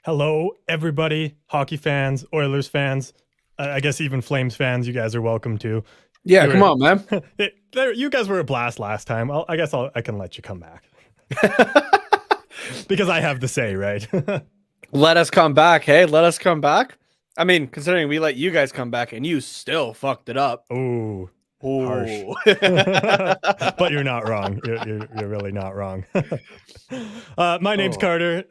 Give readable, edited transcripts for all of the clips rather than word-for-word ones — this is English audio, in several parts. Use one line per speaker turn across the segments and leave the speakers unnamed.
Hello, everybody, hockey fans, Oilers fans, I guess even Flames fans, you guys are welcome to.
Yeah, come on, man.
You guys were a blast last time. I can let you come back. Because I have the say, right?
Let us come back, hey? Let us come back? I mean, considering we let you guys come back and you still fucked it up.
Ooh. Harsh. But you're not wrong. You're really not wrong. My name's Carter.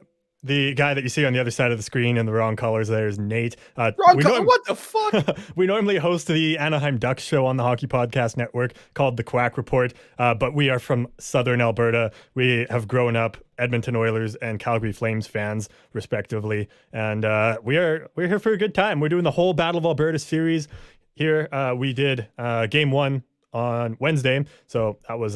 The guy that you see on the other side of the screen in the wrong colors there is Nate.
Wrong color? What the fuck?
We normally host the Anaheim Ducks show on the Hockey Podcast Network called The Quack Report, but we are from Southern Alberta. We have grown up Edmonton Oilers and Calgary Flames fans, respectively, and we're here for a good time. We're doing the whole Battle of Alberta series here. We did Game 1 on Wednesday, so that was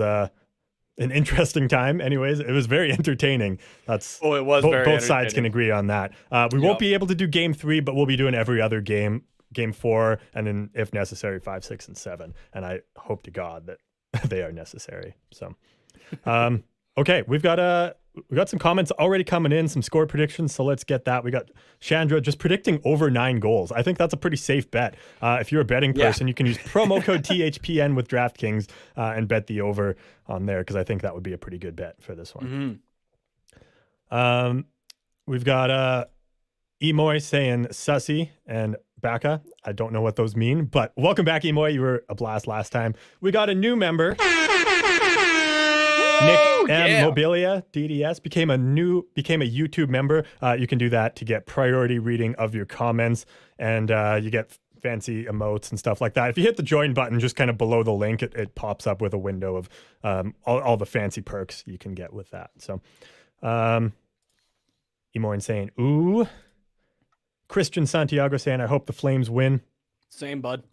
an interesting time. Anyways, it was very entertaining.
It was
both sides can agree on that. We won't be able to do Game 3, but we'll be doing every other game, Game 4, and then if necessary 5, 6, and 7. And I hope to God that they are necessary. So okay, we've got some comments already coming in, some score predictions, so let's get that. We got Chandra just predicting over 9 goals. I think that's a pretty safe bet. If you're a betting person, you can use promo code THPN with DraftKings and bet the over on there, because I think that would be a pretty good bet for this one. Mm-hmm. We've got Emoy saying Sussy and Baka. I don't know what those mean, but welcome back, Emoy. You were a blast last time. We got a new member. Nick M. Mobilia, DDS, became a YouTube member. You can do that to get priority reading of your comments, and you get fancy emotes and stuff like that. If you hit the join button just kind of below the link, it pops up with a window of all the fancy perks you can get with that. So, Emoyne saying, ooh. Christian Santiago saying, I hope the Flames win.
Same, bud.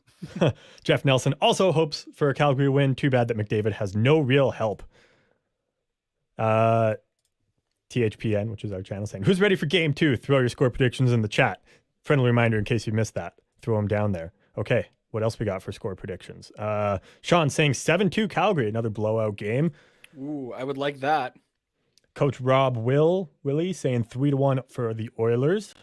Jeff Nelson also hopes for a Calgary win. Too bad that McDavid has no real help. THPN, which is our channel, saying, who's ready for game 2? Throw your score predictions in the chat. Friendly reminder in case you missed that. Throw them down there. Okay, what else we got for score predictions? Sean saying 7-2 Calgary, another blowout game.
Ooh, I would like that.
Coach Rob Willie saying 3-1 for the Oilers.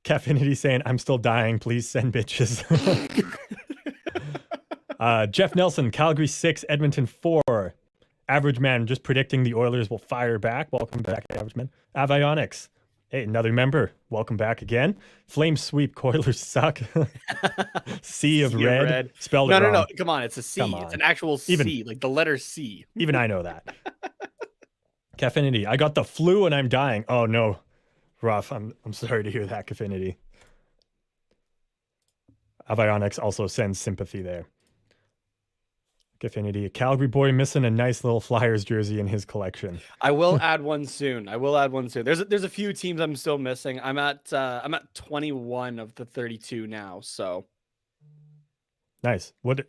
Caffeinity saying, I'm still dying. Please send bitches. Jeff Nelson, Calgary 6, Edmonton 4. Average Man just predicting the Oilers will fire back. Welcome back, Average Man. Avionics. Hey, another member. Welcome back again. Flame sweep. Coilers suck. C of red. Spelled it wrong.
No. Come on. It's a C. It's an actual C, like the letter C.
Even I know that. Caffeinity. I got the flu and I'm dying. Oh, no. Rough. I'm sorry to hear that, Caffeinity. Avionics also sends sympathy there. Affinity, a Calgary boy missing a nice little Flyers jersey in his collection.
I will add one soon. There's a few teams I'm still missing. I'm at 21 of the 32 now. So
nice. What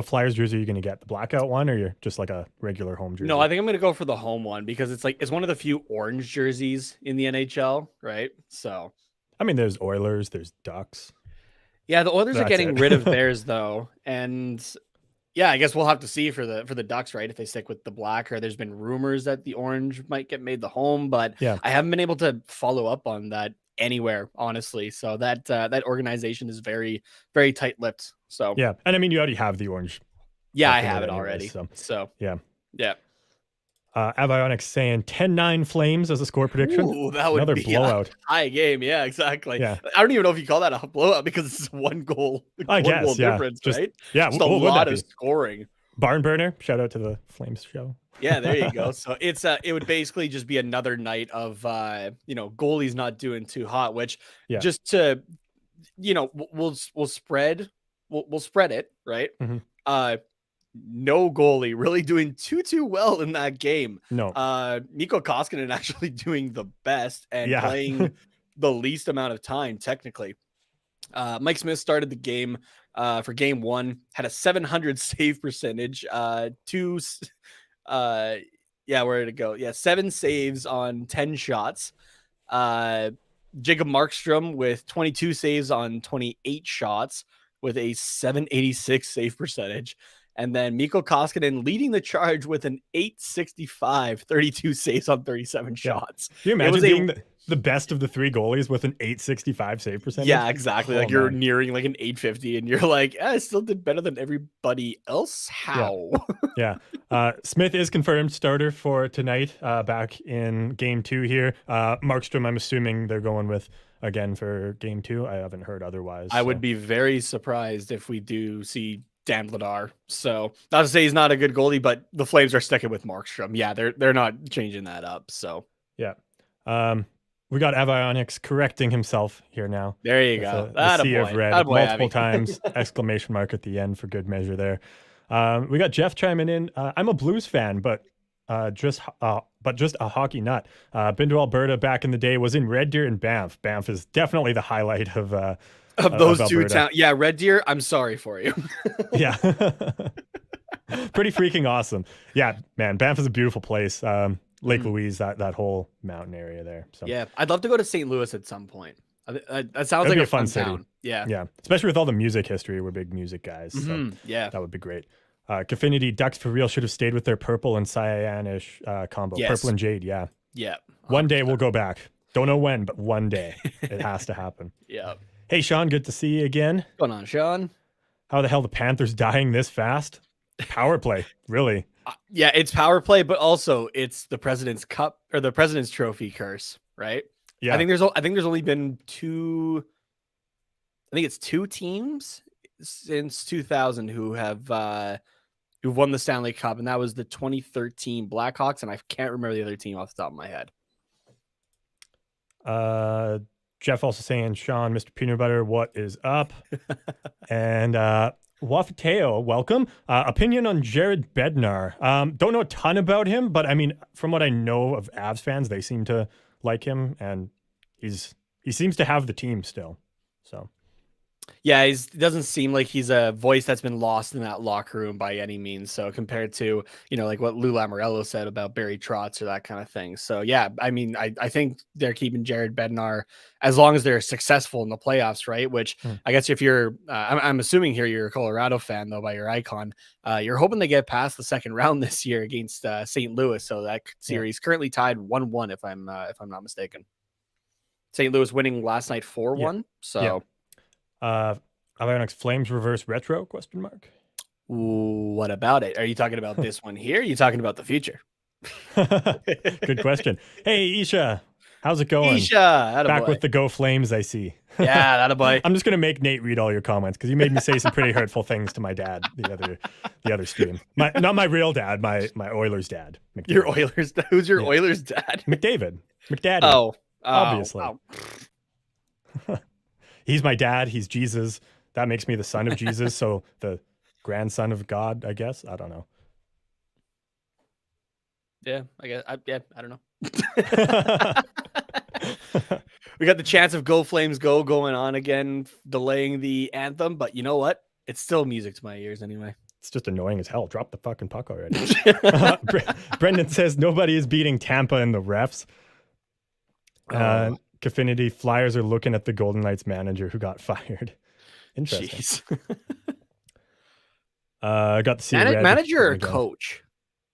Flyers jersey are you gonna get? The blackout one, or you're just like a regular home jersey?
No, I think I'm gonna go for the home one because it's one of the few orange jerseys in the NHL, right? So
I mean, there's Oilers, there's Ducks.
Yeah, the Oilers are getting rid of theirs though, and yeah, I guess we'll have to see for the Ducks, right? If they stick with the black, or there's been rumors that the orange might get made the home, but yeah, I haven't been able to follow up on that anywhere, honestly. So that organization is very, very tight-lipped. So
yeah, and I mean, you already have the orange.
Yeah, I have it already. So
yeah.
Avionics
saying 10-9 Flames as a score prediction.
Ooh, that would
another
be
blowout.
A high game. Yeah, exactly.
Yeah.
I don't even know if you call that a blowout because it's one goal.
I guess,
goal difference, right?
Yeah,
just a lot of scoring.
Barn burner. Shout out to the Flames show.
Yeah, there you go. So it would basically just be another night of goalies not doing too hot, which just to we'll spread it, right?
Mm-hmm.
No goalie really doing too well in that game.
No.
Mikko Koskinen actually doing the best and playing the least amount of time technically. Mike Smith started the game for game 1, had a 700 save percentage, where did it go? Yeah, 7 saves on 10 shots. Jacob Markstrom with 22 saves on 28 shots with a 786 save percentage. And then Mikko Koskinen leading the charge with an 865, 32 saves on 37 shots.
Can you imagine being the best of the 3 goalies with an 865 save percentage?
Yeah, exactly. Like you're nearing like an 850 and you're like, I still did better than everybody else. How?
Yeah. Smith is confirmed starter for tonight, back in game 2 here. Markstrom, I'm assuming they're going with again for game 2. I haven't heard otherwise.
I would be very surprised if we do see Dan Vladar. So not to say he's not a good goalie, but the Flames are sticking with Markstrom. Yeah, they're not changing that up. So
yeah. We got Avionics correcting himself here now.
There you go.
The sea of red multiple times, exclamation mark at the end for good measure there. We got Jeff chiming in. I'm a Blues fan, but just a hockey nut. Been to Alberta back in the day, was in Red Deer and Banff. Banff is definitely the highlight of
those two towns. Yeah, Red Deer, I'm sorry for you.
Yeah. Pretty freaking awesome. Yeah, man, Banff is a beautiful place. Lake Louise, that whole mountain area there. So
yeah, I'd love to go to St. Louis at some point. That sounds like a fun city. Town.
Yeah, especially with all the music history. We're big music guys. So
yeah,
that would be great. Cafinity, Ducks for real should have stayed with their purple and cyanish combo. Yes. Purple and jade, yeah. One day we'll go back. Don't know when, but one day it has to happen.
Yeah.
Hey, Sean, good to see you again.
What's going on, Sean?
How the hell the Panthers dying this fast? Power play, really?
Yeah, it's power play, but also it's the President's Cup or the President's Trophy curse, right?
Yeah.
I think there's only been 2. I think it's 2 teams since 2000 who have who've won the Stanley Cup, and that was the 2013 Blackhawks, and I can't remember the other team off the top of my head.
Jeff also saying, Sean, Mr. Peanut Butter, what is up? And Wafateo, welcome. Opinion on Jared Bednar. Don't know a ton about him, but I mean, from what I know of Avs fans, they seem to like him, and he's he seems to have the team still. So
Yeah, it doesn't seem like he's a voice that's been lost in that locker room by any means. So compared to, like what Lou Lamoriello said about Barry Trotz or that kind of thing. So yeah, I mean, I think they're keeping Jared Bednar as long as they're successful in the playoffs, right? Which I guess if you're, I'm assuming here you're a Colorado fan though by your icon, you're hoping they get past the second round this year against St. Louis. So that series currently tied 1-1 if I'm not mistaken. St. Louis winning last night 4-1. So.
Avionics Flames reverse retro ?
What about it? Are you talking about this one here? Or are you talking about the future?
Good question. Hey, Isha, how's it going?
Isha,
back with the Go Flames, I see.
Yeah, that a boy.
I'm just gonna make Nate read all your comments because you made me say some pretty hurtful things to my dad the other stream. Not my real dad, my Oilers dad. McDavid.
Your Oilers? Who's your Oilers dad?
McDavid.
Oh,
obviously.
Oh.
He's my dad. He's Jesus. That makes me the son of Jesus. So the grandson of God, I guess. I don't know.
Yeah, I guess. I don't know. We got the chance of Go Flames Go going on again, delaying the anthem. But you know what? It's still music to my ears anyway.
It's just annoying as hell. Drop the fucking puck already. Brendan says nobody is beating Tampa in the refs. Kfinity Flyers are looking at the Golden Knights manager who got fired. Interesting. I got to see
manager or coach,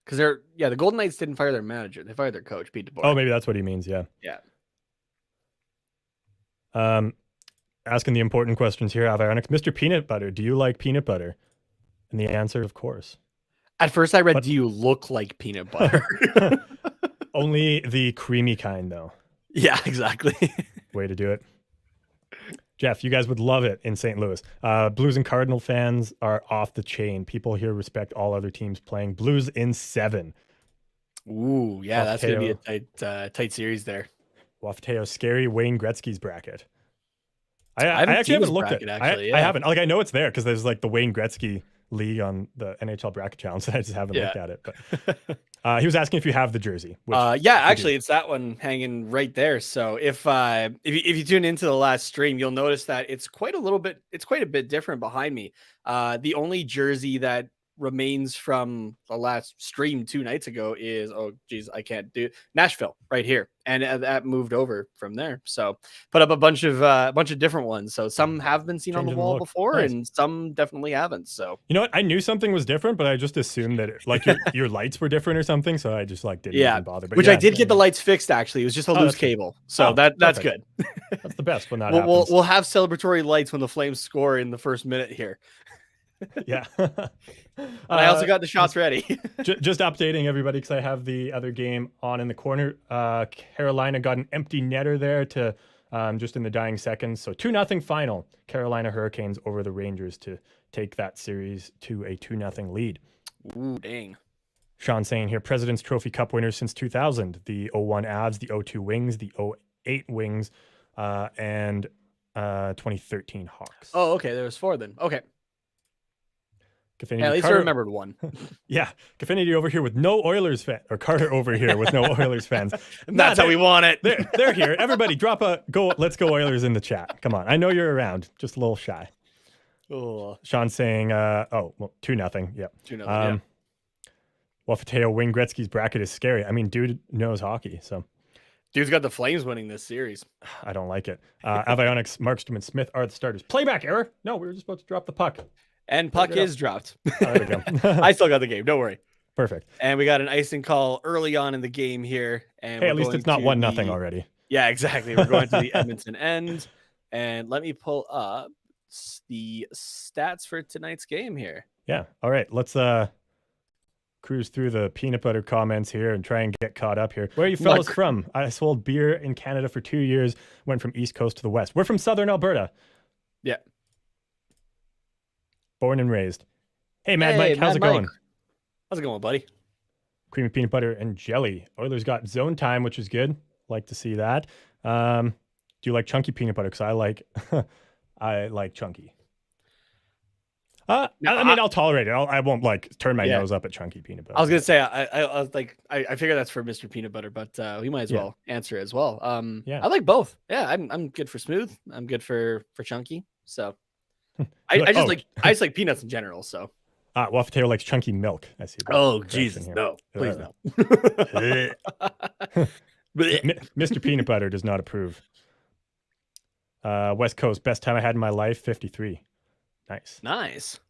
because the Golden Knights didn't fire their manager; they fired their coach, Pete DeBoer.
Oh, maybe that's what he means. Yeah. Asking the important questions here, Avionics. Mr. Peanut Butter, do you like peanut butter? And the answer, of course.
At first, I read, "Do you look like peanut butter?"
Only the creamy kind, though.
Yeah, exactly.
Way to do it. Jeff, you guys would love it in St. Louis. Blues and Cardinal fans are off the chain. People here respect all other teams playing. Blues in 7.
Ooh, yeah, that's going to be a tight series there.
Wafateo, scary Wayne Gretzky's bracket. I actually haven't looked at it. I haven't. I know it's there because there's like the Wayne Gretzky league on the NHL bracket challenge. I just haven't looked at it. But he was asking if you have the jersey.
Actually, it's that one hanging right there. So if you tune into the last stream, you'll notice that it's quite a bit different behind me. The only jersey that remains from the last stream 2 nights ago is I can't do Nashville right here, and that moved over from there. So put up a bunch of different ones. So some have been seen on the wall before, and some definitely haven't. So
you know what? I knew something was different, but I just assumed that your lights were different or something. So I just didn't even bother. But
I did get the lights fixed. Actually, it was just a loose cable. So that's good.
That's the best when that happens.
We'll have celebratory lights when the Flames score in the first minute here.
Yeah.
I also got the shots ready.
Just updating everybody because I have the other game on in the corner. Carolina got an empty netter there to just in the dying seconds. So 2-0 final. Carolina Hurricanes over the Rangers to take that series to a 2-0 lead.
Ooh, dang.
Sean saying here, President's Trophy Cup winners since 2000. The 01 Avs, the 02 Wings, the 08 Wings, and 2013 Hawks.
Oh, okay. There was 4 then. Okay.
Kfinity,
at least I remembered one.
Yeah, Kfinity over here with no Oilers fan, or Carter over here with no Oilers fans.
That's how we want it.
They're here. Everybody, drop a go. Let's go Oilers in the chat. Come on, I know you're around. Just a little shy.
Oh.
Sean's saying, 2-0. Yep.
2-0.
Wafateo, Wayne Gretzky's bracket is scary. I mean, dude knows hockey, so.
Dude's got the Flames winning this series.
I don't like it. Avionics, Markstrom, and Smith are the starters. Playback error. No, we were just about to drop the puck.
And puck is dropped.
There we go.
I still got the game. Don't worry.
Perfect.
And we got an icing call early on in the game here. And
hey, at least it's not 1-0 already.
Yeah, exactly. We're going to the Edmonton end. And let me pull up the stats for tonight's game here.
Yeah. All right. Let's cruise through the peanut butter comments here and try and get caught up here. Where are you fellas from? I sold beer in Canada for 2 years, went from East Coast to the West. We're from Southern Alberta.
Yeah.
Born and raised. Hey, Mad Mike, how's it going?
How's it going, buddy?
Creamy peanut butter and jelly. Oilers got zone time, which is good. Like to see that. Do you like chunky peanut butter? Because I like chunky.
No,
I mean, I'll tolerate it. I won't like turn my nose up at chunky peanut butter.
I was gonna say I was like I figure that's for Mr. Peanut Butter, but we might as well answer as well. I like both. Yeah, I'm good for smooth. I'm good for chunky. So I just like peanuts in general. So
Waffle likes chunky milk. I see.
Oh Jesus, no, please no.
Mr. Peanut Butter does not approve. West Coast, best time I had in my life, 53. Nice.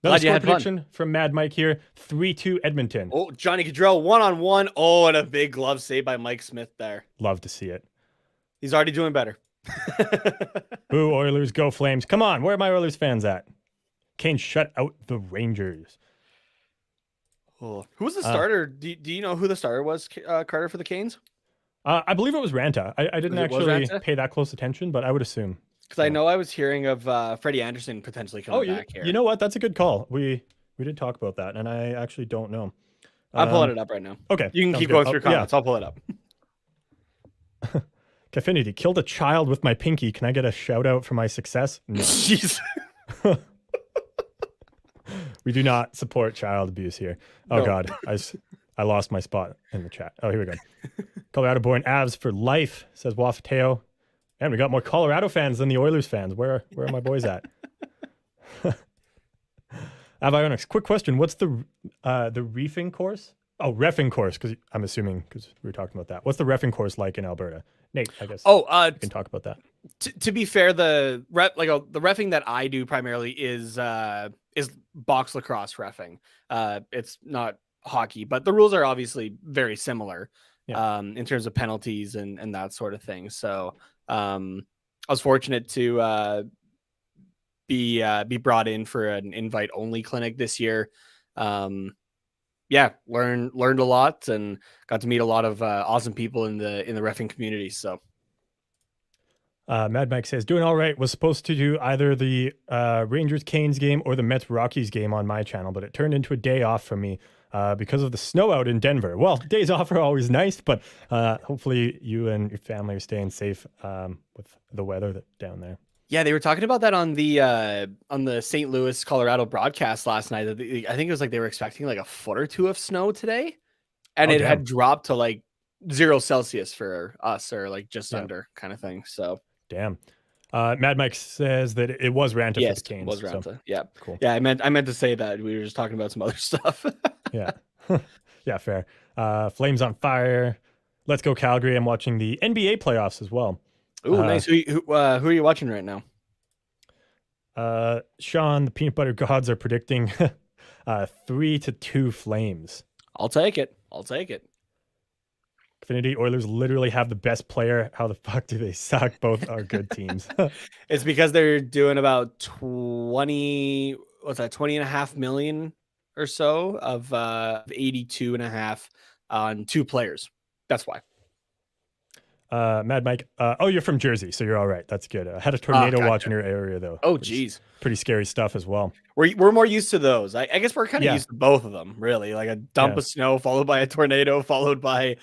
Another score prediction from Mad Mike here, 3-2 Edmonton.
Oh, Johnny Gaudreau, 1-on-1. Oh, and a big glove save by Mike Smith there.
Love to see it.
He's already doing better.
Boo, Oilers, go Flames. Come on, where are my Oilers fans at? Kane shut out the Rangers.
Oh. Who was the starter? Do you know who the starter was, Carter, for the Canes?
I believe it was Ranta. I didn't actually pay that close attention, but I would assume.
Because I know I was hearing of Freddie Anderson potentially coming back here.
You know what? That's a good call. We did talk about that, and I actually don't know.
I'm pulling it up right now.
Okay.
You can keep going through comments. Yeah. I'll pull it up.
Cafinity, killed a child with my pinky. Can I get a shout out for my success? No.
Jeez.
We do not support child abuse here. Oh, no. God. I lost my spot in the chat. Oh, here we go. Colorado-born Avs for life, says Wafateo. And we got more Colorado fans than the Oilers fans. Where are my boys at? Avionics, quick question. What's the reefing course? Oh, reffing course, because I'm assuming, because we were talking about that. What's the reffing course like in Alberta? Nate, I guess you can talk about that.
To be fair, the reffing that I do primarily is box lacrosse reffing. It's not hockey, but the rules are obviously very similar in terms of penalties and that sort of thing. So I was fortunate to be brought in for an invite only clinic this year. Learned a lot and got to meet a lot of awesome people in the reffing community. So
Mad Mike says, doing all right. Was supposed to do either the Rangers Canes game or the Mets Rockies game on my channel, but it turned into a day off for me because of the snow out in Denver. Well, days off are always nice, but hopefully you and your family are staying safe with the weather down there.
Yeah, they were talking about that on the St. Louis, Colorado broadcast last night. I think it was like they were expecting like a foot or two of snow today, and it had dropped to like 0 Celsius for us, or like just under kind of thing. So
damn. Mad Mike says that it was Ranta for the Canes.
It was Ranta. So. Yeah,
cool.
Yeah, I meant to say that we were just talking about some other stuff.
Yeah, yeah, fair. Flames on fire. Let's go Calgary. I'm watching the NBA playoffs as well.
Ooh, nice. Who are you watching right now?
Sean, the Peanut Butter Gods are predicting 3-2 Flames.
I'll take it.
Infinity Oilers literally have the best player. How the fuck do they suck? Both are good teams.
It's because they're doing about 20.5 million or so of 82.5 on 2 players. That's why.
Mad Mike, you're from Jersey, so you're all right. That's good. I had a tornado watch in your area, though.
Oh, geez.
Pretty scary stuff as well.
We're more used to those. I guess we're kind of used to both of them, really. Like a dump of snow followed by a tornado, followed by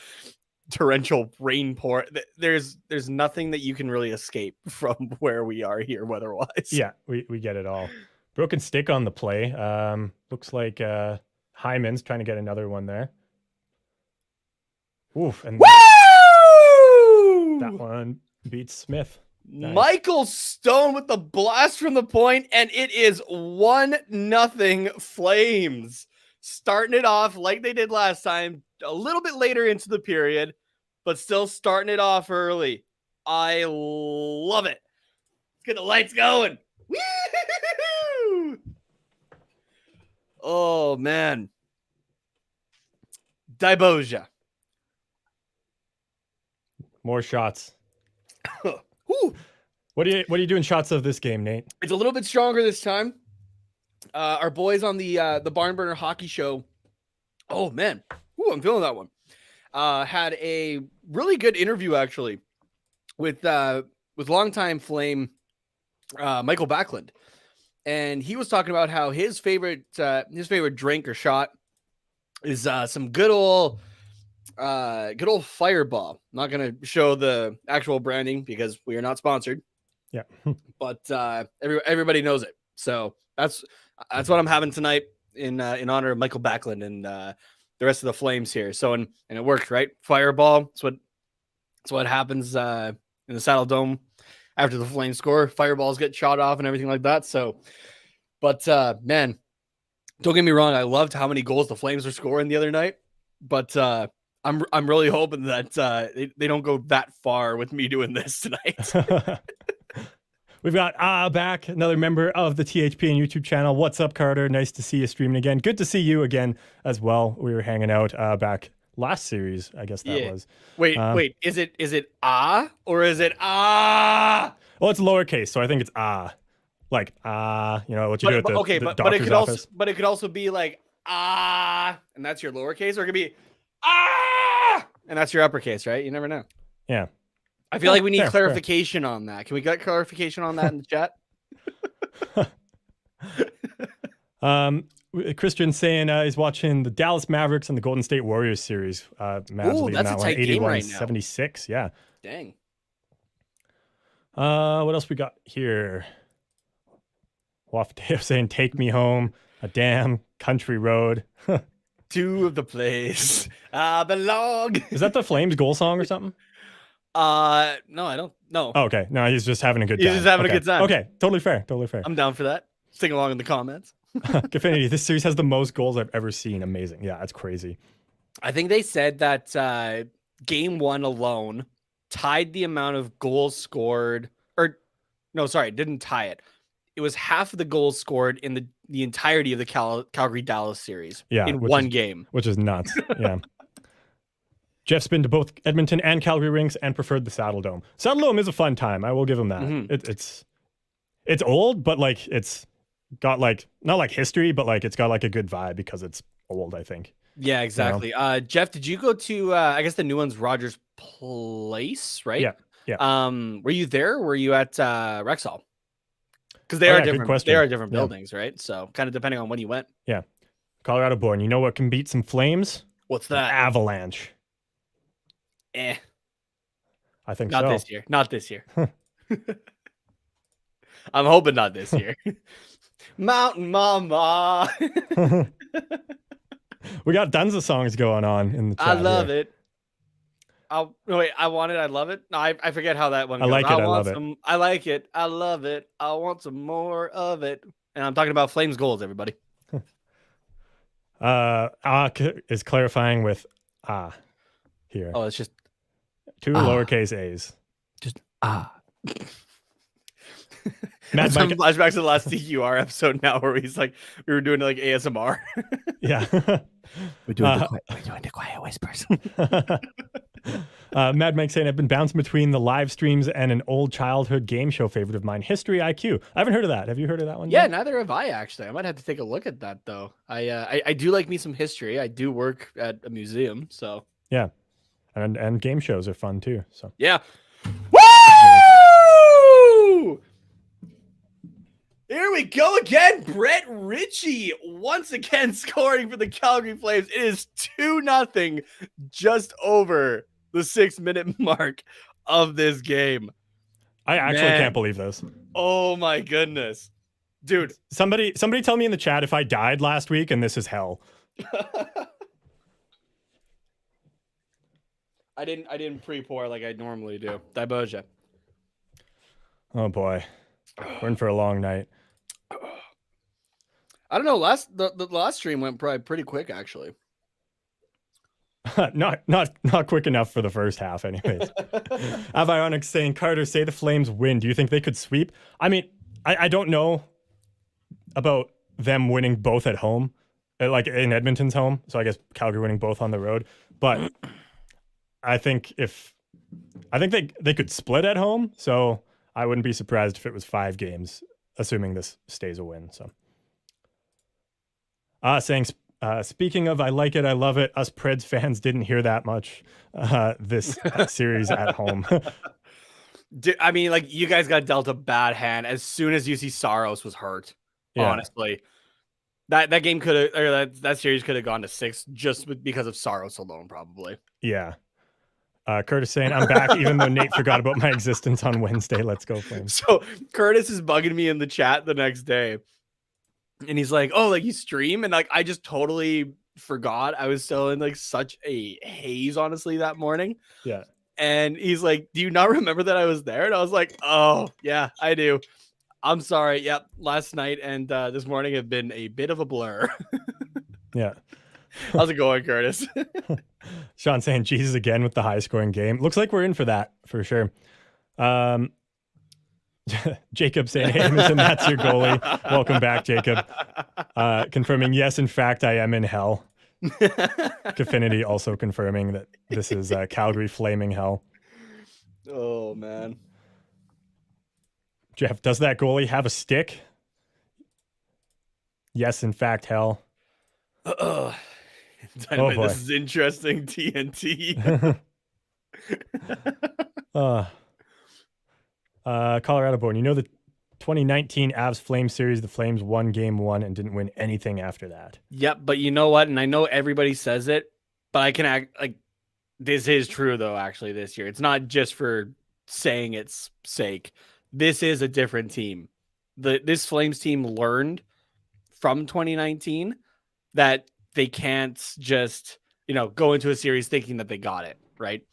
torrential rain pour. There's nothing that you can really escape from where we are here weather-wise.
Yeah, we get it all. Broken stick on the play. Looks like Hyman's trying to get another one there. Oof, and that one beats Smith.
Nice. Michael Stone with the blast from the point, and it is 1-0 Flames. Starting it off like they did last time, a little bit later into the period, but still starting it off early. I love it. Let's get the lights going. Woo! Oh, man. Diboja.
More shots. What are you doing shots of this game, Nate?
It's a little bit stronger this time. Our boys on the Barn Burner Hockey Show. Oh man, I'm feeling that one. Had a really good interview actually with longtime Flame Michael Backlund, and he was talking about how his favorite drink or shot is some good old Fireball. Not going to show the actual branding because we are not sponsored.
Yeah.
But everybody knows it. So That's what I'm having tonight in honor of Michael Backlund and the rest of the Flames here. So and it worked, right? Fireball. That's what happens in the Saddle Dome after the Flames score. Fireballs get shot off and everything like that. So, but man, don't get me wrong. I loved how many goals the Flames were scoring the other night, but I'm really hoping that they don't go that far with me doing this tonight.
We've got back, another member of the THPN YouTube channel. What's up, Carter? Nice to see you streaming again. Good to see you again as well. We were hanging out back last series, I guess that was.
Wait, is it or is it ah?
Well, it's lowercase, so I think it's like you know what you do at the doctor's office.
But it could also be like and that's your lowercase, or it could be ah, and that's your uppercase, right? You never know.
Yeah.
I feel like we need clarification on that. Can we get clarification on that in the chat?
Christian saying he's watching the Dallas Mavericks and the Golden State Warriors series. Mavs leading
that's
that
a tight game right now.
81-76. Yeah.
Dang.
What else we got here? Wafteo saying, "Take me home, a damn country road."
To the place I belong.
Is that the Flames goal song or something?
No, I don't know.
Oh, okay. No, he's just having a good time.
He's just having a good time.
Okay, totally fair.
I'm down for that. Sing along in the comments.
Affinity, this series has the most goals I've ever seen. Amazing. Yeah, that's crazy.
I think they said that game one alone tied the amount of goals scored, or no, sorry, didn't tie it. It was half of the goals scored in the entirety of the Calgary Dallas series.
Yeah,
in one game,
which is nuts. Yeah. Jeff's been to both Edmonton and Calgary rinks and preferred the Saddle Dome. Saddle Dome is a fun time. I will give him that. Mm-hmm. It's old, but like it's got like not like history, but like it's got like a good vibe because it's old, I think.
Yeah, exactly. You know? Jeff, did you go to I guess the new one's Rogers Place, right?
Yeah.
Were you there? Or were you at Rexall? Because they are different. They are different buildings, right? So kind of depending on when you went.
Yeah. Colorado born. You know what can beat some Flames?
What's that?
An Avalanche.
I think
not
this year. Not this year. I'm hoping not this year. Mountain Mama.
We got tons of songs going on in the chat.
I love it. I want it. I love it. No, I forget how that one goes.
I like it. I love it.
I like it. I love it. I want some more of it. And I'm talking about Flames goals, everybody.
Is clarifying with here.
Oh, it's just
2 lowercase a's.
Just
Mad
Some flashbacks to the last TQR episode now where he's like, we were doing like ASMR.
Yeah.
We're doing the quiet whispers.
Mad Mike saying, I've been bouncing between the live streams and an old childhood game show favorite of mine, History IQ. I haven't heard of that. Have you heard of that one?
Yeah, neither have I, actually. I might have to take a look at that, though. I do like me some history. I do work at a museum, so.
Yeah. And game shows are fun, too. So
yeah. Woo! Here we go again. Brett Ritchie once again scoring for the Calgary Flames. It is 2-0, just over the 6-minute mark of this game.
I actually can't believe this.
Oh my goodness. Dude.
Somebody tell me in the chat if I died last week and this is hell.
I didn't pre-pour like I normally do. Diboja.
Oh boy. We're in for a long night.
I don't know. The last stream went probably pretty quick, actually.
not quick enough for the first half, anyways. Avionics saying, Carter, say the Flames win. Do you think they could sweep? I mean, I don't know about them winning both at home, like in Edmonton's home. So I guess Calgary winning both on the road. But I think they could split at home. So I wouldn't be surprised if it was 5 games, assuming this stays a win. So, saying, speaking of, I like it, I love it. Us Preds fans didn't hear that much this series at home.
I mean, like, you guys got dealt a bad hand as soon as UC Saros was hurt. Yeah. Honestly, that game could have, or that series could have gone to 6 just because of Saros alone, probably.
Yeah. Curtis saying, I'm back, even though Nate forgot about my existence on Wednesday. Let's go, Flames.
So Curtis is bugging me in the chat the next day. And he's like, "Oh, like you stream?" And like I just totally forgot. I was still in like such a haze, honestly, that morning.
Yeah.
And he's like, "Do you not remember that I was there?" And I was like, "Oh, yeah, I do. I'm sorry. Yep, last night and this morning have been a bit of a blur."
Yeah.
How's it going, Curtis?
Sean saying Jesus again with the high scoring game. Looks like we're in for that for sure. Jacob saying, "Hey, Emerson, that's your goalie. Welcome back, Jacob." Confirming, yes, in fact, I am in hell. Affinity also confirming that this is Calgary flaming hell.
Oh, man.
Jeff, does that goalie have a stick? Yes, in fact, hell.
Oh,
boy.
This is interesting. TNT.
Colorado born. You know the 2019 Avs Flames series, the Flames won game 1 and didn't win anything after that.
Yep, but you know what? And I know everybody says it, but I can act like this is true though, actually, this year. It's not just for saying its sake. This is a different team. This Flames team learned from 2019 that they can't just, go into a series thinking that they got it, right?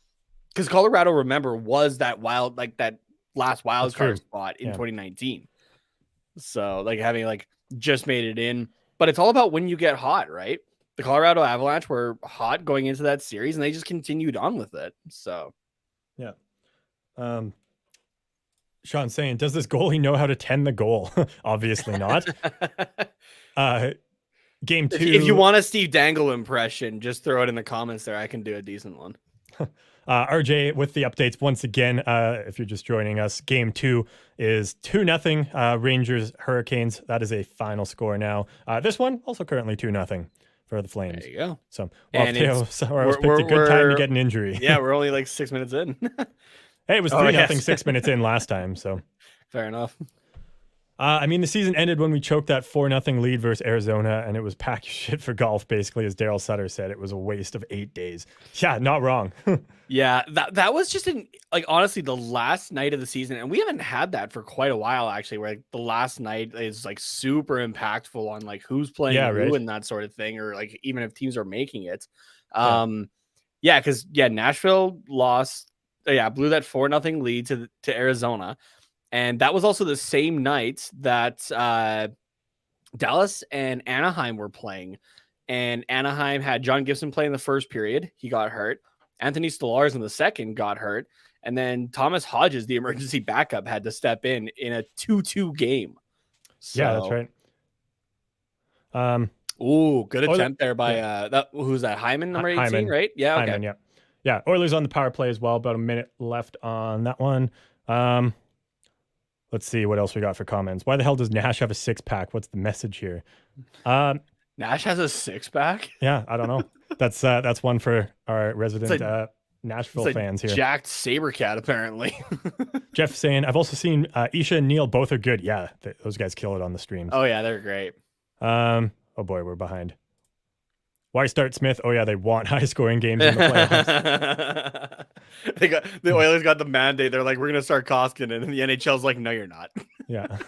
Because Colorado, remember, was that last wild card spot in 2019. So like having like just made it in, but it's all about when you get hot, right? The Colorado Avalanche were hot going into that series and they just continued on with it. So
yeah. Sean saying, does this goalie know how to tend the goal? Obviously not. Game 2.
If you want a Steve Dangle impression, just throw it in the comments there. I can do a decent one.
RJ with the updates once again. If you're just joining us, game 2 is 2-0 Rangers Hurricanes. That is a final score now. This one also currently 2-0 for the Flames.
There you go.
So Theo Soros picked a good time to get an injury.
Yeah, we're only like 6 minutes in.
Hey, it was 3-0 6 minutes in last time. So
fair enough.
I mean, the season ended when we choked that 4-0 lead versus Arizona, and it was pack your shit for golf, basically, as Daryl Sutter said. It was a waste of 8 days. Yeah, not wrong.
Yeah, that was just honestly the last night of the season, and we haven't had that for quite a while actually. Where like, the last night is like super impactful on like who's playing who and that sort of thing, or like even if teams are making it. Because Nashville lost. Blew that 4-0 lead to Arizona, and that was also the same night that Dallas and Anaheim were playing, and Anaheim had John Gibson play in the first period. He got hurt. Anthony Stolarz in the second got hurt. And then Thomas Hodges, the emergency backup, had to step in a 2-2 game. So,
yeah, that's right.
Good attempt there by who's that? Hyman, number 18,
Hyman,
right? Yeah, okay.
Hyman, yeah. Oilers on the power play as well. About a minute left on that one. Let's see what else we got for comments. Why the hell does Nash have a 6-pack? What's the message here?
Nash has a 6-pack?
Yeah, I don't know. That's one for our resident Nashville fans here.
Jacked Sabercat, apparently.
Jeff saying, I've also seen Isha and Neil. Both are good. Yeah, those guys kill it on the streams.
Oh, yeah, they're great.
Oh, boy, we're behind. Why start Smith? Oh, yeah, they want high-scoring games in the
playoffs. The Oilers got the mandate. They're like, we're going to start Koskinen. And the NHL's like, no, you're not.
Yeah.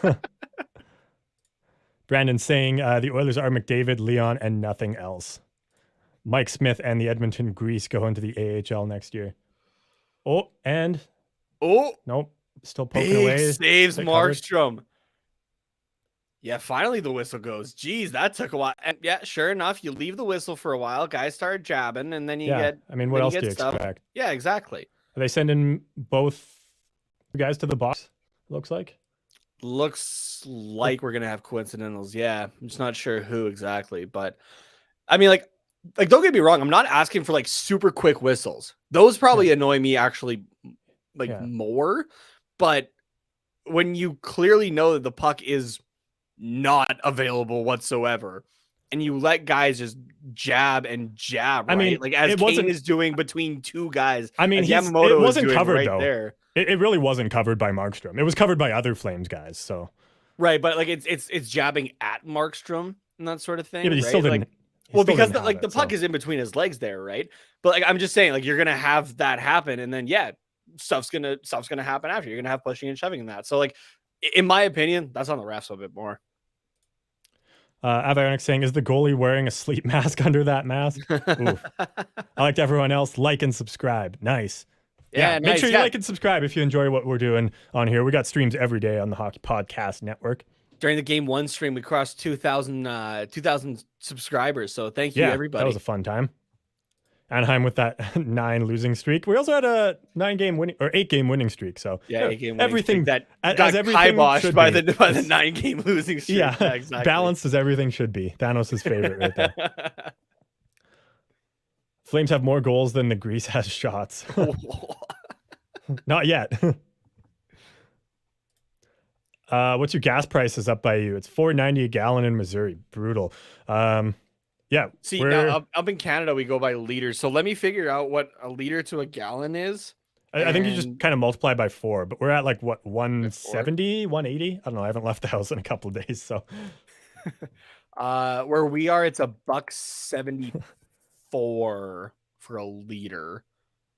Brandon saying the Oilers are McDavid, Leon, and nothing else. Mike Smith and the Edmonton Grease go into the AHL next year. Nope, still poking away.
Saves Markstrom. Yeah, finally the whistle goes. Jeez, that took a while. And yeah, sure enough, you leave the whistle for a while. Guys start jabbing, and then you get.
I mean, what else do you expect?
Yeah, exactly.
Are they sending both guys to the box? Looks like
we're gonna have coincidentals. Yeah, I'm just not sure who exactly, but I mean, like don't get me wrong. I'm not asking for like super quick whistles. Those probably annoy me actually, more. But when you clearly know that the puck is not available whatsoever, and you let guys just jab and jab, right?
I mean,
like as Kane is doing between two guys.
I mean,
Yamamoto
it wasn't covered
right
though.
There.
It really wasn't covered by Markstrom. It was covered by other Flames guys. So
right, but like it's jabbing at Markstrom and that sort of thing.
Yeah, but he still didn't.
Because the puck is in between his legs there, right? But like I'm just saying, like you're gonna have that happen, and then stuff's gonna happen after. You're gonna have pushing and shoving in that. So like, in my opinion, that's on the refs a bit more.
Avionic saying, is the goalie wearing a sleep mask under that mask? Oof. I like everyone else. Like and subscribe. Nice. Yeah, make sure you like and subscribe if you enjoy what we're doing on here. We got streams every day on the Hockey Podcast Network.
During the Game 1 stream, we crossed 2,000 subscribers. So thank you, everybody.
That was a fun time. Anaheim with that 9 losing streak. We also had a 8-game winning streak. So
yeah, 8-game
everything
that
got
kiboshed by the 9-game losing streak.
Yeah, exactly. Balanced as everything should be. Thanos' favorite right there. Flames have more goals than the Grease has shots. Not yet. What's your gas prices up by you? It's $4.90 a gallon in Missouri. Brutal. Yeah.
See, now up in Canada, we go by liters. So let me figure out what a liter to a gallon is.
I think you just kind of multiply by 4, but we're at like what, 170, 180? I don't know. I haven't left the house in a couple of days, so.
Where we are, it's $1.74 for a liter.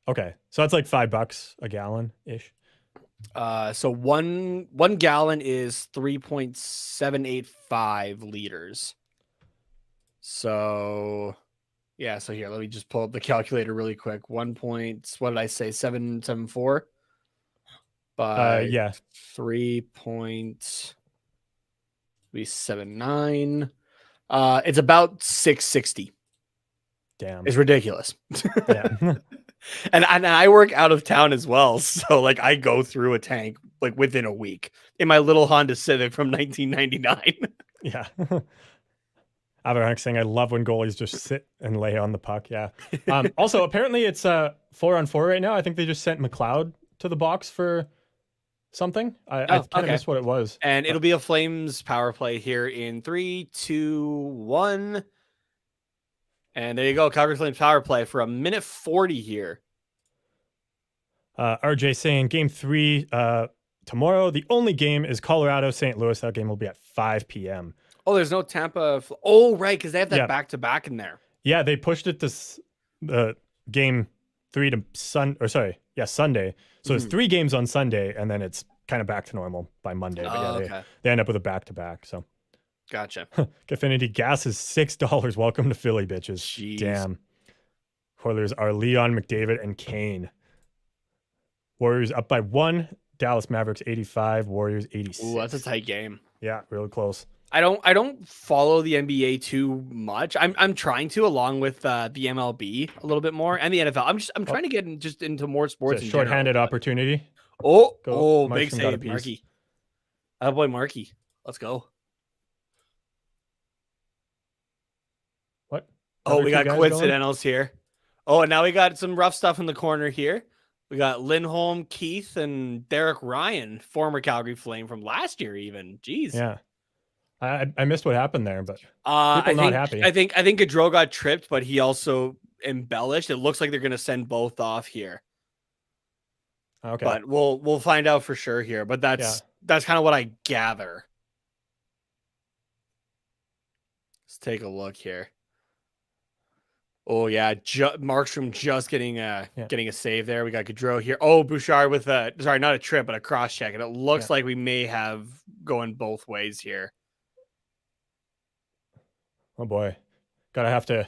Okay, so that's like $5 a gallon ish.
So one gallon is 3.785 liters. So yeah, so here, let me just pull up the calculator really quick. What did I say? 774 by 3.79. It's about 660.
Damn.
It's ridiculous.
Yeah.
And I work out of town as well. So like I go through a tank like within a week in my little Honda Civic from 1999.
Yeah. Avionic saying, I love when goalies just sit and lay on the puck. Yeah. Also, apparently it's 4-on-4 right now. I think they just sent McLeod to the box for something. I kind of missed what it was.
And it'll be a Flames power play here in 3, 2, 1. And there you go. Calgary Flames power play for 1:40 here.
RJ saying game 3 tomorrow. The only game is Colorado St. Louis. That game will be at 5 p.m.
Oh, there's no Tampa. Oh, right, because they have that back-to-back in there.
Yeah, they pushed it to game 3 to Sunday. So there's 3 games on Sunday, and then it's kind of back to normal by Monday. But they end up with a back-to-back. So
gotcha.
Affinity gas is $6. Welcome to Philly, bitches.
Jeez.
Damn. Oilers are Leon, McDavid, and Kane. Warriors up by 1. Dallas Mavericks 85. Warriors 86.
Ooh, that's a tight game.
Yeah, really close.
I don't follow the NBA too much. I'm trying to, along with the MLB a little bit more and the NFL. I'm trying to get into more sports.
It's a shorthanded opportunity.
Big save, Markey. Oh boy, Markey. Let's go.
What?
Oh, we got coincidentals here. Oh, and now we got some rough stuff in the corner here. We got Lindholm, Keith, and Derek Ryan, former Calgary Flame from last year even. Jeez.
Yeah. I missed what happened there, but people not happy.
I think Gaudreau got tripped, but he also embellished. It looks like they're going to send both off here.
Okay,
but we'll find out for sure here. But that's kind of what I gather. Let's take a look here. Oh yeah, Markstrom just getting a save there. We got Gaudreau here. Oh, Bouchard with not a trip, but a cross check, and it looks like we may have going both ways here.
Oh boy, gotta have to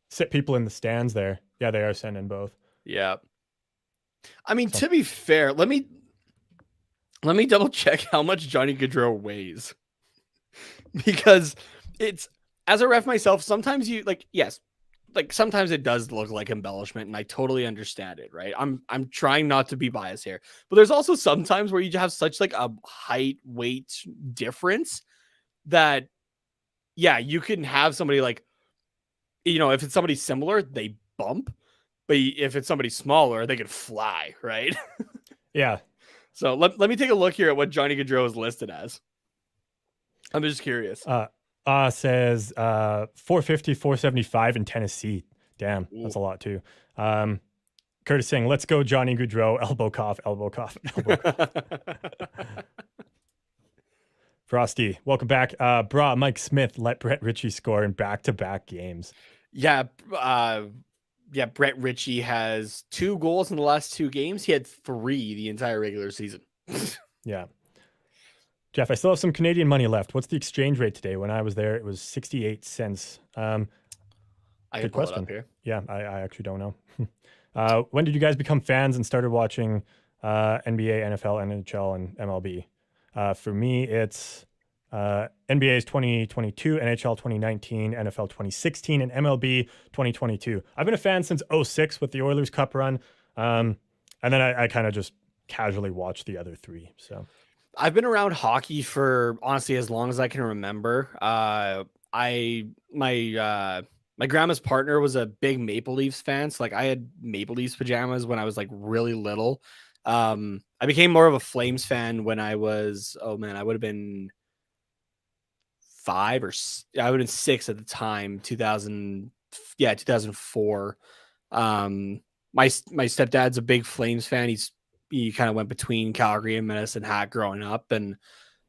sit people in the stands there. Yeah, they are sending both.
Yeah, I mean, to be fair, let me double check how much Johnny Gaudreau weighs, because it's, as a ref myself, sometimes sometimes it does look like embellishment, and I totally understand it, right? I'm trying not to be biased here, but there's also sometimes where you have such like a height weight difference that you can have somebody like, if it's somebody similar, they bump, but if it's somebody smaller, they could fly, right?
Yeah.
So let me take a look here at what Johnny Gaudreau is listed as. I'm just curious.
Says 450, 475 in Tennessee. Damn, that's a lot too. Curtis saying, let's go Johnny Gaudreau, elbow cough, elbow cough, elbow cough. Frosty, welcome back. Mike Smith let Brett Ritchie score in back-to-back games.
Yeah, Brett Ritchie has 2 goals in the last 2 games. He had 3 the entire regular season.
Yeah. Jeff, I still have some Canadian money left. What's the exchange rate today? When I was there, it was 68 cents.
I can
Good
pull
question.
it up here.
Yeah, I actually don't know. When did you guys become fans and started watching NBA, NFL, NHL, and MLB? For me, it's NBA's 2022, NHL 2019, NFL 2016, and MLB 2022. I've been a fan since 06 with the Oilers Cup run. And then I kind of just casually watched the other three. So
I've been around hockey for honestly as long as I can remember. My grandma's partner was a big Maple Leafs fan, so like I had Maple Leafs pajamas when I was like really little. I became more of a Flames fan when I was I would have been I would have been 6 at the time, 2004. My stepdad's a big Flames fan. He kind of went between Calgary and Medicine Hat growing up, and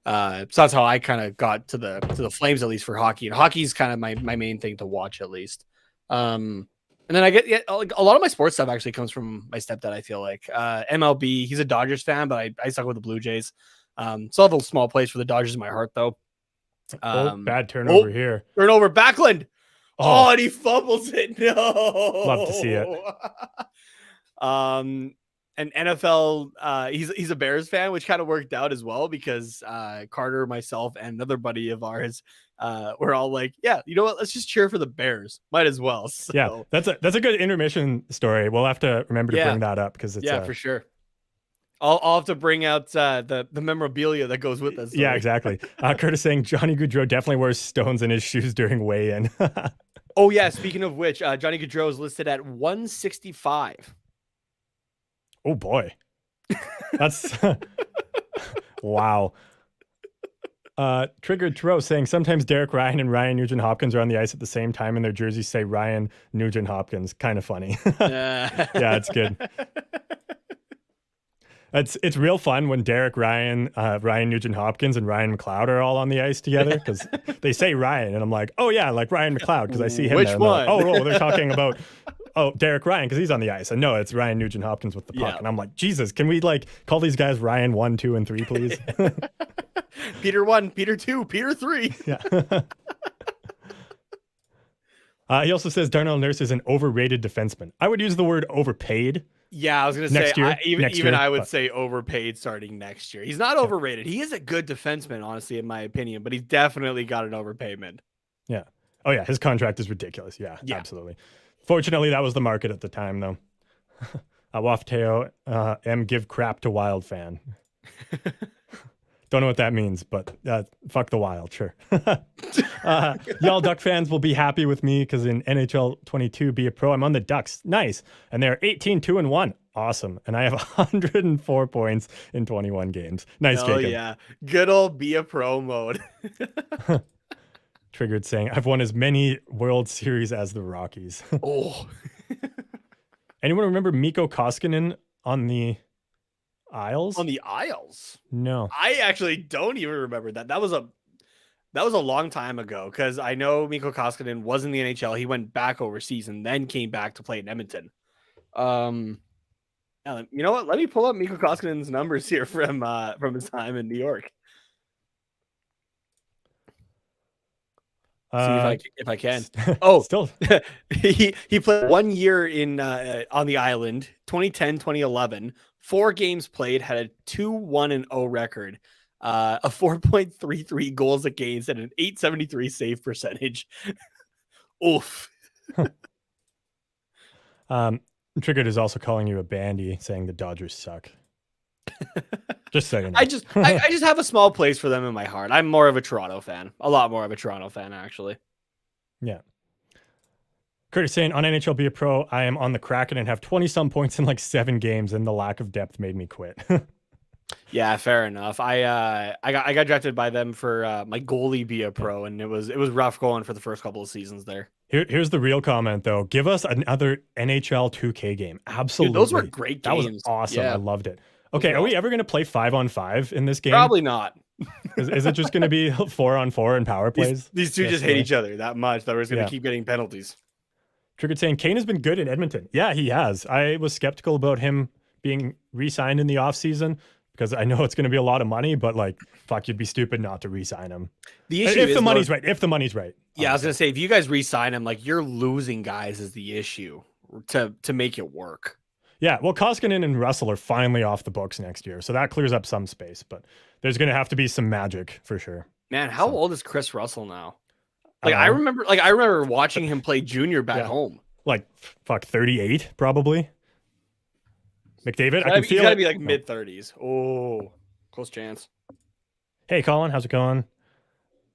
so that's how I kind of got to the Flames, at least for hockey. And hockey's kind of my main thing to watch, at least. And then I get like a lot of my sports stuff actually comes from my stepdad. I feel like MLB. He's a Dodgers fan, but I stuck with the Blue Jays. Still have a small place for the Dodgers in my heart, though.
Bad turnover here.
Turnover, Backlund. Oh, and he fumbles it. No,
love to see it.
And NFL, he's a Bears fan, which kind of worked out as well because Carter, myself, and another buddy of ours, we're all like, yeah, you know what? Let's just cheer for the Bears. Might as well. So,
yeah, that's a good intermission story. We'll have to remember to bring that up because it's
for sure. I'll have to bring out the memorabilia that goes with this.
Yeah, exactly. Curtis saying Johnny Gaudreau definitely wears stones in his shoes during weigh-in.
Oh yeah, speaking of which, Johnny Gaudreau is listed at 165.
Oh boy, that's wow. Triggered Tro saying sometimes Derek Ryan and Ryan Nugent Hopkins are on the ice at the same time and their jerseys say Ryan Nugent Hopkins. Kind of funny. Yeah, it's good. It's real fun when Derek Ryan, Ryan Nugent Hopkins, and Ryan McLeod are all on the ice together because they say Ryan and I'm like, oh yeah, like Ryan McLeod because I see him.
Which
there.
one?
Like, they're talking about Derek Ryan because he's on the ice. And no, it's Ryan Nugent Hopkins with the puck. And I'm like, Jesus, can we like call these guys Ryan 1, 2, and 3, please?
Peter 1, Peter 2, Peter 3.
Yeah. He also says Darnell Nurse is an overrated defenseman. I would use the word overpaid.
Yeah, I was going to say, I would say overpaid starting next year. He's not overrated. He is a good defenseman, honestly, in my opinion, but he's definitely got an overpayment.
Yeah. Oh, yeah. His contract is ridiculous. Yeah, absolutely. Fortunately, that was the market at the time, though. Wafteo, M give crap to Wild fan. Don't know what that means, but fuck the Wild, sure. Y'all Duck fans will be happy with me because in NHL 22 Be a Pro, I'm on the Ducks. Nice. And they're 18-2-1. Awesome. And I have 104 points in 21 games. Nice, Jacob. Oh,
yeah. Good old Be a Pro mode.
Triggered saying, I've won as many World Series as the Rockies.
Oh.
Anyone remember Mikko Koskinen on the Isles?
On the Isles?
No.
I actually don't even remember that. That was a long time ago because I know Mikko Koskinen was in the NHL. He went back overseas and then came back to play in Edmonton. You know what? Let me pull up Mikko Koskinen's numbers here from his time in New York. See if I can. Oh,
still
he played 1 year in on the island, 2010, 2011, 4 games played, had a 2-1-0 record, a 4.33 goals against, and an 873 save percentage. Oof.
Triggered is also calling you a bandy, saying the Dodgers suck. Just saying.
I just have a small place for them in my heart. I'm more of a Toronto fan. A lot more of a Toronto fan, actually.
Yeah. Curtis saying, on NHL Be a Pro, I am on the Kraken and have 20-some points in like 7 games, and the lack of depth made me quit.
Yeah, fair enough. I got drafted by them for my goalie Be a Pro, and it was rough going for the first couple of seasons there.
Here's the real comment, though. Give us another NHL 2K game. Absolutely.
Dude, those were great games.
That was awesome. Yeah. I loved it. Okay, are we ever going to play 5-on-5 in this game?
Probably not.
Is it just going to be 4-on-4 and power plays?
These two just hate each other that much that we're just going to keep getting penalties.
Triggered saying, Kane has been good in Edmonton. Yeah, he has. I was skeptical about him being re-signed in the offseason because I know it's going to be a lot of money, but like, fuck, you'd be stupid not to re-sign him.
The issue
if
is
the money's right. If the money's right.
Yeah, I was gonna say if you guys re-sign him, like you're losing guys is the issue to make it work.
Yeah, well, Koskinen and Russell are finally off the books next year, so that clears up some space. But there's going to have to be some magic for sure.
Man, how old is Chris Russell now? Like I remember watching him play junior back home.
Like fuck, 38 probably. McDavid, I can feel
he's gotta
it.
be like mid-30s. Oh, close chance.
Hey, Colin, how's it going?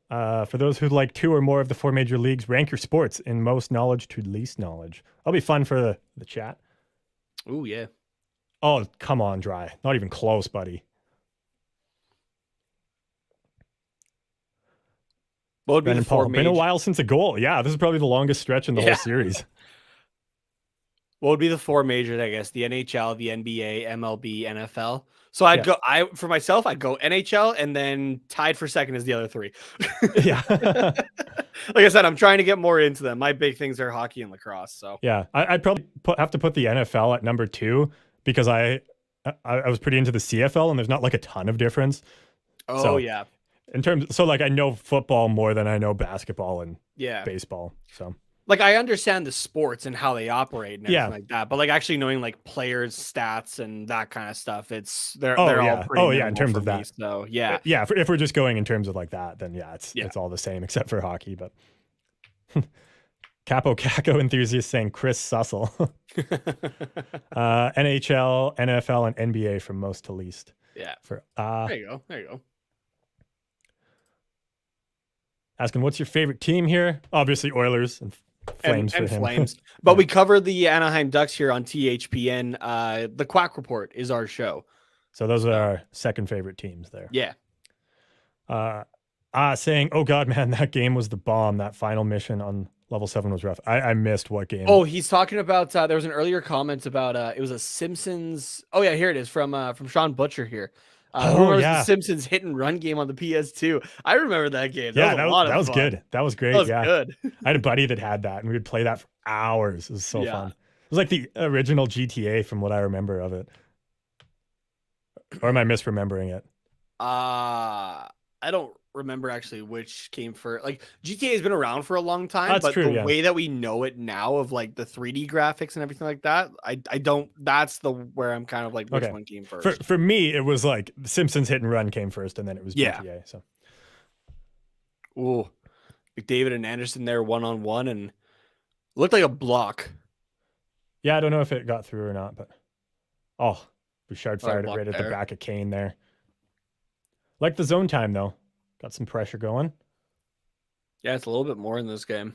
For those who like 2 or more of the 4 major leagues, rank your sports in most knowledge to least knowledge. That'll be fun for the chat.
Oh, yeah.
Oh, come on, Dry. Not even close, buddy.
What would be
Brendan
the
Paul, been a while since a goal. Yeah, this is probably the longest stretch in the whole series.
What would be the 4 majors, I guess? The NHL, the NBA, MLB, NFL. So I'd go, for myself, I'd go NHL, and then tied for second is the other 3.
Yeah.
Like I said, I'm trying to get more into them. My big things are hockey and lacrosse. So
yeah, I'd probably have to put the NFL at number 2 because I was pretty into the CFL, and there's not like a ton of difference.
Oh,
so,
yeah.
In terms, so like I know football more than I know basketball and baseball. So
like I understand the sports and how they operate and everything like that, but like actually knowing like players' stats and that kind of stuff, they're all pretty
in terms of that.
So yeah,
if we're just going in terms of like that, then it's all the same except for hockey. But Capo Caco enthusiast saying Chris Sussel. NHL, NFL, and NBA from most to least.
Yeah.
There
you go.
Asking what's your favorite team here? Obviously Oilers and Flames
and
for him.
Flames. But we cover the Anaheim Ducks here on THPN. The Quack Report is our show.
So those are our second favorite teams there.
Yeah.
Saying, oh God, man, that game was the bomb. That final mission on level 7 was rough. I missed what game.
Oh, he's talking about there was an earlier comment about it was a Simpsons. Oh yeah, here it is from Sean Butcher here. The Simpsons hit and run game on the PS2. I remember that game. That was
good. That was great.
That was good.
I had a buddy that had that, and we would play that for hours. It was so fun. It was like the original GTA from what I remember of it. Or am I misremembering it?
I don't remember actually which came first. Like GTA has been around for a long time,
That's
but
true,
the way that we know it now of like the 3D graphics and everything like that, I don't. That's where I'm kind of like which one came first.
For me, it was like The Simpsons Hit and Run came first, and then it was GTA. So,
ooh, McDavid and Anderson there 1-on-1 and looked like a block.
Yeah, I don't know if it got through or not, but Bouchard fired it right at the back of Kane there. Like the zone time though. Got some pressure going.
Yeah, it's a little bit more in this game.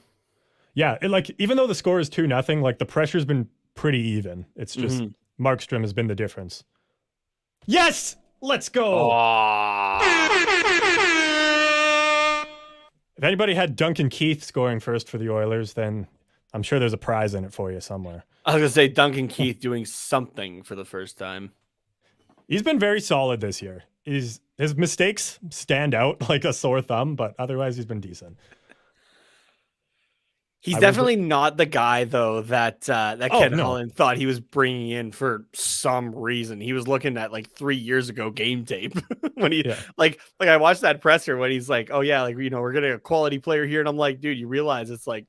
Yeah, even though the score is 2-0, like the pressure's been pretty even. It's just Markstrom has been the difference. Yes! Let's go! If anybody had Duncan Keith scoring first for the Oilers, then I'm sure there's a prize in it for you somewhere.
I was going to say Duncan Keith doing something for the first time.
He's been very solid this year. His mistakes stand out like a sore thumb, but otherwise he's been decent.
He's definitely not the guy though that Ken Holland thought he was bringing in for some reason. He was looking at like 3 years ago game tape when he like I watched that presser when he's like, oh yeah, like we're getting a quality player here, and I'm like, dude, you realize it's like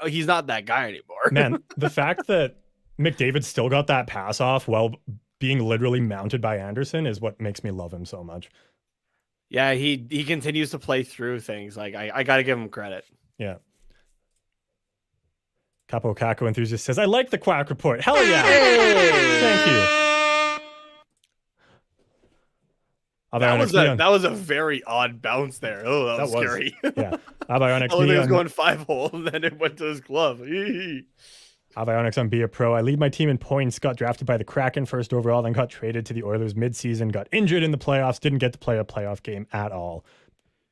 he's not that guy anymore.
Man, the fact that McDavid still got that pass off while being literally mounted by Anderson is what makes me love him so much.
Yeah, he continues to play through things. Like I got to give him credit.
Yeah. Capo Caco enthusiast says, I like the Quack Report. Hell yeah.
Hey!
Thank you.
That was a very odd bounce there. Oh, that was scary.
Yeah. Abionics
he was going 5-hole and then it went to his glove.
Avionics on Be a Pro. I lead my team in points, got drafted by the Kraken first overall, then got traded to the Oilers mid-season, got injured in the playoffs, didn't get to play a playoff game at all.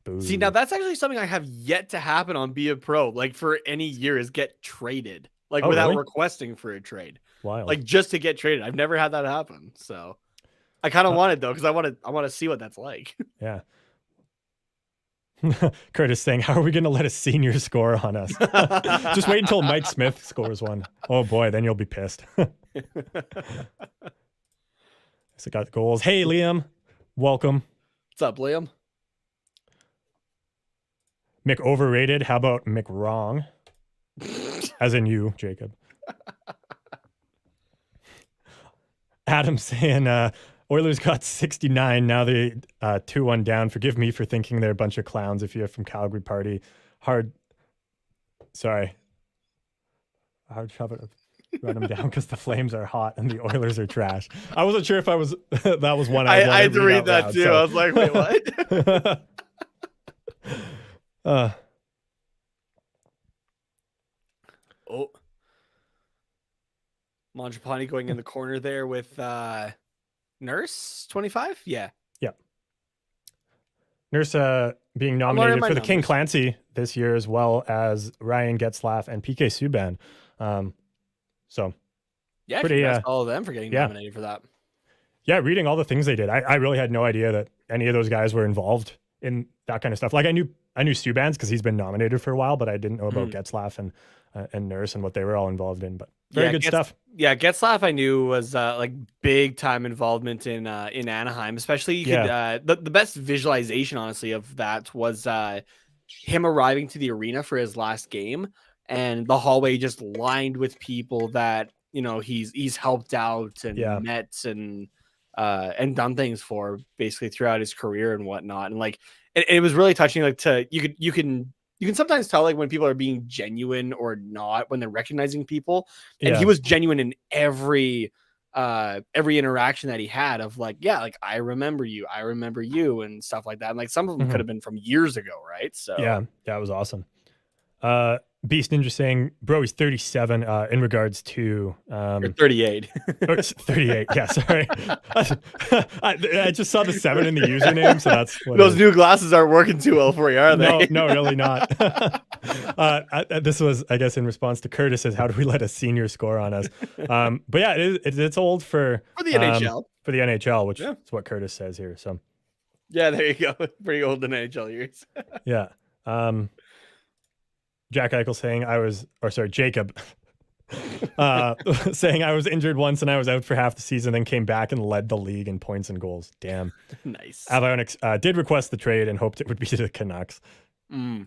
Boo.
See, now that's actually something I have yet to happen on Be a Pro, like for any year, is get traded, like without requesting for a trade.
Wild.
Like just to get traded. I've never had that happen. So I kind of want it though, because I want to see what that's like.
Yeah. Curtis saying, how are we going to let a senior score on us? Just wait until Mike Smith scores one. Oh boy, then you'll be pissed. So got goals. Hey, Liam. Welcome.
What's up, Liam?
Mick overrated. How about Mick wrong? As in you, Jacob. Adam saying Oilers got 69. Now they 2-1 down. Forgive me for thinking they're a bunch of clowns if you're from Calgary party. Hard shove it. Run them down because the Flames are hot and the Oilers are trash. I wasn't sure if I was that was one I
had to read that
loud,
too.
so.
I was like, wait, what? Oh, Mangiapane going in the corner there with Nurse 25. Yeah.
Nurse being nominated for the King
numbers.
Clancy this year, as well as Ryan Getzlaff and PK Subban. So
Yeah,
pretty,
congrats to all of them for getting nominated for that.
Yeah, reading all the things they did, I really had no idea that any of those guys were involved in that kind of stuff. Like I knew Subban's because he's been nominated for a while, but I didn't know about Getzlaff and Nurse and what they were all involved in. But very good stuff.
Yeah, Getzlaff I knew was like big time involvement in Anaheim, especially you could the best visualization honestly of that was him arriving to the arena for his last game and the hallway just lined with people that he's helped out and met and done things for basically throughout his career and whatnot. And like it was really touching. Like you can sometimes tell like when people are being genuine or not when they're recognizing people. And he was genuine in every interaction that he had of like, like I remember you and stuff like that. And like some of them could have been from years ago, right? So
yeah, that was awesome. Beast Ninja saying, bro, he's 37 in regards to
38.
38. Yeah, sorry. I just saw the 7 in the username, so that's what
those new glasses aren't working too well for you, are they?
No, really not. This was, I guess, in response to Curtis's, how do we let a senior score on us? But yeah, it's old for
the NHL.
For the NHL, which is what Curtis says here. So
yeah, there you go. Pretty old in NHL years.
Yeah. Jack Eichel saying Jacob saying I was injured once and I was out for half the season, then came back and led the league in points and goals. Damn.
Nice.
Avionics did request the trade and hoped it would be to the Canucks. I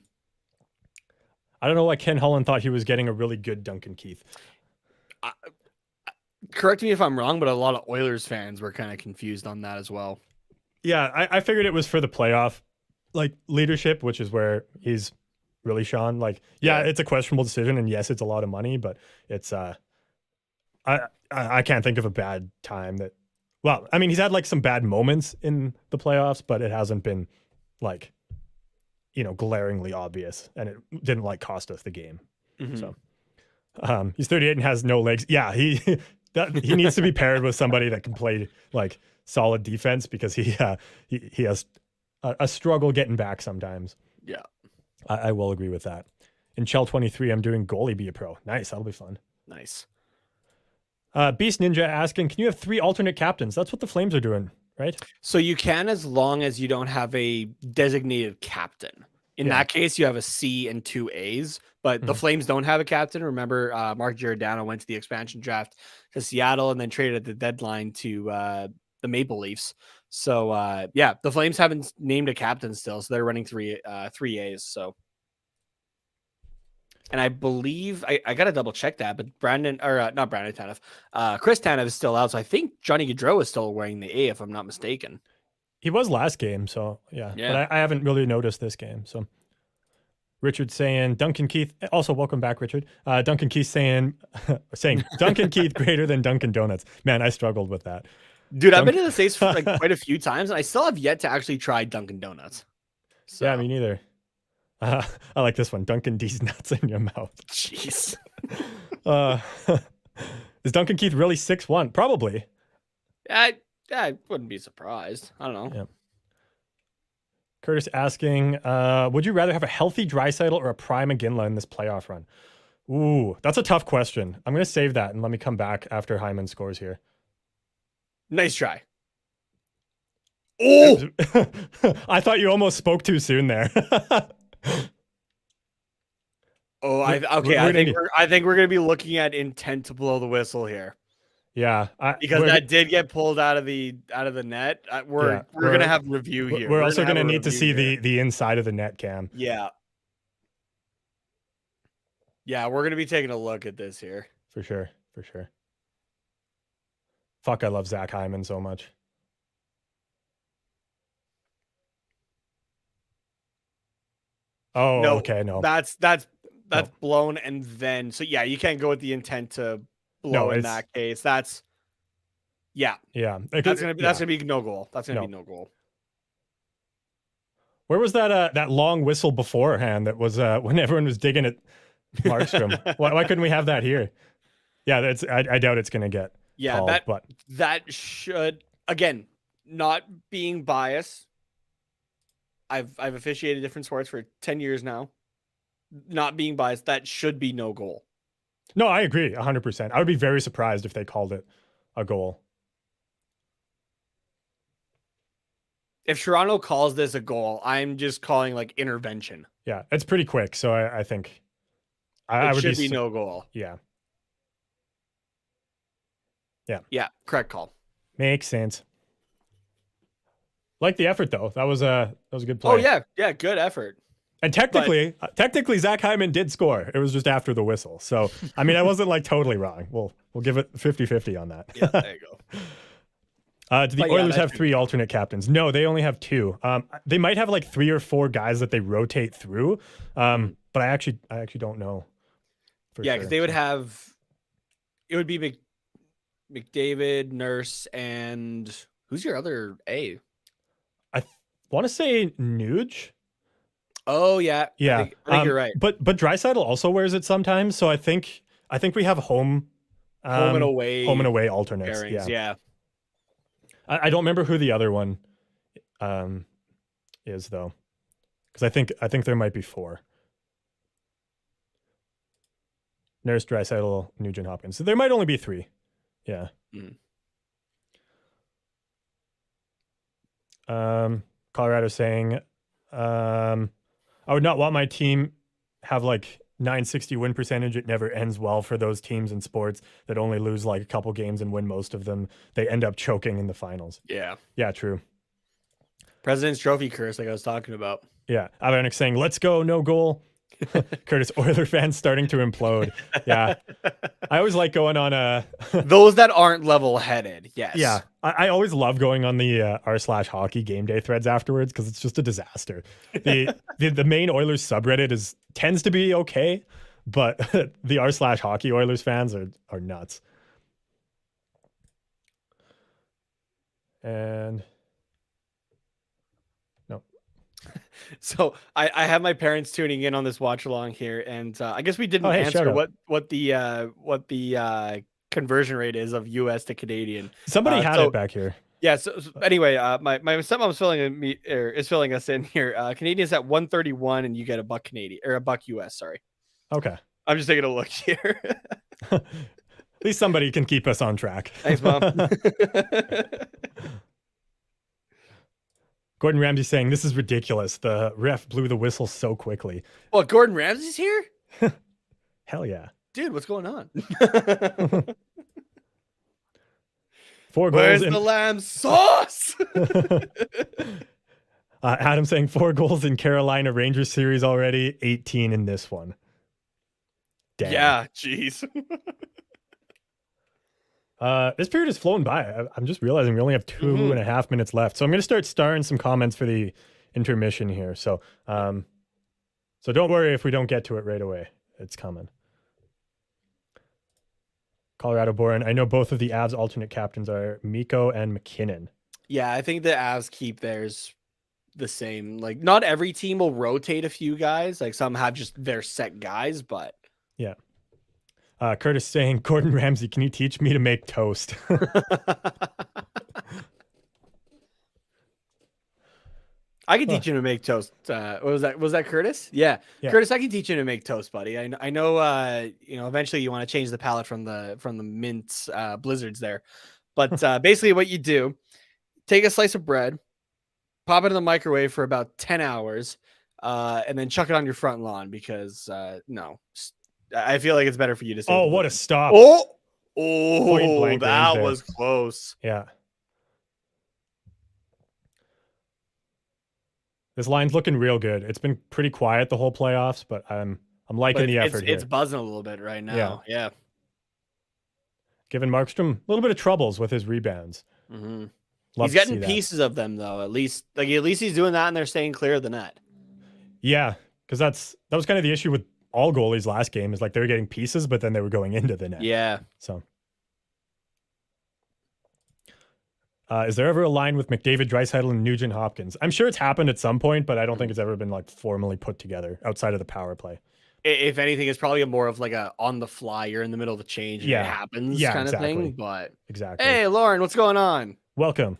don't know why Ken Holland thought he was getting a really good Duncan Keith.
Correct me if I'm wrong, but a lot of Oilers fans were kind of confused on that as well.
Yeah, I figured it was for the playoff leadership, which is where he's really shone. It's a questionable decision, and yes, it's a lot of money, but it's I can't think of a bad time that. Well, I mean, he's had some bad moments in the playoffs, but it hasn't been glaringly obvious, and it didn't cost us the game. So he's 38 and has no legs. Yeah, he needs to be paired with somebody that can play solid defense because he has a struggle getting back sometimes.
Yeah.
I will agree with that. In Chell 23, I'm doing goalie be a pro. Nice. That'll be fun.
Nice.
Beast Ninja asking, can you have 3 alternate captains? That's what the Flames are doing, right?
So you can, as long as you don't have a designated captain. In that case, you have a C and 2 A's, but the Flames don't have a captain. Remember, Mark Giordano went to the expansion draft to Seattle and then traded at the deadline to the Maple Leafs. So the Flames haven't named a captain still, so they're running 3 A's. So, and I believe I gotta double check that, but not Brandon Tanev, Chris Tanev is still out. So I think Johnny Gaudreau is still wearing the A, if I'm not mistaken.
He was last game, so yeah. But I haven't really noticed this game. So Richard saying Duncan Keith. Also, welcome back, Richard. Duncan Keith saying Duncan Keith greater than Dunkin' Donuts. Man, I struggled with that.
Dude, I've been to the States for quite a few times, and I still have yet to actually try Dunkin' Donuts. So.
Yeah, me neither. I like this one. Dunkin' D's nuts in your mouth.
Jeez.
Is Duncan Keith really 6'1"? Probably.
I wouldn't be surprised. I don't know.
Yeah. Curtis asking, would you rather have a healthy Draisaitl or a prime Iginla in this playoff run? Ooh, that's a tough question. I'm going to save that and let me come back after Hyman scores here.
Nice try. Oh!
I thought you almost spoke too soon there.
I think we're going to be looking at intent to blow the whistle here.
Yeah,
because that did get pulled out of the net. We're gonna have review here.
We're also gonna need to see the inside of the net cam.
Yeah. Yeah, we're gonna be taking a look at this here.
For sure. Fuck, I love Zach Hyman so much. Oh,
no,
okay, no.
That's blown, and then so yeah, you can't go with the intent to blow in that case. That's that's gonna be no goal. That's gonna be no goal.
Where was that long whistle beforehand? That was when everyone was digging at Markstrom. why couldn't we have that here? Yeah, that's I doubt it's gonna get.
Yeah,
called,
that should, again, not being biased. I've officiated different sports for 10 years now. Not being biased, that should be no goal.
No, I agree 100%. I would be very surprised if they called it a goal.
If Toronto calls this a goal, I'm just calling like intervention.
Yeah, it's pretty quick, so I think
it should be no goal.
Yeah.
Yeah, correct call.
Makes sense. Like the effort though. That was a good play.
Oh yeah, good effort.
And technically Zach Hyman did score. It was just after the whistle. So I mean, I wasn't like totally wrong. We'll give it 50-50 on that.
Yeah, there you
go. Do the Oilers have 3 alternate captains? No, they only have 2. They might have like 3 or 4 guys that they rotate through. But I actually don't know.
Yeah, because they would have. It would be McDavid, Nurse, and who's your other A?
I want to say Nuge.
Oh yeah,
yeah.
I think you're right.
But Draisaitl also wears it sometimes, so I think we have home and away alternates.
Pairings, yeah.
I don't remember who the other one is though, because I think there might be 4. Nurse, Draisaitl, Nugent, Hopkins. So there might only be 3. Yeah. Colorado saying, I would not want my team have like 960 win percentage. It never ends well for those teams in sports that only lose like a couple games and win most of them. They end up choking in the finals.
Yeah.
Yeah, true.
President's Trophy curse, like I was talking about.
Yeah. Avanek saying, let's go, no goal. Curtis, Oiler fans starting to implode. Yeah. I always like going on
those that aren't level-headed. Yes.
Yeah. I always love going on the r/hockey game day threads afterwards because it's just a disaster. The main Oilers subreddit tends to be okay, but the r/hockey Oilers fans are nuts. And no.
So I have my parents tuning in on this watch along here, and I guess we didn't answer what the conversion rate is of US to Canadian.
Somebody had it back here.
Yeah. So anyway, my stepmom's is filling us in here. Canadian's at 131, and you get $1 Canadian or $1 US. Sorry.
Okay.
I'm just taking a look here.
At least somebody can keep us on track.
Thanks, Mom.
Gordon Ramsay saying, this is ridiculous. The ref blew the whistle so quickly.
What, Gordon Ramsay's here?
Hell yeah.
Dude, what's going on?
4 goals.
Where's the lamb sauce?
Adam saying 4 goals in Carolina Rangers series already, 18 in this one. Damn.
Yeah, jeez.
This period has flown by. I'm just realizing we only have 2.5 minutes left. So I'm going to start starring some comments for the intermission here. So don't worry if we don't get to it right away. It's coming. Colorado Boren. I know both of the Avs alternate captains are Mikko and McKinnon.
Yeah, I think the Avs keep theirs the same. Like, not every team will rotate a few guys. Like, some have just their set guys, but
yeah. Curtis saying, Gordon Ramsay, can you teach me to make toast?
I can teach you to make toast. Was that Curtis? Yeah. Curtis, I can teach you to make toast, buddy. I know. Eventually you want to change the palette from the mint blizzards there, but basically what you do, take a slice of bread, pop it in the microwave for about 10 hours, and then chuck it on your front lawn because no. I feel like it's better for you to say.
Oh, what a stop.
Oh,
blank range
that
there.
was close.
Yeah. This line's looking real good. It's been pretty quiet the whole playoffs, but I'm liking the effort here.
It's buzzing a little bit right now. Yeah.
Giving Markstrom a little bit of troubles with his rebounds.
Mm-hmm. He's getting pieces of them though. At least he's doing that, and they're staying clear of the net.
Yeah, because that was kind of the issue with all goalies last game. Is like they were getting pieces, but then they were going into the net.
Yeah.
So, is there ever a line with McDavid, Draisaitl, and Nugent Hopkins? I'm sure it's happened at some point, but I don't think it's ever been like formally put together outside of the power play.
If anything, it's probably more of like a on the fly. You're in the middle of a change, and it happens kind of thing. But
exactly.
Hey, Lauren, what's going on?
Welcome.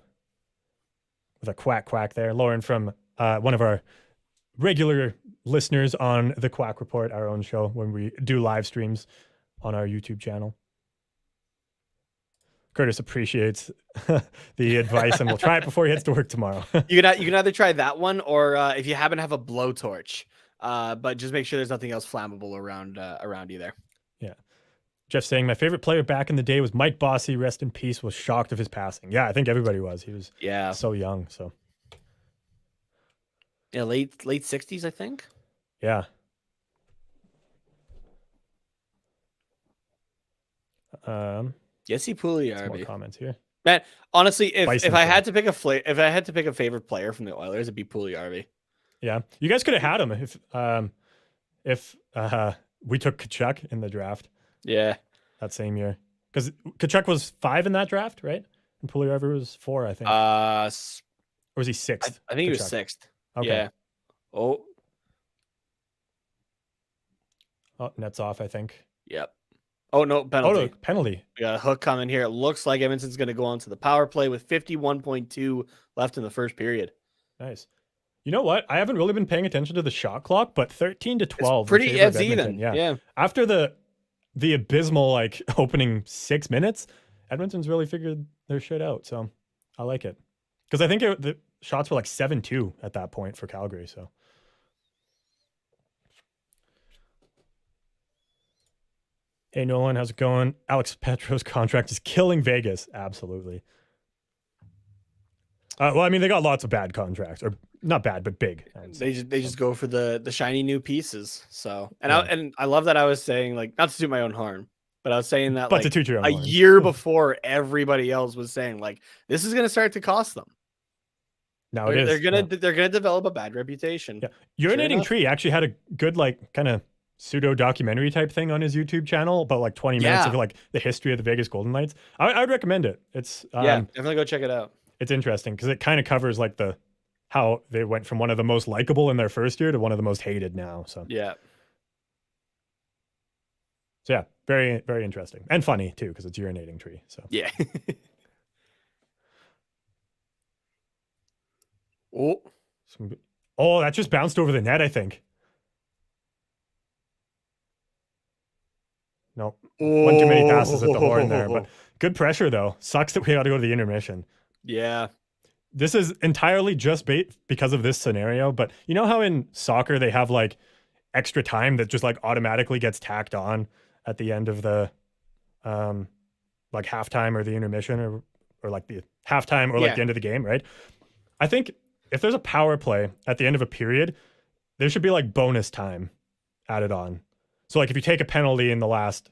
With a quack there, Lauren from one of our regular listeners on the Quack Report, our own show when we do live streams on our YouTube channel. Curtis appreciates the advice, and we'll try it before he heads to work tomorrow.
You can either try that one, or if you happen to have a blowtorch, but just make sure there's nothing else flammable around you there.
Yeah. Jeff saying, my favorite player back in the day was Mike Bossy, rest in peace, was shocked of his passing. Yeah, I think everybody was. He was so young. So
yeah, late 60s, I think.
Yeah.
Jesse Pugliarvi.
More comments here.
Man, honestly, if I had to pick a favorite player from the Oilers, it'd be Pugliarvi.
Yeah, you guys could have had him if we took Tkachuk in the draft.
Yeah,
that same year, because Tkachuk was 5 in that draft, right? And Pugliarvi was 4, I think. Or was he 6th?
I think he was 6th. Okay. Yeah. Oh,
net's off, I think.
Yep. Oh, no, penalty.
Oh, no, penalty.
We got a hook coming here. It looks like Edmonton's going to go on to the power play with 51.2 left in the first period.
Nice. You know what? I haven't really been paying attention to the shot clock, but 13-12. It's
pretty even. Yeah.
After the abysmal opening 6 minutes, Edmonton's really figured their shit out. So I like it. Because I think the shots were 7-2 at that point for Calgary. So. Hey, Nolan, how's it going? Alex Petro's contract is killing Vegas. Absolutely. Well, I mean, they got lots of bad contracts, or not bad, but big.
They just go for the shiny new pieces. So, and I love that I was saying, not to toot my own horn, but I was saying that
to toot your own horn.
Year before everybody else was saying this is going to start to cost them.
Now it is.
They're gonna develop a bad reputation.
Yeah, Urinating Tree actually had a good kind of pseudo documentary type thing on his YouTube channel about 20 minutes of the history of the Vegas Golden Knights. I would recommend it. It's
definitely go check it out.
It's interesting because it kind of covers how they went from one of the most likable in their first year to one of the most hated now. So
yeah,
very, very interesting and funny too because it's Urinating Tree. So
yeah.
That just bounced over the net, I think. No, one too many passes at the horn there, but good pressure though. Sucks that we got to go to the intermission.
Yeah.
This is entirely just because of this scenario, but you know how in soccer they have extra time that just automatically gets tacked on at the end of the halftime or the intermission or the halftime or the end of the game, right? I think if there's a power play at the end of a period, there should be bonus time added on. So if you take a penalty in the last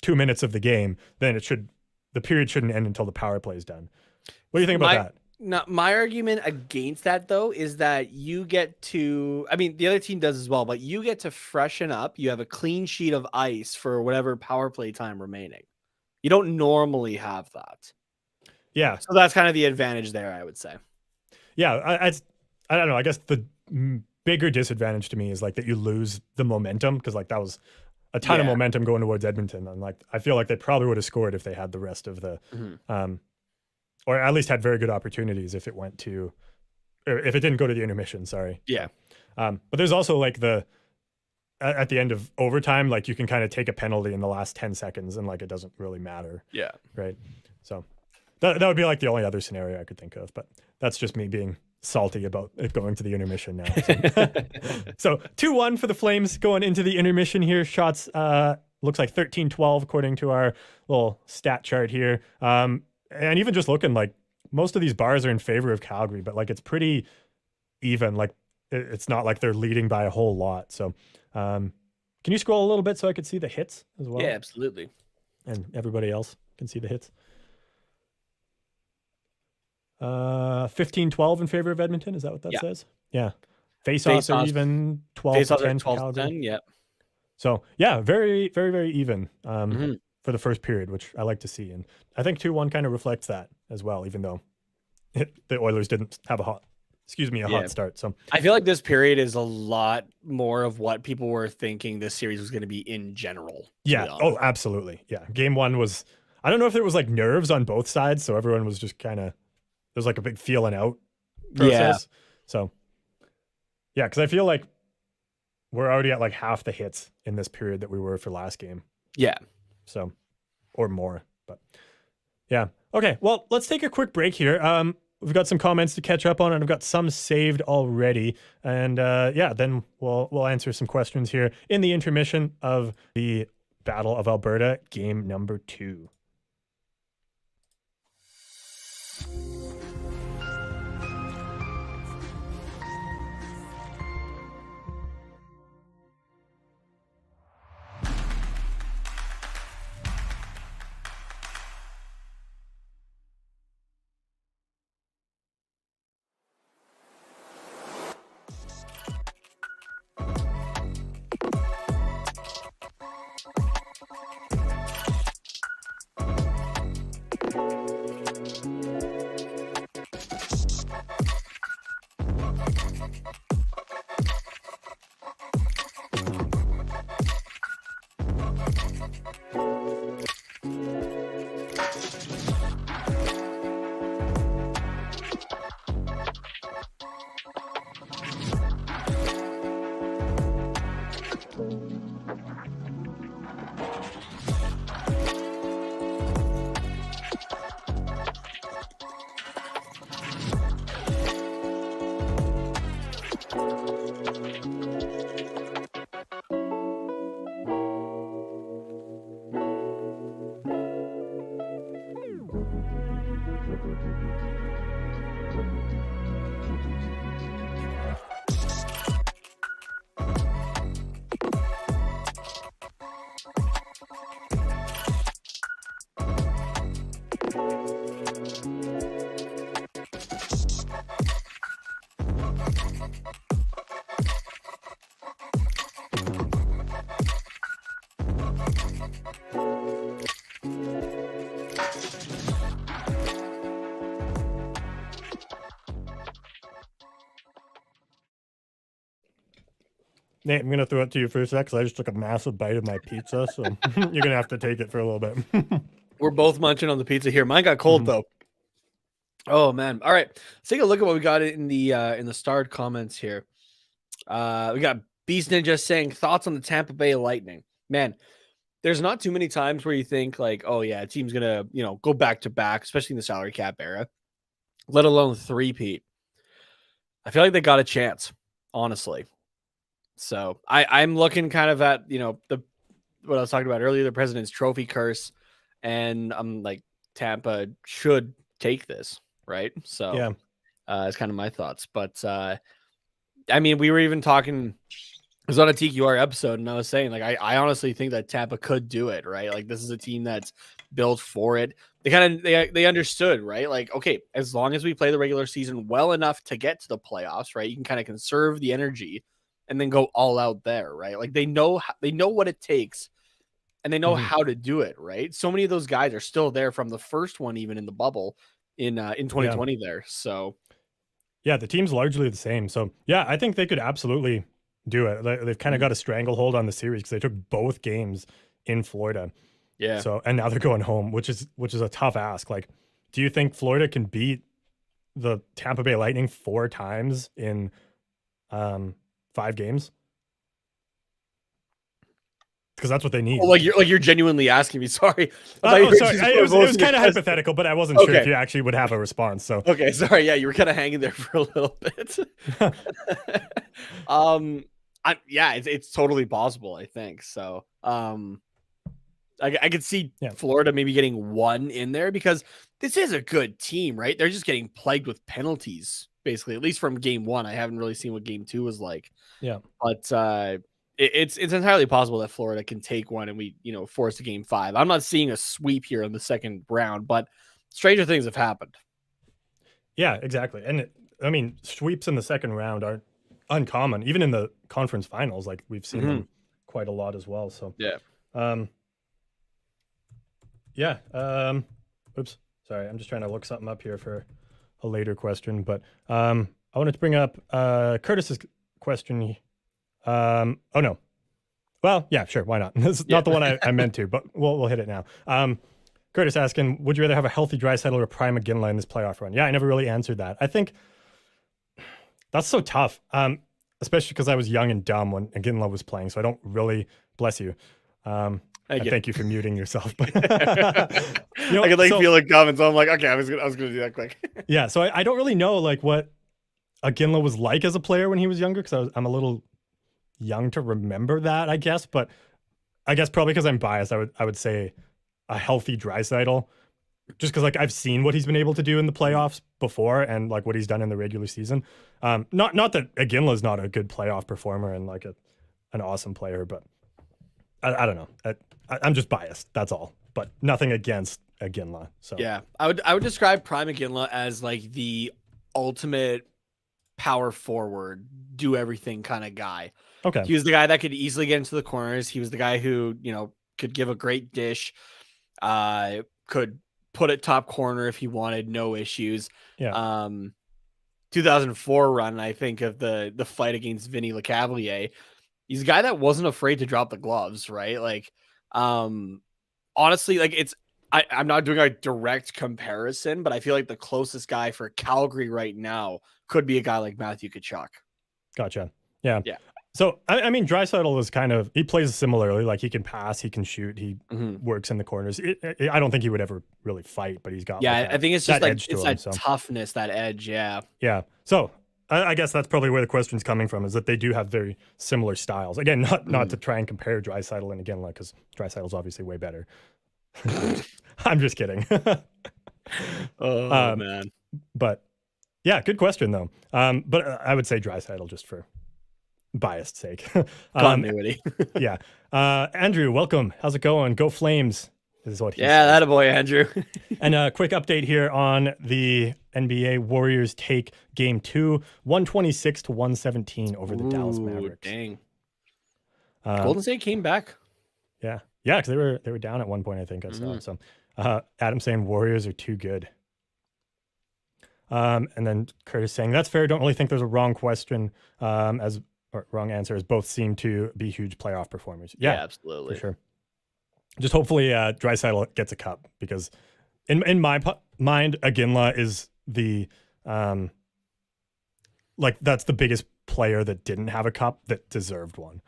2 minutes of the game, then the period shouldn't end until the power play is done. What do you think about that?
No, my argument against that though is that you get to, I mean, the other team does as well, but you get to freshen up. You have a clean sheet of ice for whatever power play time remaining. You don't normally have that.
Yeah.
So that's kind of the advantage there, I would say.
Yeah, I don't know. I guess the bigger disadvantage to me is that you lose the momentum because that was a ton of momentum going towards Edmonton, and I feel like they probably would have scored if they had the rest of the, or at least had very good opportunities if it didn't go to the intermission. Sorry.
Yeah.
But there's also at the end of overtime, you can kind of take a penalty in the last 10 seconds and it doesn't really matter.
Yeah.
Right. So that would be the only other scenario I could think of, but that's just me being salty about it going to the intermission now. So 2-1 for the Flames going into the intermission here. Shots looks like 13-12 according to our little stat chart here. And even just looking, like most of these bars are in favor of Calgary, but like it's pretty even. Like it's not like they're leading by a whole lot. So can you scroll a little bit so I could see the hits as well?
Yeah, absolutely.
And everybody else can see the hits. 15-12 in favor of Edmonton. Is that what that says? Yeah. Face-offs are even 12-10 for Calgary.
Yeah.
So yeah, very, very, very even for the first period, which I like to see. And I think 2-1 kind of reflects that as well, even though the Oilers didn't have a hot start. So
I feel like this period is a lot more of what people were thinking this series was going to be in general.
Yeah. Oh, absolutely. Yeah. Game 1 was, I don't know if it was like nerves on both sides. So everyone was just kind of, there's like a big feeling out process. Yeah. So yeah, because I feel like we're already at like half the hits in this period that we were for last game.
Yeah.
So, or more, but yeah. Okay. Well, let's take a quick break here. We've got some comments to catch up on, and I've got some saved already. And yeah, then we'll answer some questions here in the intermission of the Battle of Alberta, game number 2. Nate, I'm going to throw it to you for a sec because I just took a massive bite of my pizza, so you're going to have to take it for a little bit.
We're both munching on the pizza here. Mine got cold, though. Oh, man. All right. Let's take a look at what we got in the starred comments here. We got Beast Ninja saying, thoughts on the Tampa Bay Lightning. Man, there's not too many times where you think, like, oh, yeah, a team's going to, go back-to-back, especially in the salary cap era, let alone three-peat. I feel like they got a chance, honestly. So I'm looking kind of at, what I was talking about earlier, the President's Trophy curse. And I'm like, Tampa should take this, right? So yeah, it's kind of my thoughts. But I mean, we were even talking, it was on a TQR episode, and I was saying, like, I honestly think that Tampa could do it, right? Like, this is a team that's built for it. They understood, right? Like, okay, as long as we play the regular season well enough to get to the playoffs, right? You can kind of conserve the energy and then go all out there, right? Like they know what it takes, and they know how to do it, right? So many of those guys are still there from the first one, even in the bubble in 2020 there. So
yeah, the team's largely the same. So yeah, I think they could absolutely do it. They've kind of got a stranglehold on the series because they took both games in Florida.
Yeah.
So and now they're going home, which is a tough ask. Like, do you think Florida can beat the Tampa Bay Lightning 4 times in 5 games? Because that's what they need.
Oh, you're genuinely asking me. Sorry.
Sorry. It was kind of hypothetical, but I wasn't sure if you actually would have a response. So
okay, sorry. Yeah, you were kind of hanging there for a little bit. Yeah, it's totally possible, I think. So I could see Florida maybe getting one in there because this is a good team, right? They're just getting plagued with penalties, basically, at least from game 1. I haven't really seen what game 2 was like.
Yeah.
But it's entirely possible that Florida can take one and we, force a game 5. I'm not seeing a sweep here in the second round, but stranger things have happened.
Yeah, exactly. And sweeps in the second round aren't uncommon, even in the conference finals. Like we've seen them quite a lot as well. So oops, sorry, I'm just trying to look something up here for a later question, but I wanted to bring up Curtis's question. Oh no, well, yeah, sure, why not? This is not the one I meant to, but we'll hit it now. Curtis asking, would you rather have a healthy Draisaitl or a prime McGinley in this playoff run? Yeah, I never really answered that. I think that's so tough, especially because I was young and dumb when McGinley was playing, so I don't really, bless you. Thank you for muting yourself. But
I could feel it coming, so I'm like, okay, I was gonna do that quick.
Yeah, so I don't really know what Iginla was like as a player when he was younger, because I'm a little young to remember that, I guess. But I guess probably because I'm biased, I would say a healthy Draisaitl, just because I've seen what he's been able to do in the playoffs before and what he's done in the regular season. Not that Iginla is not a good playoff performer and an awesome player, but I don't know. I'm just biased. That's all. But nothing against Iginla. So
yeah, I would describe Prime Iginla as the ultimate power forward, do everything kind of guy.
Okay.
He was the guy that could easily get into the corners. He was the guy who could give a great dish. Could put it top corner if he wanted, no issues.
Yeah.
2004 run, I think of the fight against Vinny Lecavalier. He's a guy that wasn't afraid to drop the gloves, right? Honestly, I'm not doing a direct comparison, but I feel like the closest guy for Calgary right now could be a guy like Matthew Tkachuk.
Gotcha. Yeah.
Yeah.
So, Draisaitl is he plays similarly. He can pass, he can shoot, he works in the corners. I don't think he would ever really fight, but he's got
I think it's just
that
toughness, that edge. Yeah.
Yeah. So I guess that's probably where the question's coming from, is that they do have very similar styles. Again, not to try and compare Draisaitl and Iginla, because Draisaitl's obviously way better. I'm just kidding.
Oh man.
But yeah, good question though. But I would say Draisaitl just for biased sake.
Continuity.
Yeah. Andrew, welcome. How's it going? Go Flames. This is what he says.
That a boy, Andrew.
And a quick update here on the NBA Warriors take game 2, 126-117 over the Dallas Mavericks.
Dang. Golden State came back.
Yeah. Yeah, because they were down at one point, I think I saw. So Adam saying Warriors are too good. And then Curtis saying, that's fair. Don't really think there's a wrong question or wrong answer, as both seem to be huge playoff performers. Yeah,
absolutely.
For sure. Just hopefully Draisaitl gets a cup, because in my mind, Iginla is the that's the biggest player that didn't have a cup that deserved one.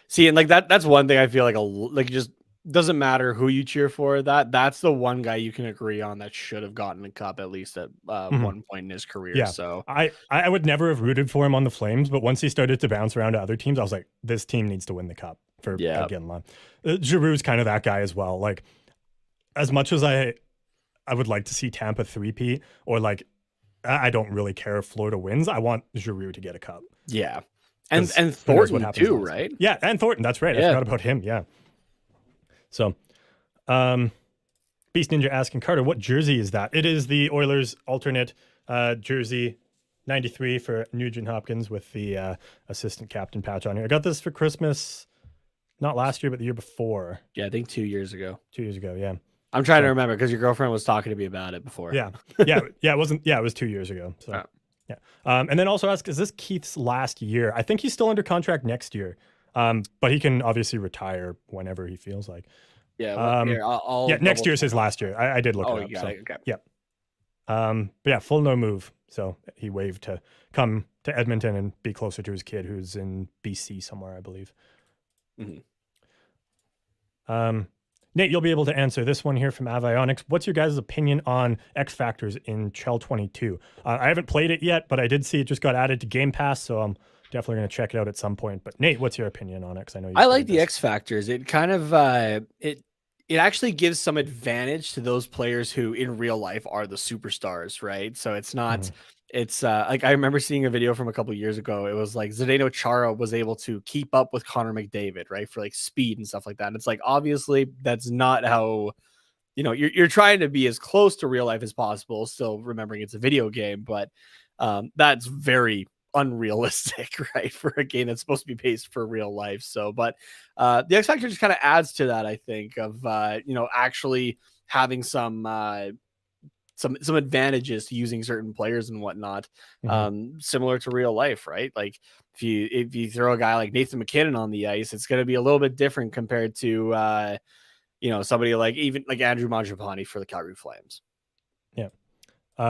See, and that's one thing I feel like just doesn't matter who you cheer for. That's the one guy you can agree on that should have gotten a cup at least at one point in his career.
Yeah.
So
I would never have rooted for him on the Flames, but once he started to bounce around to other teams, I was like, this team needs to win the cup for Iginla. Giroux's kind of that guy as well. As much as I would like to see Tampa three-peat, or I don't really care if Florida wins, I want Giroux to get a cup.
Yeah. And Thornton too, right?
Yeah, and Thornton. That's right. I forgot about him. Yeah. So, Beast Ninja asking, Carter, what jersey is that? It is the Oilers alternate jersey, 93 for Nugent Hopkins with the assistant captain patch on here. I got this for Christmas, not last year, but the year before.
Yeah, I think 2 years ago.
2 years ago, yeah.
I'm trying to remember, because your girlfriend was talking to me about it before.
Yeah. It was 2 years ago. So. Yeah. And then also ask, is this Keith's last year? I think he's still under contract next year. But he can obviously retire whenever he feels like.
Yeah. I'll
next year's his last year. I did look it up.
You got it. Okay.
Yeah. But yeah, full no move. So he waived to come to Edmonton and be closer to his kid, who's in BC somewhere, I believe. Nate, you'll be able to answer this one here from Avionics. What's your guys' opinion on X Factors in Chell 22? I haven't played it yet, but I did see it just got added to Game Pass, so I'm definitely going to check it out at some point. But Nate, what's your opinion on it? Because I know you
I like
played
the
this.
X factors. It kind of it actually gives some advantage to those players who in real life are the superstars, right? So it's not it's like I remember seeing a video from a couple years ago. It was like Zdeno Chara was able to keep up with Connor McDavid, right? For like speed and stuff like that. And it's like obviously that's not how you're trying to be as close to real life as possible, still remembering it's a video game, but that's very unrealistic, right? For a game that's supposed to be based for real life. So, but the X Factor just kind of adds to that, I think, of actually having some advantages to using certain players and whatnot, similar to real life, right? Like if you throw a guy like Nathan McKinnon on the ice, it's going to be a little bit different compared to somebody like even like Andrew Mangiapane for the Calgary Flames.
Yeah.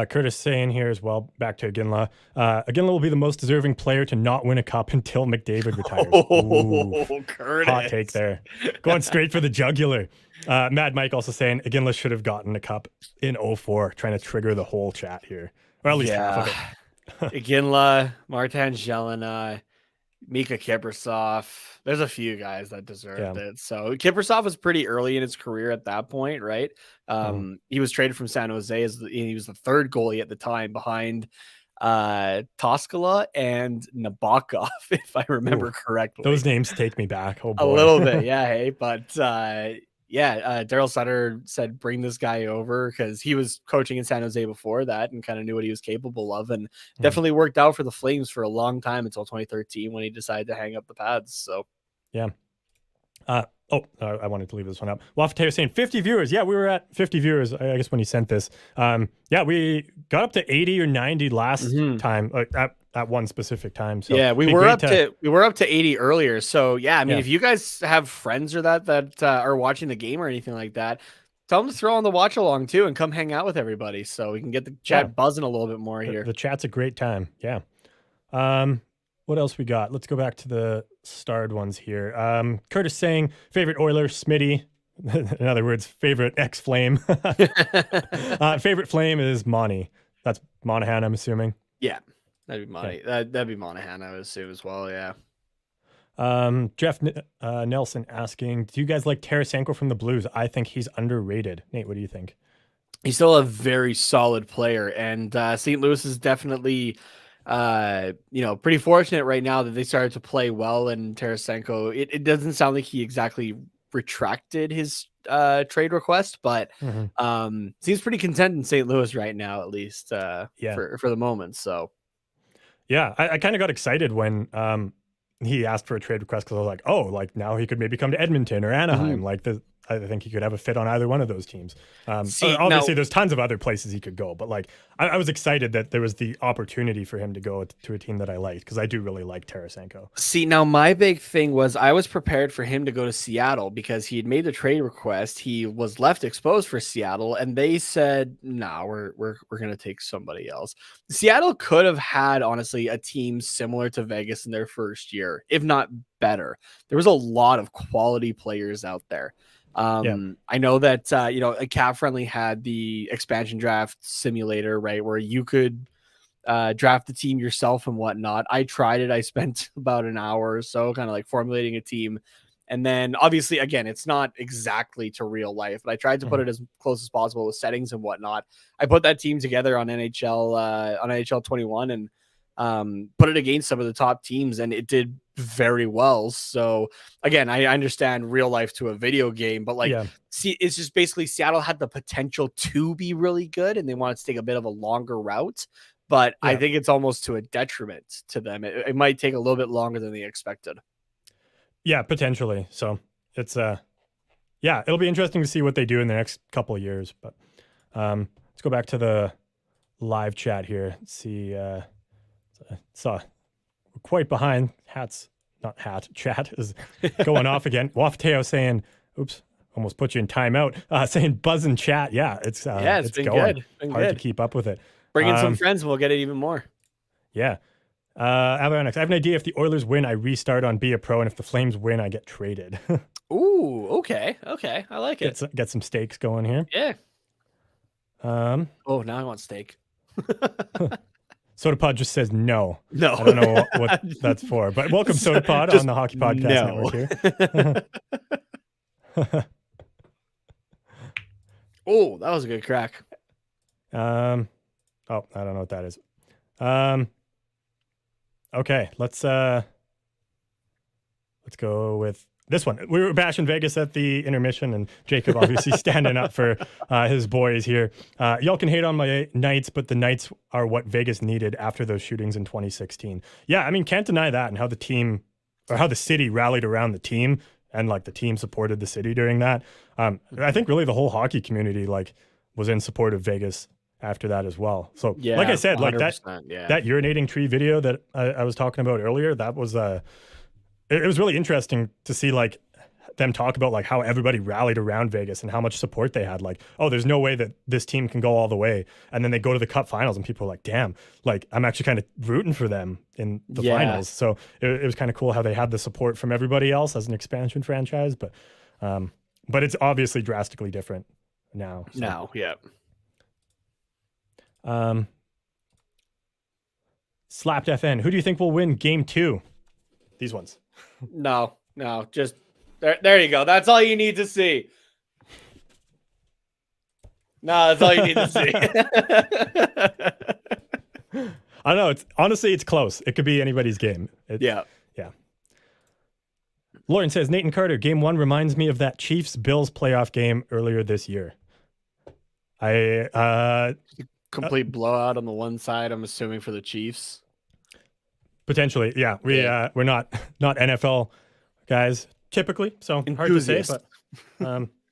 Curtis saying here as well, back to Iginla. Iginla will be the most deserving player to not win a cup until McDavid retires.
Oh, Curtis.
Hot take there. Going straight for the jugular. Mad Mike also saying Iginla should have gotten a cup in 04, trying to trigger the whole chat here. Or at least half of it.
Iginla, Martin Jelena, Mika Kiprasov. There's a few guys that deserved it. So Kiprasov was pretty early in his career at that point, right? He was traded from San Jose he was the third goalie at the time behind Toskala and Nabokov, if I remember correctly.
Those names take me back. Oh boy.
A little bit, yeah. Hey, but Daryl Sutter said bring this guy over because he was coaching in San Jose before that and kind of knew what he was capable of, and definitely worked out for the Flames for a long time until 2013 when he decided to hang up the pads. So
yeah. I wanted to leave this one up. Wafateo saying 50 viewers. Yeah, we were at 50 viewers, I guess, when he sent this. We got up to 80 or 90 last time at one specific time. So
yeah, we were up to 80 earlier. So yeah, I mean, if you guys have friends or that are watching the game or anything like that, tell them to throw on the watch along too and come hang out with everybody so we can get the chat buzzing a little bit more here.
The chat's a great time. Yeah. What else we got? Let's go back to the starred ones here. Curtis saying favorite Oiler, Smitty. In other words, favorite ex-Flame. Favorite Flame is Monty. That's Monahan, I'm assuming.
Yeah, that'd be Monty. Yeah. That'd be Monahan, I would assume as well. Yeah.
Jeff Nelson asking, do you guys like Tarasenko from the Blues? I think he's underrated. Nate, what do you think?
He's still a very solid player, and St. Louis is definitely pretty fortunate right now that they started to play well. And Tarasenko, it doesn't sound like he exactly retracted his trade request, but seems pretty content in St. Louis right now, at least for the moment. So
yeah, I kind of got excited when he asked for a trade request because I was like, oh, like now he could maybe come to Edmonton or Anaheim. I think he could have a fit on either one of those teams. Obviously, there's tons of other places he could go, but like I was excited that there was the opportunity for him to go to a team that I liked because I do really like Tarasenko.
See, now my big thing was I was prepared for him to go to Seattle because he had made the trade request. He was left exposed for Seattle, and they said, "No, we're going to take somebody else." Seattle could have had honestly a team similar to Vegas in their first year, if not better. There was a lot of quality players out there. I know that Cap Friendly had the expansion draft simulator, right, where you could draft the team yourself and whatnot. I tried it. I spent about an hour or so kind of like formulating a team, and then obviously again it's not exactly to real life, but I tried to put it as close as possible with settings and whatnot. I put that team together on NHL 21 and put it against some of the top teams, and it did very well. So again, I understand real life to a video game, but see, it's just basically Seattle had the potential to be really good and they wanted to take a bit of a longer route, but I think it's almost to a detriment to them. It might take a little bit longer than they expected.
Yeah, potentially. So it's it'll be interesting to see what they do in the next couple of years. But let's go back to the live chat here. Let's see. We're quite behind. Chat is going off again. Wafateo saying, oops, almost put you in timeout. Saying buzz in chat. Yeah, it's been going. Good. Been hard to keep up with it.
Bring in some friends and we'll get it even more.
Yeah. Avionics, I have an idea. If the Oilers win, I restart on Be a Pro, and if the Flames win, I get traded.
Ooh, okay. I like it.
Get some stakes going here.
Yeah. Now I want steak.
SodaPod just says no.
No.
I don't know what that's for, but welcome SodaPod on the Hockey Podcast Network here.
Oh, that was a good crack.
I don't know what that is. Okay, let's go with this one. We were bashing Vegas at the intermission, and Jacob obviously standing up for his boys here. Y'all can hate on my Knights, but the Knights are what Vegas needed after those shootings in 2016. Yeah, I mean, can't deny that, and how the team or how the city rallied around the team, and like the team supported the city during that. I think really the whole hockey community like was in support of Vegas after that as well. So
Yeah,
like I said, like that
yeah.
that urinating tree video that I was talking about earlier, that was it was really interesting to see like them talk about like how everybody rallied around Vegas and how much support they had. Like, oh, there's no way that this team can go all the way. And then they go to the Cup finals and people are like, damn, like I'm actually kind of rooting for them in the finals. So it was kind of cool how they had the support from everybody else as an expansion franchise. But it's obviously drastically different now. So.
Now, yeah.
Slapped FN. Who do you think will win game 2? These ones.
No, just there you go. That's all you need to see. No, that's all you need to see.
I don't know. It's close. It could be anybody's game.
Yeah.
Lauren says, Nathan Carter, game 1 reminds me of that Chiefs-Bills playoff game earlier this year.
Complete blowout on the one side, I'm assuming, for the Chiefs.
Potentially, yeah. We're not NFL guys typically, so hard to say. But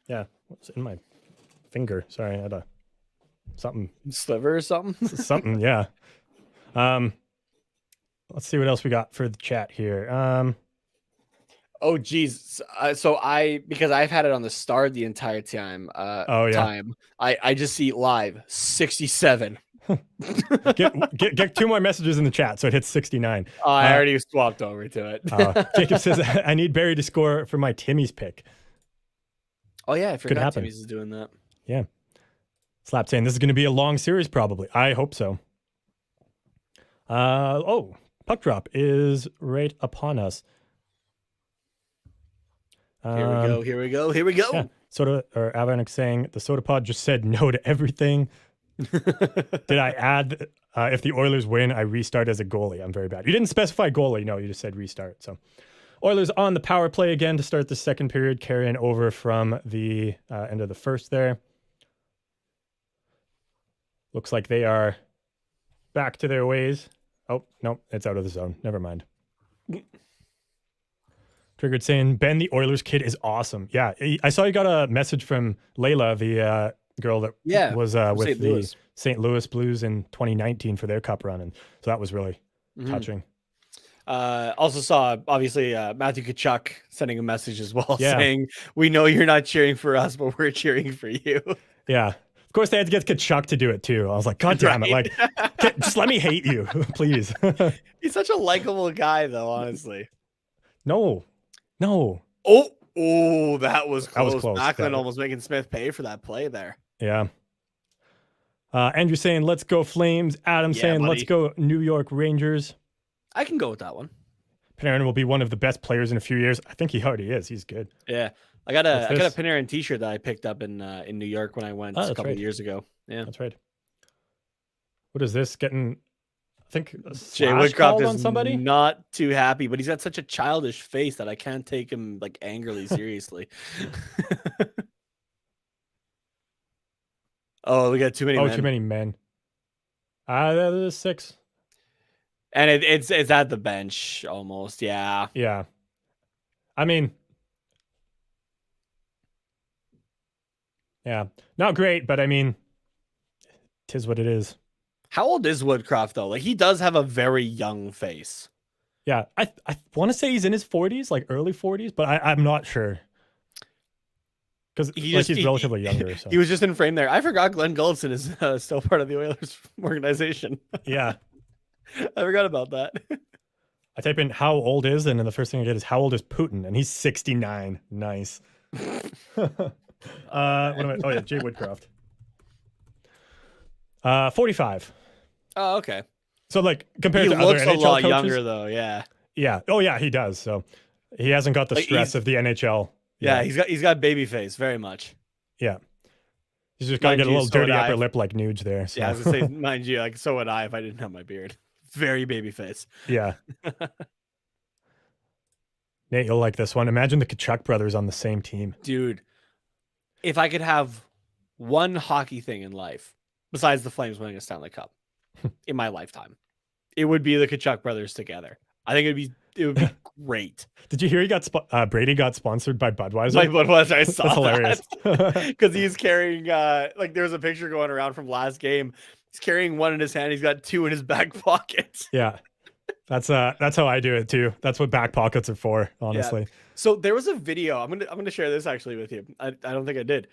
yeah, what's in my finger? Sorry, I had something
sliver or something.
Something, yeah. Let's see what else we got for the chat here.
Oh geez, so because I've had it on the start the entire time. I just see live 67.
Get 2 more messages in the chat so it hits 69.
I already swapped over to it.
Jacob says, I need Barry to score for my Timmy's pick.
Oh yeah, I forgot Timmy's is doing that.
Yeah. Slap saying this is going to be a long series probably. I hope so. Puck drop is right upon us.
Here we go.
Yeah. Avanik saying the SodaPod just said no to everything. Did I add if the Oilers win, I restart as a goalie? I'm very bad. You didn't specify goalie. No, you just said restart. So Oilers on the power play again to start the second period, carrying over from the end of the first there. Looks like they are back to their ways. Oh, no, it's out of the zone. Never mind. Triggered saying, Ben, the Oilers kid is awesome. Yeah, I saw you got a message from Layla, the girl that was with the St. Louis Blues in 2019 for their cup run. And so that was really touching.
Also saw, obviously, Matthew Tkachuk sending a message as well saying, we know you're not cheering for us, but we're cheering for you.
Yeah. Of course, they had to get Tkachuk to do it, too. I was like, God damn it. Like, just let me hate you, please.
He's such a likable guy, though, honestly.
No.
Oh, that was close. Backlund almost making Smith pay for that play there.
Yeah. Andrew saying, let's go Flames. Adam saying, let's go New York Rangers.
I can go with that one.
Panarin will be one of the best players in a few years. I think he already is. He's good.
Yeah. I got a Panarin t-shirt that I picked up in New York when I went a couple of years ago. Yeah.
That's right. What is this? Getting... I think
Jay Woodcroft is on somebody? Not too happy, but he's got such a childish face that I can't take him like angrily seriously. Oh, we got too many men.
Too many men. There's 6.
And it's at the bench almost, yeah.
Yeah. I mean, yeah. Not great, but I mean, 'tis what it is.
How old is Woodcroft, though? Like, he does have a very young face.
Yeah, I want to say he's in his 40s, like early 40s, but I'm not sure. Because he's relatively younger. So.
He was just in frame there. I forgot Glenn Gulletson is still part of the Oilers organization.
Yeah.
I forgot about that.
I type in how old is, and then the first thing I get is how old is Putin? And he's 69. Nice. What am I? Oh, yeah, Jay Woodcroft. 45.
Oh, okay.
So like compared
He
to other
looks a
NHL
lot
coaches,
younger though. Yeah.
yeah. Oh yeah, he does. So he hasn't got the
Like,
stress of the NHL.
Yeah, he's got baby face very much.
Yeah. He's just got to
Mind
get a
you,
little
so would
dirty upper
I.
lip like Nuge there. So.
Yeah, I was gonna say, mind you, like so would I if I didn't have my beard. Very baby face.
Yeah. Nate, you'll like this one. Imagine the Kachuk brothers on the same team.
Dude, if I could have one hockey thing in life besides the Flames winning a Stanley Cup in my lifetime, it would be the Kachuk brothers together. I think it would be great.
Did you hear he got Brady got sponsored by Budweiser?
Like Budweiser, I saw
That's hilarious.
because he's carrying like there's a picture going around from last game. He's carrying one in his hand. He's got two in his back pocket.
Yeah. That's how I do it too. That's what back pockets are for, honestly.
Yeah. So there was a video. I'm gonna share this actually with you. I don't think I did.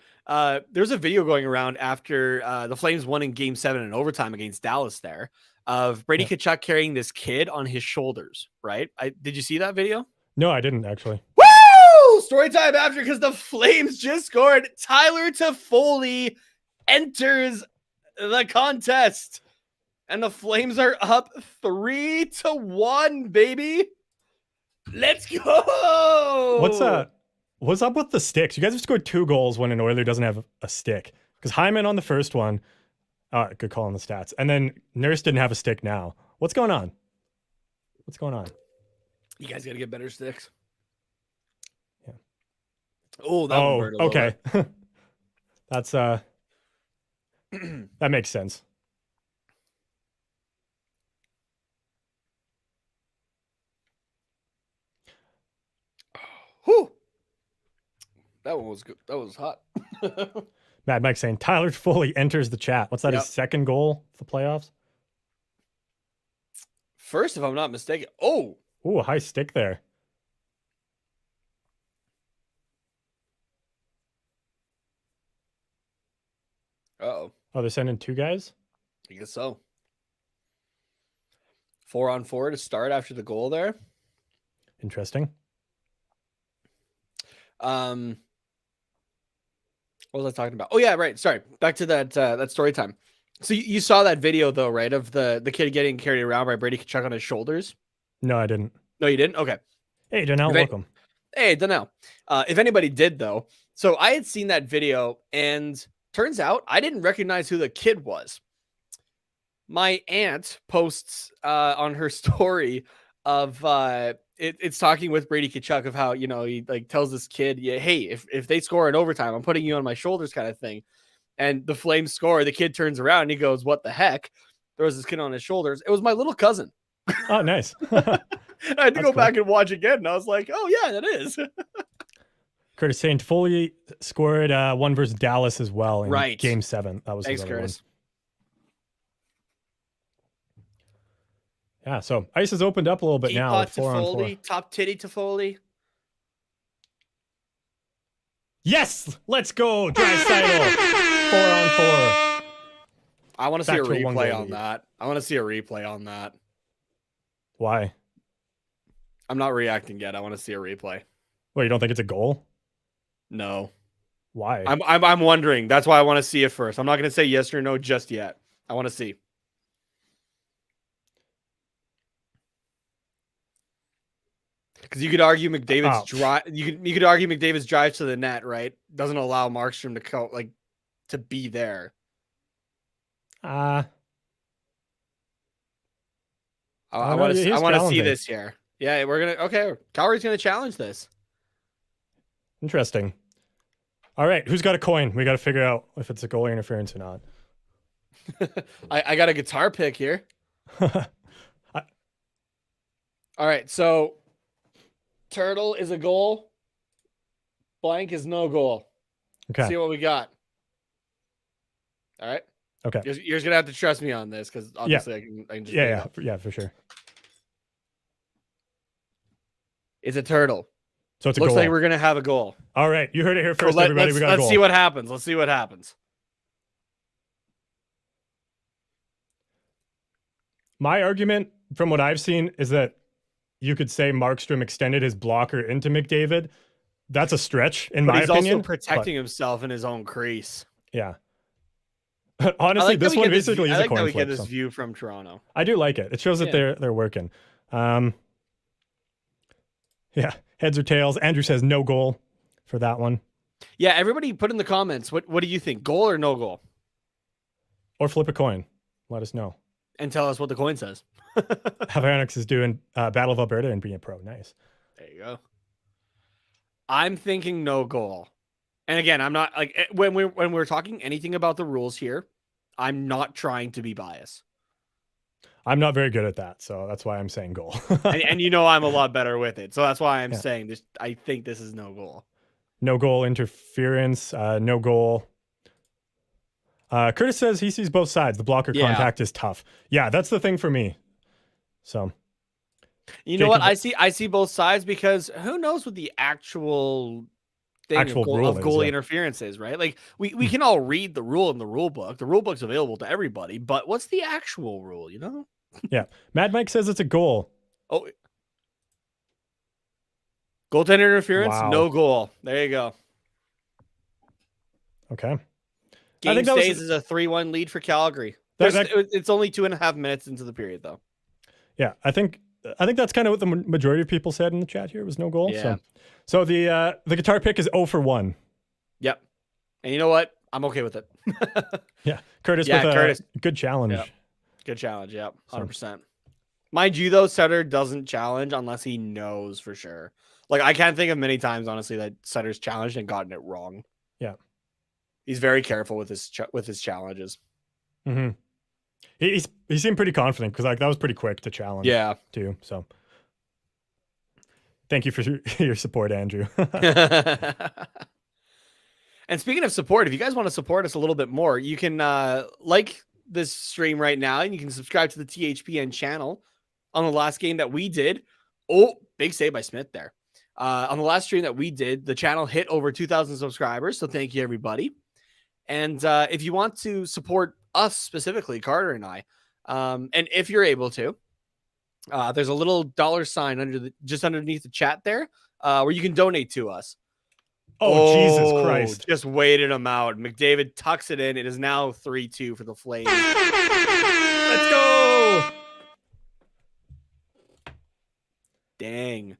There's a video going around after the Flames won in Game 7 in overtime against Dallas there of Brady Kachuk carrying this kid on his shoulders. Right? Did you see that video?
No, I didn't actually.
Woo! Story time after because the Flames just scored. Tyler Toffoli enters the contest. And the Flames are up 3-1, baby. Let's go.
What's up with the sticks? You guys have scored 2 goals when an Oiler doesn't have a stick. Because Hyman on the first one, good call on the stats. And then Nurse didn't have a stick now. What's going on? What's going on?
You guys got to get better sticks.
Yeah.
Oh, that one burned a little
okay.
bit.
That's that makes sense.
Whew. That one was good. That was hot.
Mad Mike saying Tyler Toffoli enters the chat. What's that? His second goal for the playoffs?
First, if I'm not mistaken. Oh.
Ooh, a high stick there.
Uh-oh.
Oh, they're sending 2 guys?
I guess so. 4-on-4 to start after the goal there.
Interesting.
What was I talking about? Oh yeah, right. Sorry. Back to that story time. So you saw that video though, right? Of the kid getting carried around by Brady Kachuk on his shoulders.
No, I didn't.
No, you didn't? Okay.
Hey, Janelle, welcome.
Hey, Danelle. If anybody did though, so I had seen that video and turns out I didn't recognize who the kid was. My aunt posts on her story of it's talking with Brady Kachuk of how, he like tells this kid, yeah, hey, if they score in overtime, I'm putting you on my shoulders kind of thing. And the Flames score, the kid turns around and he goes, what the heck? Throws his kid on his shoulders. It was my little cousin.
Oh, nice.
I had to go back and watch again. And I was like, oh yeah, that is.
Curtis saying Toffoli scored 1 versus Dallas as well in Game 7. That was
Thanks,
his other
Curtis.
one. Yeah, so ice has opened up a little bit now. 4-on-4.
Top titty Toffoli.
Yes, let's go, Draisaitl. 4-on-4.
I want to see a replay on that. I want to see a replay on that.
Why?
I'm not reacting yet. I want to see a replay.
Well, you don't think it's a goal?
No.
Why?
I'm wondering. That's why I want to see it first. I'm not going to say yes or no just yet. I want to see. Because you could argue McDavid's drive. You could argue McDavid's drive to the net, right? Doesn't allow Markstrom to be there. I want to see this here. Yeah, Calgary's gonna challenge this.
Interesting. All right, who's got a coin? We got to figure out if it's a goalie interference or not.
I got a guitar pick here. All right, so Turtle is a goal. Blank is no goal.
Okay.
See what we got. All right.
Okay.
You're just gonna have to trust me on this because obviously I can just
yeah, for sure.
It's a turtle.
So it's a
Looks
goal.
like we're gonna have a goal.
All right, you heard it here first, everybody. We got a goal.
Let's see what happens. Let's see what happens.
My argument, from what I've seen, is that you could say Markstrom extended his blocker into McDavid. That's a stretch, in my opinion.
He's also protecting himself in his own crease.
Yeah. Honestly, this one basically is a
I like that
coin
we
flip.
get this
So.
view from Toronto.
I do like it. It shows that they're working. Yeah, heads or tails. Andrew says no goal for that one.
Yeah, everybody put in the comments. What do you think? Goal or no goal?
Or flip a coin. Let us know.
And tell us what the coin says.
Havernix is doing Battle of Alberta and being a pro. Nice.
There you go. I'm thinking no goal. And again, I'm not like when we're talking anything about the rules here, I'm not trying to be biased.
I'm not very good at that, so that's why I'm saying goal.
and you know I'm a lot better with it, so that's why I'm saying this. I think this is no goal.
No goal interference. No goal. Curtis says he sees both sides. The blocker contact is tough. Yeah, that's the thing for me. So,
you know what? I see both sides because who knows what the actual thing of goalie interference is, right? Like we can all read the rule in the rule book. The rule book's available to everybody, but what's the actual rule, you know?
Yeah. Mad Mike says it's a goal.
Oh. Goaltender interference, no goal. There you go.
Okay.
Game stays as a 3-1 lead for Calgary. It's only 2.5 minutes into the period, though.
Yeah, I think that's kind of what the majority of people said in the chat here was no goal.
Yeah.
So the guitar pick is 0 for 1.
Yep. And you know what? I'm okay with it.
Yeah. Curtis with a good challenge.
Yep. Good challenge. Yep. 100%. Mind you, though, Sutter doesn't challenge unless he knows for sure. Like, I can't think of many times, honestly, that Sutter's challenged and gotten it wrong.
Yeah.
He's very careful with his challenges.
Mm-hmm. He seemed pretty confident because that was pretty quick to challenge.
Yeah.
Too. So thank you for your support, Andrew.
And speaking of support, if you guys want to support us a little bit more, you can like this stream right now, and you can subscribe to the THPN channel. On the last game that we did, big save by Smith there. On the last stream that we did, the channel hit over 2,000 subscribers. So thank you, everybody. And if you want to support us specifically, Carter and I, and if you're able to, there's a little $sign just underneath the chat there, where you can donate to us.
Oh, Jesus Christ.
Just waited him out. McDavid tucks it in. It is now 3-2 for the Flames. Let's go. Dang.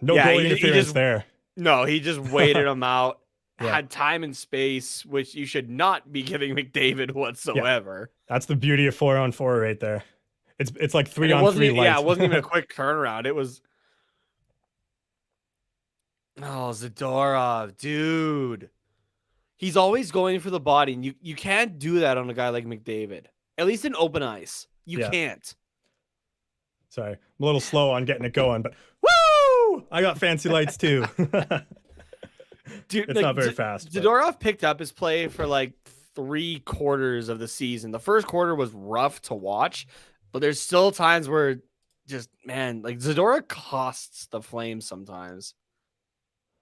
No goal interference there.
No, he just waited him out. Had time and space, which you should not be giving McDavid whatsoever.
Yeah. That's the beauty of 4-on-4 right there. It's like 3-on-3 lights.
Yeah, it wasn't even a quick turnaround. It was. Oh, Zadorov, dude. He's always going for the body, and you can't do that on a guy like McDavid. At least in open ice. You can't.
Sorry. I'm a little slow on getting it going, but woo! I got fancy lights too.
Dude,
it's not very fast.
Zadorov picked up his play for like 3/4 of the season. The first quarter was rough to watch, but there's still times where just, man, like Zadorov costs the Flames sometimes.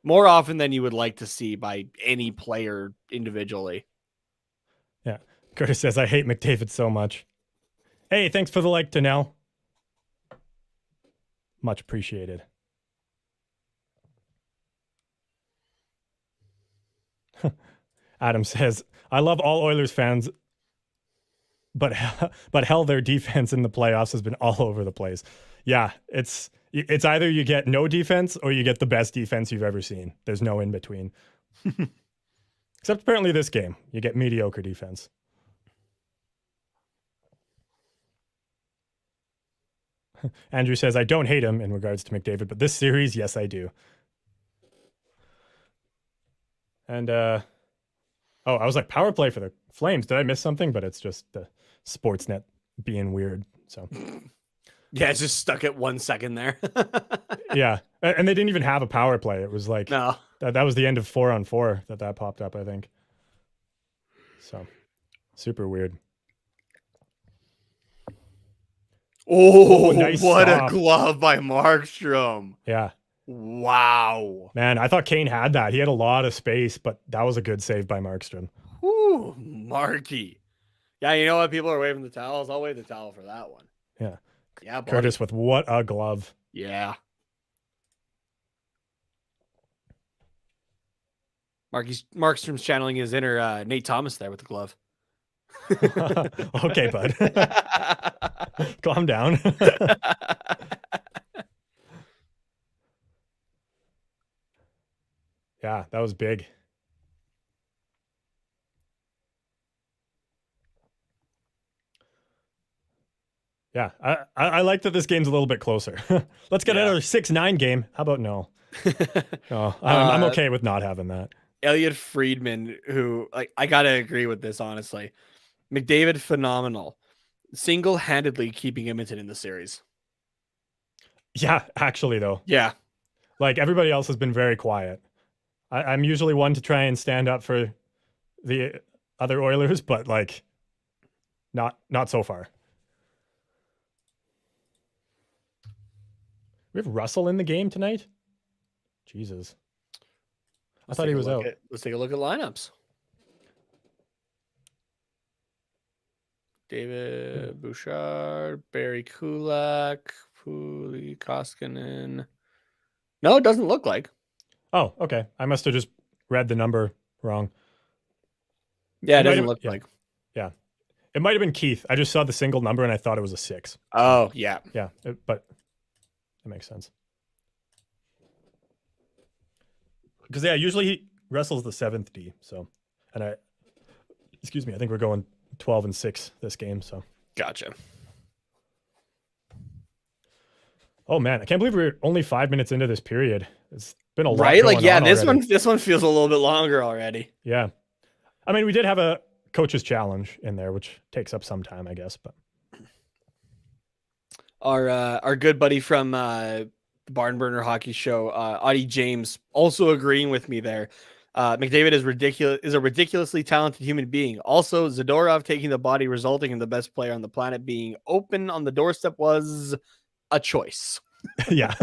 More often than you would like to see by any player individually.
Yeah. Curtis says, I hate McDavid so much. Hey, thanks for the like, Danelle. Much appreciated. Adam says, I love all Oilers fans, but hell, their defense in the playoffs has been all over the place. Yeah, it's either you get no defense or you get the best defense you've ever seen. There's no in between. Except apparently this game, you get mediocre defense. Andrew says, I don't hate him in regards to McDavid, but this series, yes, I do. And, I was like, power play for the Flames. Did I miss something? But it's just the Sportsnet being weird. So,
yeah, it's just stuck at 1 second there.
Yeah. And they didn't even have a power play. It was like,
no,
that was the end of 4-on-4 that popped up, I think. So, super weird.
Oh, nice what stop. A glove by Markstrom.
Yeah.
Wow.
Man, I thought Kane had that. He had a lot of space, but that was a good save by Markstrom.
Whoo, Marky. Yeah, you know what? People are waving the towels. I'll wave the towel for that one.
Yeah.
Yeah, buddy.
Curtis with what a glove.
Yeah. Markstrom's channeling his inner Nate Thomas there with the glove.
Okay, bud. Calm down. Yeah, that was big. Yeah, I like that this game's a little bit closer. Let's get another 6-9 game. How about no? Oh, I'm okay with not having that.
Elliot Friedman, who I gotta agree with this, honestly. McDavid, phenomenal. Single-handedly keeping Edmonton in the series.
Yeah, actually though.
Yeah.
Like everybody else has been very quiet. I'm usually one to try and stand up for the other Oilers, but like not so far. We have Russell in the game tonight? Jesus. I thought he was out.
Let's take a look at lineups. David Bouchard, Barry Kulak, Puli Koskinen. No, it doesn't look like.
Oh, okay. I must have just read the number wrong.
Yeah, it doesn't look like.
Yeah. It might have been Keith. I just saw the single number and I thought it was a 6.
Oh, yeah.
Yeah, but that makes sense. Because, yeah, usually he wrestles the 7th D. So, and I think we're going 12-6 this game. So,
gotcha.
Oh man, I can't believe we're only 5 minutes into this period. It's been a lot.
Right? Like, yeah, this
already.
one feels a little bit longer already.
Yeah. I mean, we did have a coach's challenge in there, which takes up some time, I guess. But
our good buddy from the Barn Burner Hockey Show, Audie James, also agreeing with me there. McDavid is a ridiculously talented human being. Also, Zadorov taking the body, resulting in the best player on the planet being open on the doorstep was a choice.
Yeah.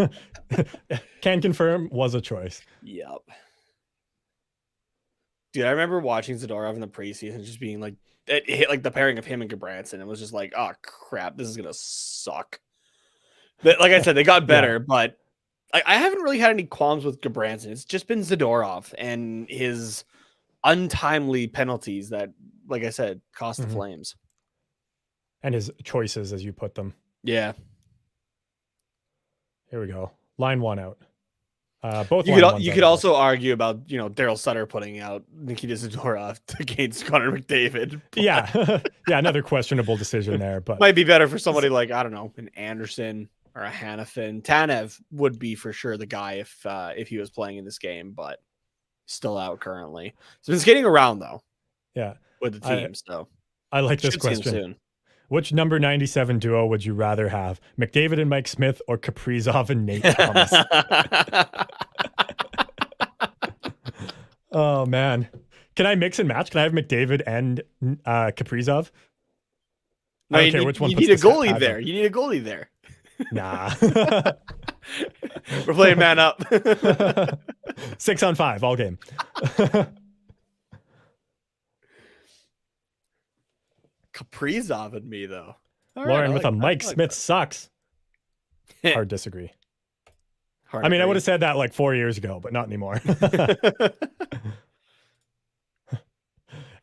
Can confirm was a choice.
Yep. Dude, I remember watching Zadorov in the preseason just being like, it hit like the pairing of him and Gabranson. It was just like, oh crap, this is gonna suck. But like I said, they got better, but I haven't really had any qualms with Gabranson. It's just been Zadorov and his untimely penalties that, like I said, cost the Flames.
And his choices, as you put them.
Yeah.
Here we go. Line 1 out. Both
you could also argue about Daryl Sutter putting out Nikita Zadorov against Connor McDavid.
Yeah, yeah, another questionable decision there, but
might be better for somebody like, I don't know, an Anderson or a Hanifin. Tanev would be for sure the guy if he was playing in this game, but still out currently. So been skating around though.
Yeah,
with the team. So
I like this question. Which number 97 duo would you rather have? McDavid and Mike Smith or Kaprizov and Nate Thomas? Oh, man. Can I mix and match? Can I have McDavid and Kaprizov?
No, I don't care which one. You need a goalie there. You need a goalie there.
Nah.
We're playing man up.
6-on-5 all game.
Kaprizov and me, though.
Lauren with a Mike Smith sucks. Hard disagree. I mean, I would have said that like 4 years ago, but not anymore.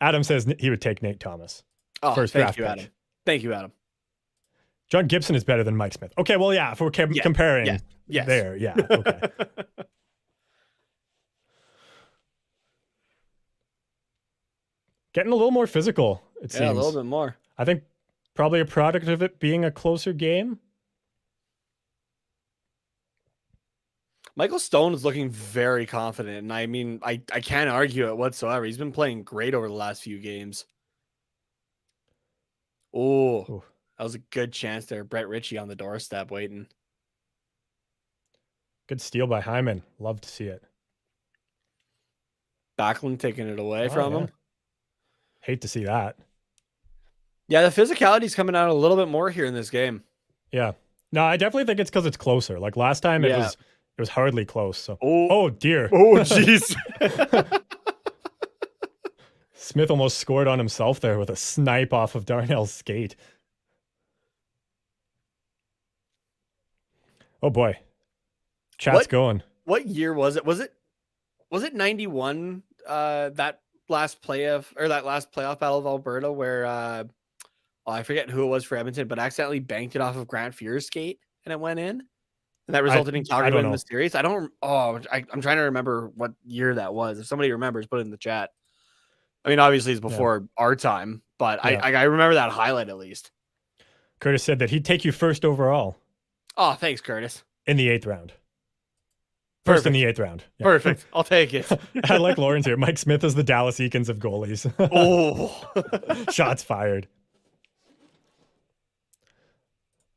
Adam says he would take Nate Thomas.
Oh, first draft pick. Adam. Thank you, Adam.
John Gibson is better than Mike Smith. Okay, well, yeah, if we're comparing there, yeah, okay. Getting a little more physical, it seems.
Yeah, a little bit more.
I think probably a product of it being a closer game.
Michael Stone is looking very confident, and I mean, I can't argue it whatsoever. He's been playing great over the last few games. Oh, that was a good chance there. Brett Ritchie on the doorstep waiting.
Good steal by Hyman. Love to see it.
Backlund taking it away from him.
Hate to see that.
Yeah, the physicality is coming out a little bit more here in this game.
Yeah. No, I definitely think it's because it's closer. Like last time it was hardly close. So oh dear.
Oh jeez.
Smith almost scored on himself there with a snipe off of Darnell's skate. Oh boy. Chat's going.
What year was it? Was it 91 that last playoff battle of Alberta where I forget who it was for Edmonton, but accidentally banked it off of Grant Fuhr's skate and it went in, and that resulted in Calgary winning the series? I'm trying to remember what year that was. If somebody remembers, put it in the chat. I mean, obviously it's before our time, but I remember that highlight at least.
Curtis said that he'd take you first overall.
Oh, thanks, Curtis.
In the 8th round. First in the 8th round.
Yeah. Perfect. I'll take it.
I like Lauren's here. Mike Smith is the Dallas Eakins of goalies.
Oh.
Shots fired.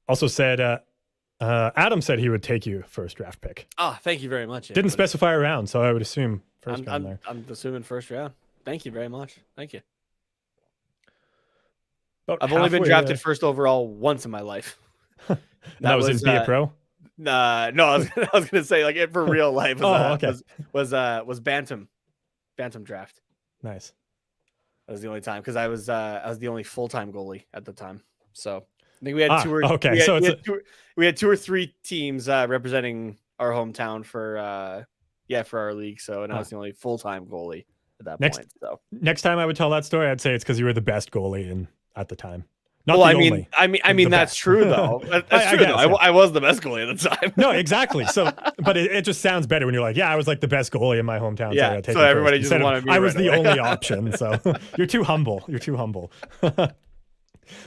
Also said, Adam said he would take you first draft pick.
Oh, thank you very much.
Didn't specify a round, so I would assume first round there.
I'm assuming first round. Thank you very much. Thank you.
About
I've only been drafted first overall once in my life.
that was in Be a Pro?
No, I was gonna say like it for real life. Was Bantam draft.
Nice.
That was the only time because I was the only full-time goalie at the time. So I think we had we had 2 or 3 teams representing our hometown for our league. So and I was the only full-time goalie at that point. So
next time I would tell that story, I'd say it's because you were the best goalie at the time.
I mean that's true though. That's true though. I was the best goalie at the time.
No, exactly. So, but it just sounds better when you're like, I was like the best goalie in my hometown.
Yeah. So everybody just wanted me.
I was the only option. So you're too humble.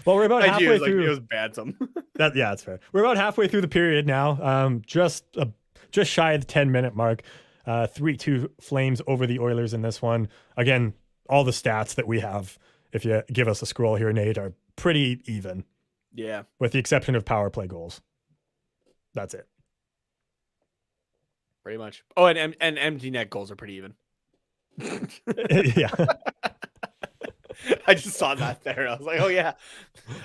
Well, we're about halfway through.
It was Bantam.
That's fair. We're about halfway through the period now. Just shy of the 10-minute mark. 3-2 Flames over the Oilers in this one. Again, all the stats that we have, if you give us a scroll here, Nate, are pretty even.
Yeah.
With the exception of power play goals. That's it.
Pretty much. Oh, and empty net goals are pretty even.
Yeah.
I just saw that there. I was like, oh yeah.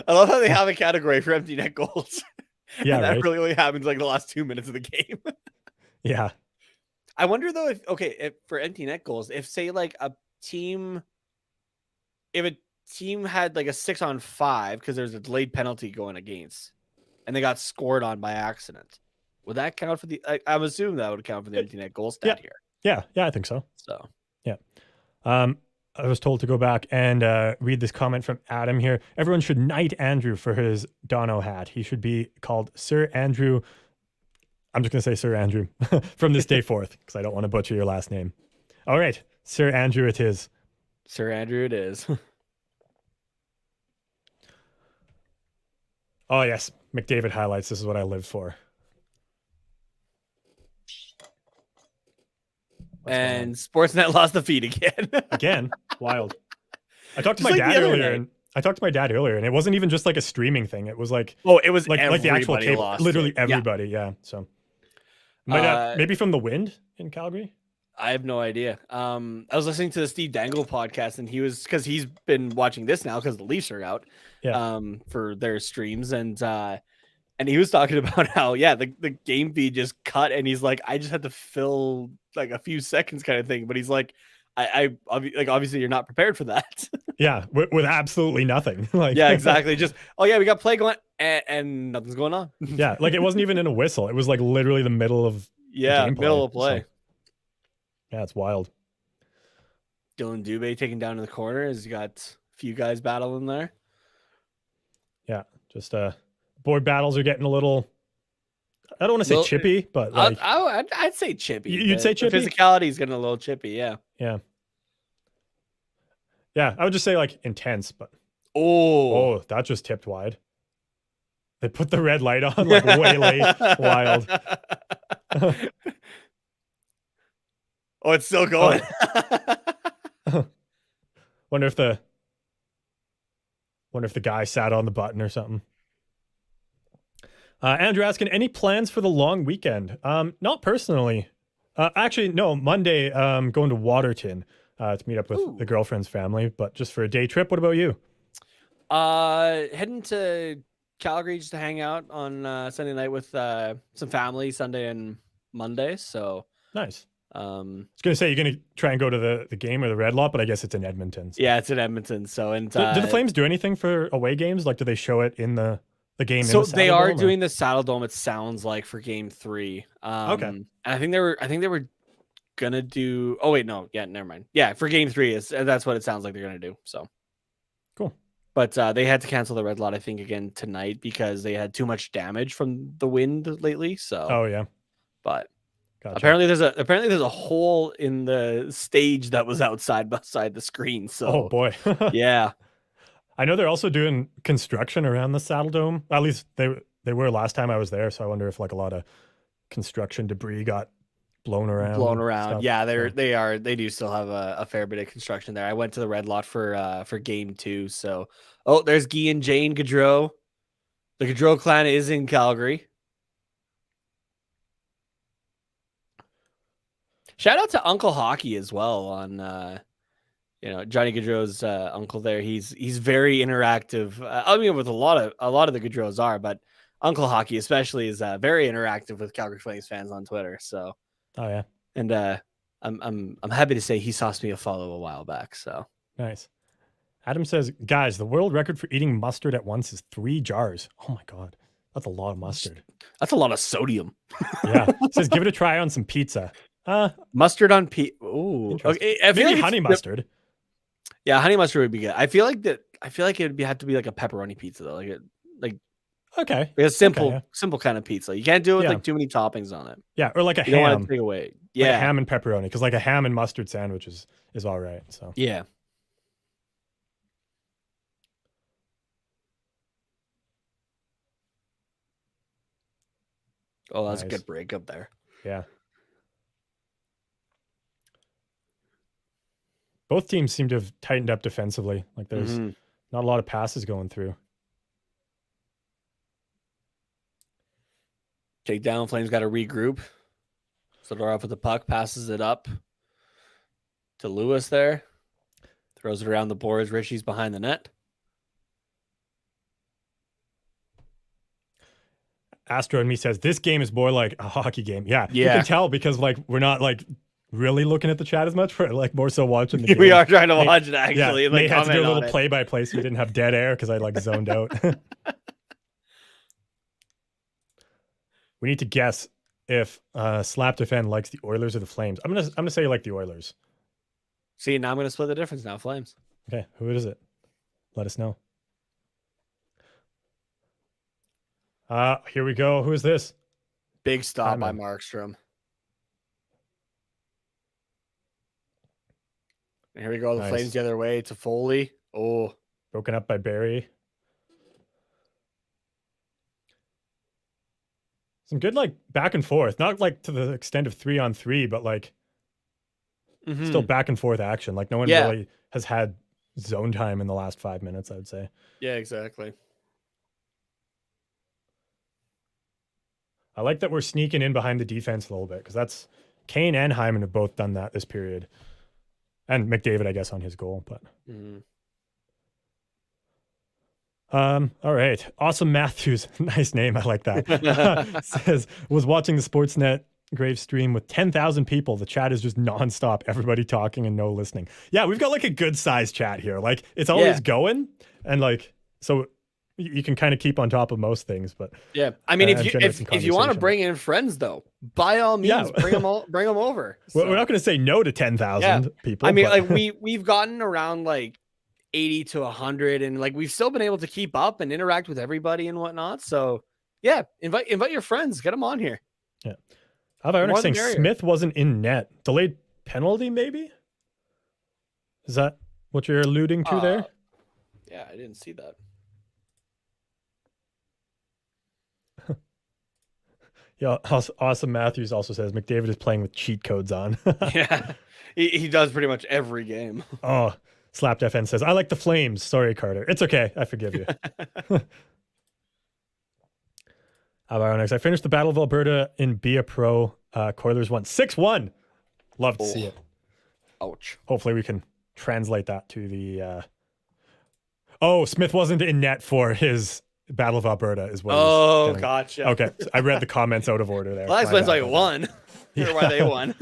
I love how they have a category for empty net goals.
Yeah.
And that
right?
really only happens like the last 2 minutes of the game.
Yeah.
I wonder though if for empty net goals, if say like a team had like a 6-on-5 because there's a delayed penalty going against and they got scored on by accident, would that count for the I'm assuming that would count for the empty net goal stat here.
Yeah, I think so.
So
yeah. I was told to go back and read this comment from Adam here. Everyone should knight Andrew for his Dono hat. He should be called Sir Andrew. I'm just going to say Sir Andrew from this day forth because I don't want to butcher your last name. All right. Sir Andrew it is.
Sir Andrew it is.
Oh, yes. McDavid highlights. This is what I live for.
And Sportsnet lost the feed again.
Again? Wild. I talked to my dad earlier, and it wasn't even just like a streaming thing. It was like
it was
like the actual cable.
Lost
literally
it.
everybody. Yeah. So maybe from the wind in Calgary.
I have no idea. I was listening to the Steve Dangle podcast, and because he's been watching this now because the Leafs are out.
Yeah.
For their streams, and he was talking about how the game feed just cut, and he's like, I just had to fill like a few seconds kind of thing, but he's like, I obviously you're not prepared for that.
Yeah, with absolutely nothing. Like
yeah, exactly. Just we got play going, and nothing's going on.
Yeah, like it wasn't even in a whistle. It was like literally the middle of
middle of play.
So, yeah, it's wild.
Dylan Dubé taken down in the corner. Has got a few guys battling there.
Yeah, just board battles are getting a little. I don't want to say chippy, but like
I'd say chippy.
You'd say chippy.
Physicality is getting a little chippy. Yeah.
I would just say like intense, but that just tipped wide. They put the red light on like way late. Wild.
Oh, it's still going.
Wonder if the guy sat on the button or something. Andrew asking, any plans for the long weekend? Not personally. Actually, no. Monday, going to Waterton to meet up with the girlfriend's family, but just for a day trip. What about you?
Heading to Calgary just to hang out on Sunday night with some family, Sunday and Monday. So
nice. I was gonna say you're gonna try and go to the game or the Red Lot, but I guess it's in Edmonton. So.
Yeah, it's in Edmonton. So do
the Flames do anything for away games? Like, do they show it in the game?
So
in the
they are
Dome,
doing the Saddle Dome. It sounds like for Game 3.
Okay.
And I think they were gonna do. Oh wait, no, yeah, never mind. Yeah, for game 3 that's what it sounds like they're gonna do. So
Cool.
But they had to cancel the red lot, I think, again tonight because they had too much damage from the wind lately. So
Oh yeah.
but
Gotcha.
apparently there's a hole in the stage that was outside beside the screen. So
Oh boy.
yeah.
I know they're also doing construction around the Saddle Dome. At least they were last time I was there, so I wonder if like a lot of construction debris got blown around.
Yeah, they do still have a fair bit of construction there. I went to the red lot for game 2. So there's Guy and Jane Gaudreau. The Gaudreau clan is in Calgary. Shout out to Uncle Hockey as well on Johnny Gaudreau's uncle there. He's very interactive. I mean, with a lot of the Gaudreaus are, but Uncle Hockey especially is very interactive with Calgary Flames fans on Twitter. So
Oh yeah.
and I'm happy to say he sauced me a follow a while back. So
nice. Adam says, guys, the world record for eating mustard at once is 3 jars. Oh my god, that's a lot of mustard.
That's a lot of sodium.
Yeah. Says, give it a try on some pizza.
Mustard on pizza. Ooh, okay.
Maybe honey mustard.
Yeah, honey mustard would be good. I feel like it would have to be like a pepperoni pizza though,
okay,
a simple kind of pizza. You can't do it with like too many toppings on it.
Yeah, or like a
you
ham.
Don't want to take away. Yeah,
like a ham and pepperoni, because like a ham and mustard sandwich is all right. So
yeah. Oh, that's nice. A good breakup there.
Yeah. Both teams seem to have tightened up defensively. Like there's not a lot of passes going through.
Take down. Flames got to regroup. Zadorov with the puck, passes it up to Lewis there. Throws it around the boards. Richie's behind the net.
Astro and me says, this game is more like a hockey game. Yeah. You can tell because like we're not like really looking at the chat as much. We're like more so watching the game.
We are trying to watch it actually.
Yeah, Nate had to do a little play-by-play so we didn't have dead air because I like zoned out. We need to guess if Slap Defend likes the Oilers or the Flames. I'm gonna say you like the Oilers.
See, now I'm gonna split the difference now. Flames.
Okay, who is it? Let us know. Here we go. Who is this?
Big stop by Markstrom. And here we go. The Flames the other way to Foley. Oh,
broken up by Barry. Some good like back and forth. Not like to the extent of 3-on-3, but like still back and forth action. Like no one really has had zone time in the last 5 minutes, I would say.
Yeah, exactly.
I like that we're sneaking in behind the defense a little bit because that's Kane and Hyman have both done that this period. And McDavid, I guess, on his goal, but all right. Awesome Matthews. Nice name. I like that. Says, was watching the Sportsnet Grave stream with 10,000 people. The chat is just nonstop. Everybody talking and no listening. Yeah, we've got like a good sized chat here. Like it's always going. And like, so you can kind of keep on top of most things, but
yeah, I mean, if you want to bring in friends though, by all means, bring them over.
So. We're not going to say no to 10,000 people.
I mean, like we've gotten around like 80 to 100 and like we've still been able to keep up and interact with everybody and whatnot. So yeah, invite your friends, get them on here.
Yeah. How about saying Smith wasn't in net? Delayed penalty, maybe? Is that what you're alluding to there?
Yeah, I didn't see that.
Yeah, Awesome Matthews also says McDavid is playing with cheat codes on.
Yeah, he does pretty much every game.
Oh, Slapped FN says, I like the Flames. Sorry, Carter. It's okay. I forgive you. How about next? I finished the Battle of Alberta in Be a Pro. Coilers won 6-1. Love to see it.
Ouch.
Hopefully we can translate that to the... Oh, Smith wasn't in net for his Battle of Alberta as well.
Oh, gotcha.
Okay, I read the comments out of order there.
Well, that explains why he won. Or why they won.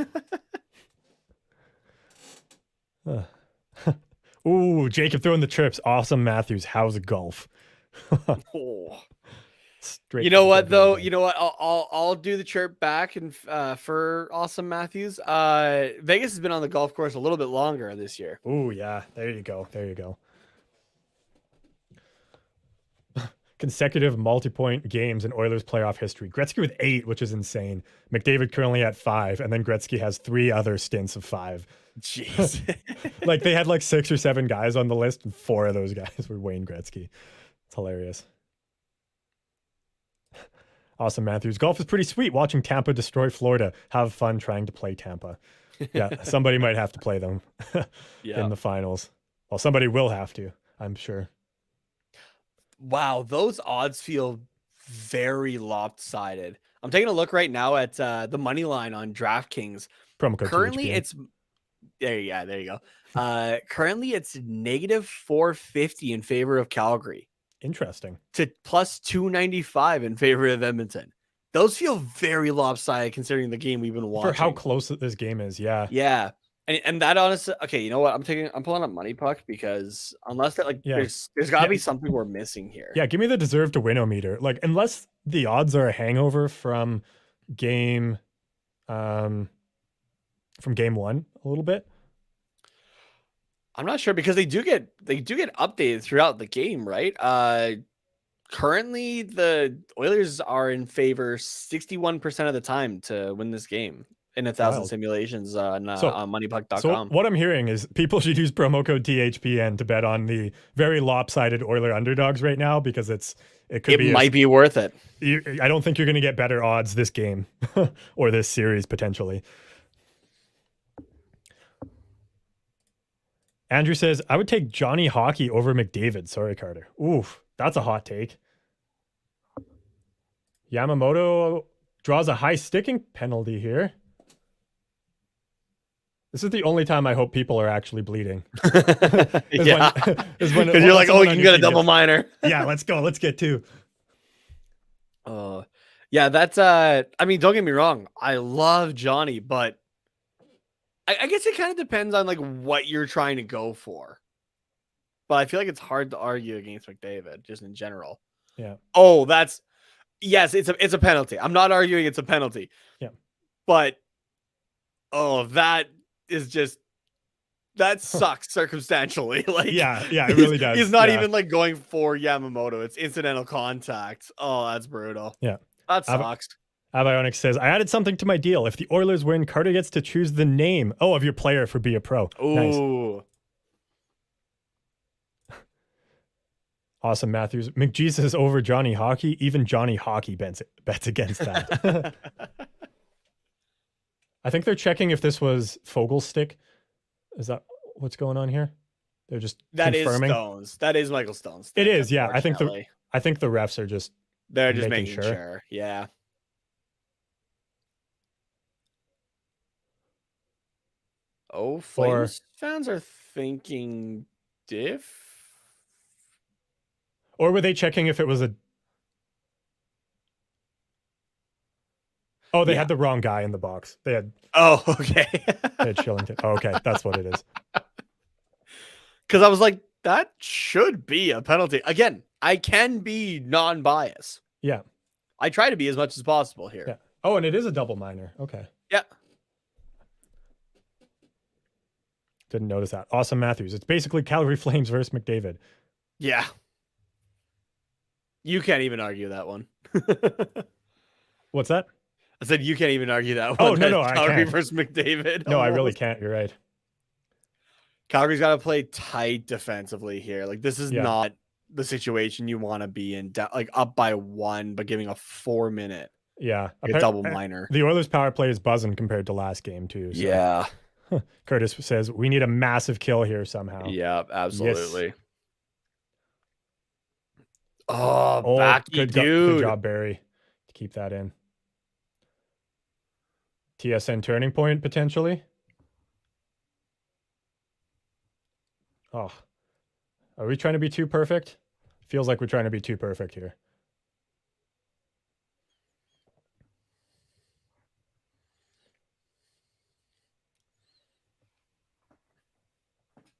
Ooh, Jacob throwing the trips. Awesome Matthews. How's golf? Drake
You know
for
what though?
again.
You know what? I'll do the chirp back and for Awesome Matthews. Vegas has been on the golf course a little bit longer this year.
Oh yeah, there you go. There you go. Consecutive multi-point games in Oilers playoff history. Gretzky with 8, which is insane. McDavid currently at 5, and then Gretzky has 3 other stints of 5.
Jeez.
Like they had like 6 or 7 guys on the list, and 4 of those guys were Wayne Gretzky. It's hilarious. Awesome Matthews. Golf is pretty sweet. Watching Tampa destroy Florida. Have fun trying to play Tampa. Yeah, somebody might have to play them in the finals. Well, somebody will have to, I'm sure.
Wow, those odds feel very lopsided. I'm taking a look right now at the money line on DraftKings.
Promo code
Currently,
THPN.
it's there you go. Currently, it's negative 450 in favor of Calgary.
Interesting.
To plus 295 in favor of Edmonton. Those feel very lopsided considering the game we've been watching.
For how close this game is, yeah.
Yeah. And that honestly, okay, you know what? I'm pulling up Money Puck because unless that there's gotta be something we're missing here.
Yeah, give me the deserve to win meter. Like unless the odds are a hangover from game 1 a little bit.
I'm not sure because they do get updated throughout the game, right? Currently the Oilers are in favor 61% of the time to win this game. In 1,000 simulations on moneypuck.com.
So what I'm hearing is people should use promo code THPN to bet on the very lopsided Oiler underdogs right now because it might
be worth it.
I don't think you're going to get better odds this game or this series potentially. Andrew says, I would take Johnny Hockey over McDavid. Sorry, Carter. Oof, that's a hot take. Yamamoto draws a high sticking penalty here. This is the only time I hope people are actually bleeding.
Yeah. Because you're like, oh, you can get a double minor.
Yeah, let's go. Let's get 2.
Yeah, that's I mean, don't get me wrong. I love Johnny, but I guess it kind of depends on like what you're trying to go for. But I feel like it's hard to argue against McDavid just in general.
Yeah.
Oh, yes, it's a penalty. I'm not arguing it's a penalty.
Yeah.
But that sucks circumstantially. Like
yeah, it really does.
He's not even like going for Yamamoto. It's incidental contact. Oh, that's brutal.
Yeah.
That sucks.
Avionics says, I added something to my deal. If the Oilers win, Carter gets to choose the name of your player for Be a Pro.
Ooh.
Nice. Awesome, Matthews. McJesus over Johnny Hockey. Even Johnny Hockey bets against that. I think they're checking if this was Fogel's stick. Is that what's going on here? They're just confirming.
Is Stones. That is Michael Stone's stick,
it is, yeah. I think the refs are just
making sure. Yeah. Oh, Flames fans are thinking diff.
Or were they checking if it was a... Oh, they had the wrong guy in the box. They had...
Oh, okay.
They had Shillington. Oh, okay, that's what it is.
Because I was like, that should be a penalty. Again, I can be non-biased.
Yeah.
I try to be as much as possible here.
Yeah. Oh, and it is a double minor. Okay.
Yeah.
Didn't notice that. Awesome Matthews. It's basically Calgary Flames versus McDavid.
Yeah. You can't even argue that one.
What's that?
I said you can't even argue that one.
Oh, no, I
Calgary
can't.
versus McDavid.
No, I really can't. You're right.
Calgary's got to play tight defensively here. Like, this is not the situation you want to be in. Like, up by 1, but giving a 4-minute double minor.
The Oilers' power play is buzzing compared to last game, too. So.
Yeah.
Curtis says, we need a massive kill here somehow.
Yeah, absolutely. Yes. Oh, Backy, dude.
Good job, Barry, to keep that in. TSN turning point, potentially. Oh. Are we trying to be too perfect? Feels like we're trying to be too perfect here.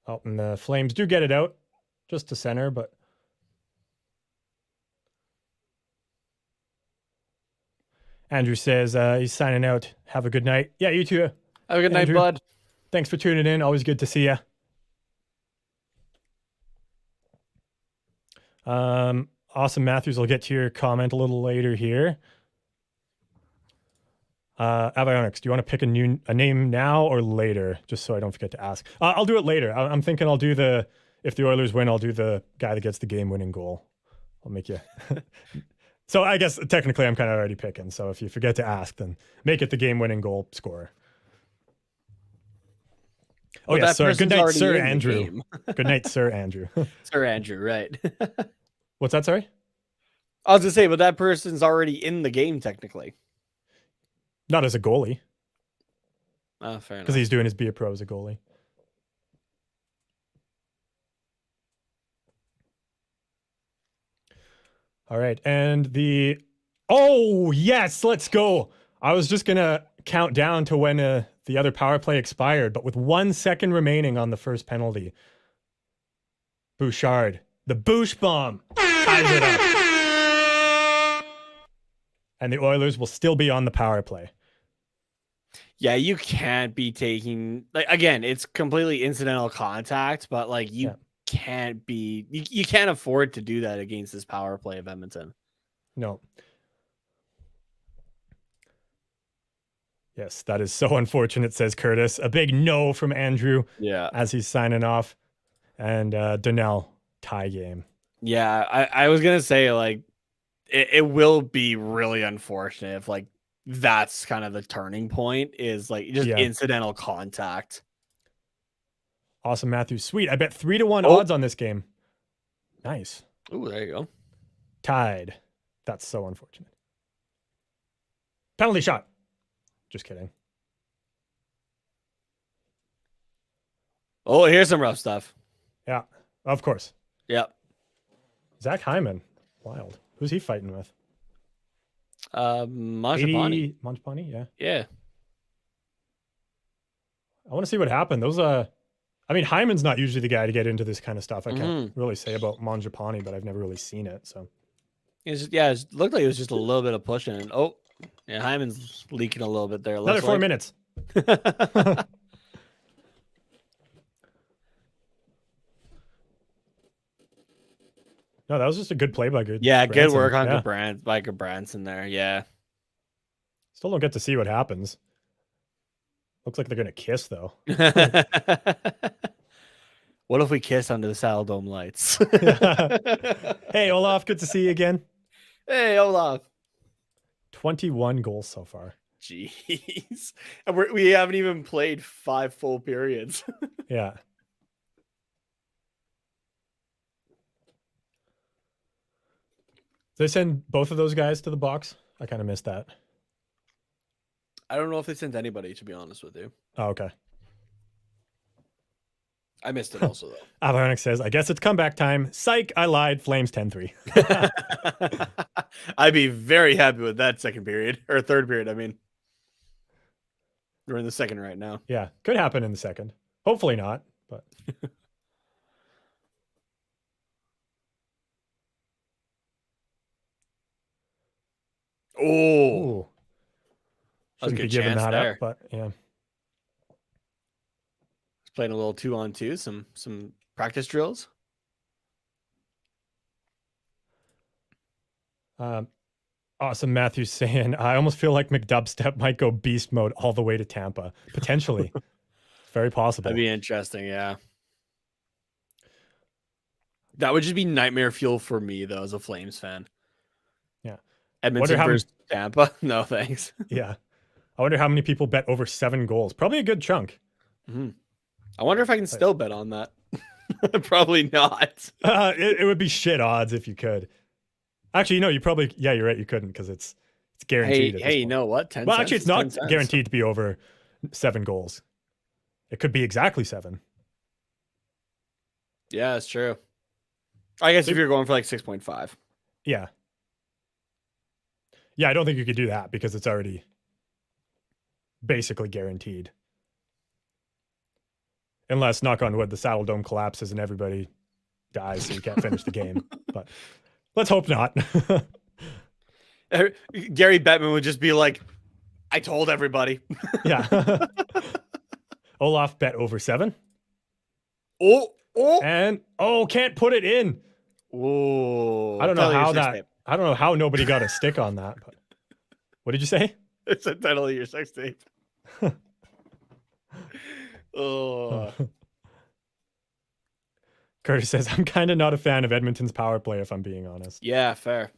Oh, and the Flames do get it out. Just to center, but... Andrew says he's signing out. Have a good night. Yeah, you too.
Have a good
Andrew.
night, bud.
Thanks for tuning in. Always good to see you. Awesome Matthews, I'll get to your comment a little later here. Avionics, do you want to pick a name now or later? Just so I don't forget to ask. I'll do it later. I'm thinking I'll do if the Oilers win, I'll do the guy that gets the game-winning goal. I'll make you. So I guess technically I'm kind of already picking. So if you forget to ask, then make it the game-winning goal scorer. Oh, yeah, sorry. Good night, Sir Andrew. Good night, Sir Andrew.
Sir Andrew, right.
What's that, sorry?
I was going to say, but that person's already in the game, technically.
Not as a goalie.
Oh, fair enough.
Because he's doing his Be a Pro as a goalie. All right, and oh, yes, let's go. I was just going to count down to when the other power play expired, but with 1 second remaining on the first penalty, Bouchard, the Bouch bomb, ties it up. And the Oilers will still be on the power play.
Yeah, you can't be taking, like, again, it's completely incidental contact, but like you can't be, you can't afford to do that against this power play of Edmonton.
No. Yes, that is so unfortunate, says Curtis. A big no from Andrew.
Yeah.
As he's signing off. And Donnell, tie game.
Yeah, I was going to say, like, it will be really unfortunate if, like, that's kind of the turning point is, like, just incidental contact.
Awesome, Matthew. Sweet. I bet 3-1 odds on this game. Nice.
Ooh, there you go.
Tied. That's so unfortunate. Penalty shot. Just kidding.
Oh, here's some rough stuff.
Yeah, of course.
Yep.
Zach Hyman. Wild. Who's he fighting with?
Mangiapane.
Mangiapane, yeah.
Yeah.
I want to see what happened. Those I mean, Hyman's not usually the guy to get into this kind of stuff. I can't really say about Mangiapane, but I've never really seen it. So
it looked like it was just a little bit of pushing. And, yeah, Hyman's leaking a little bit there.
Another 4 minutes. No, that was just a good play by good.
Yeah, good work on Branson there. Yeah.
Still don't get to see what happens. Looks like they're gonna kiss though.
What if we kiss under the Saddle Dome lights?
Hey, Olaf, good to see you again.
Hey, Olaf.
21 goals so far.
Jeez. And we haven't even played 5 full periods.
Yeah. Did they send both of those guys to the box? I kind of missed that.
I don't know if they sent anybody, to be honest with you.
Oh, okay.
I missed it also, though.
Avionics says, I guess it's comeback time. Psych, I lied. Flames 10-3.
I'd be very happy with that second period. Or third period, I mean. We're in the second right now.
Yeah, could happen in the second. Hopefully not, but...
Oh,
shouldn't be giving that up, but yeah.
Playing a little 2-on-2, some practice drills.
Awesome, Matthew saying, I almost feel like McDubstep might go beast mode all the way to Tampa. Potentially. Very possible.
That'd be interesting, yeah. That would just be nightmare fuel for me, though, as a Flames fan.
Yeah.
Edmonton versus Tampa? No, thanks.
Yeah. I wonder how many people bet over 7 goals. Probably a good chunk.
Mm-hmm. I wonder if I can still bet on that. Probably not.
It would be shit odds if you could. Actually, no, you probably, yeah, you're right. You couldn't because it's guaranteed.
Hey, you know what? 10
well,
cents
actually, it's not guaranteed to be over 7 goals. It could be exactly 7.
Yeah, that's true. I guess if you're going for like 6.5.
Yeah. Yeah, I don't think you could do that because it's already basically guaranteed. Unless, knock on wood, the Saddle Dome collapses and everybody dies so you can't finish the game. But let's hope not.
Gary Bettman would just be like, I told everybody.
Yeah. Olaf bet over 7.
Oh.
And can't put it in.
Oh.
I don't know how nobody got a stick on that. But what did you say?
It's the title of your sex tape. Oh.
Curtis says, I'm kind of not a fan of Edmonton's power play, if I'm being honest.
Yeah, fair.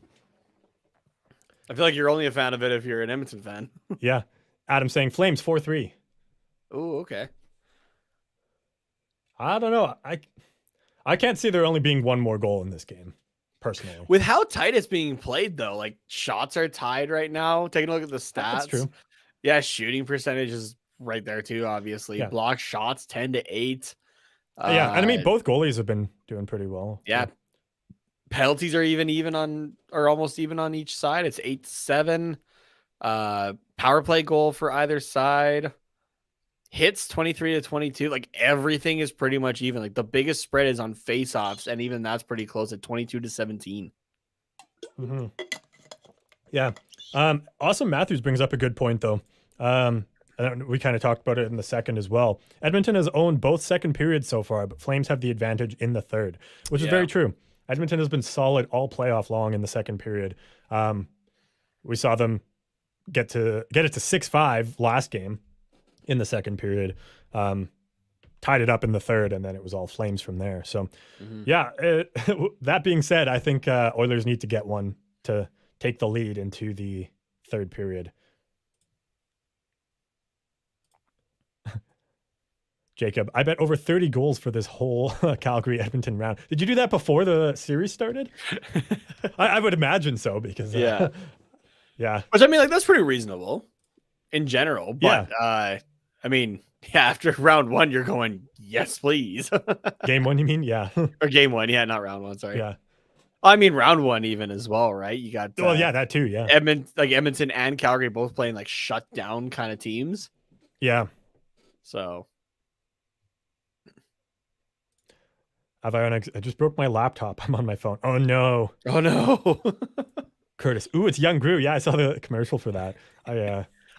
I feel like you're only a fan of it if you're an Edmonton fan.
Yeah. Adam saying Flames 4-3.
Oh, okay.
I don't know. I can't see there only being one more goal in this game, personally.
With how tight it's being played, though, like shots are tied right now. Taking a look at the stats.
That's true.
Yeah, shooting percentage is right there too, obviously.
Yeah.
Block shots 10-8.
Yeah, and I mean both goalies have been doing pretty well.
Yeah. Penalties are almost even on each side. It's 8-7. Power play goal for either side. Hits 23-22. Like everything is pretty much even. Like the biggest spread is on faceoffs, and even that's pretty close at 22-17.
Mm-hmm. Yeah. Austin Matthews brings up a good point though. And we kind of talked about it in the second as well. Edmonton has owned both second periods so far, but Flames have the advantage in the third, which is very true. Edmonton has been solid all playoff long in the second period. We saw them get it to 6-5 last game in the second period, tied it up in the third, and then it was all Flames from there. So, that being said, I think Oilers need to get one to take the lead into the third period. Jacob, I bet over 30 goals for this whole Calgary Edmonton round. Did you do that before the series started? I would imagine so because yeah.
Which I mean, like that's pretty reasonable in general. But I mean, after round 1, you're going yes, please.
Game 1, you mean? Yeah.
Or game 1, yeah, not round 1. Sorry.
Yeah.
I mean, round 1 even as well, right? You got
that too. Yeah.
Edmonton and Calgary both playing like shut down kind of teams.
Yeah.
So.
I just broke my laptop. I'm on my phone. Oh no. Curtis. Ooh, it's Young Gru. Yeah, I saw the commercial for that.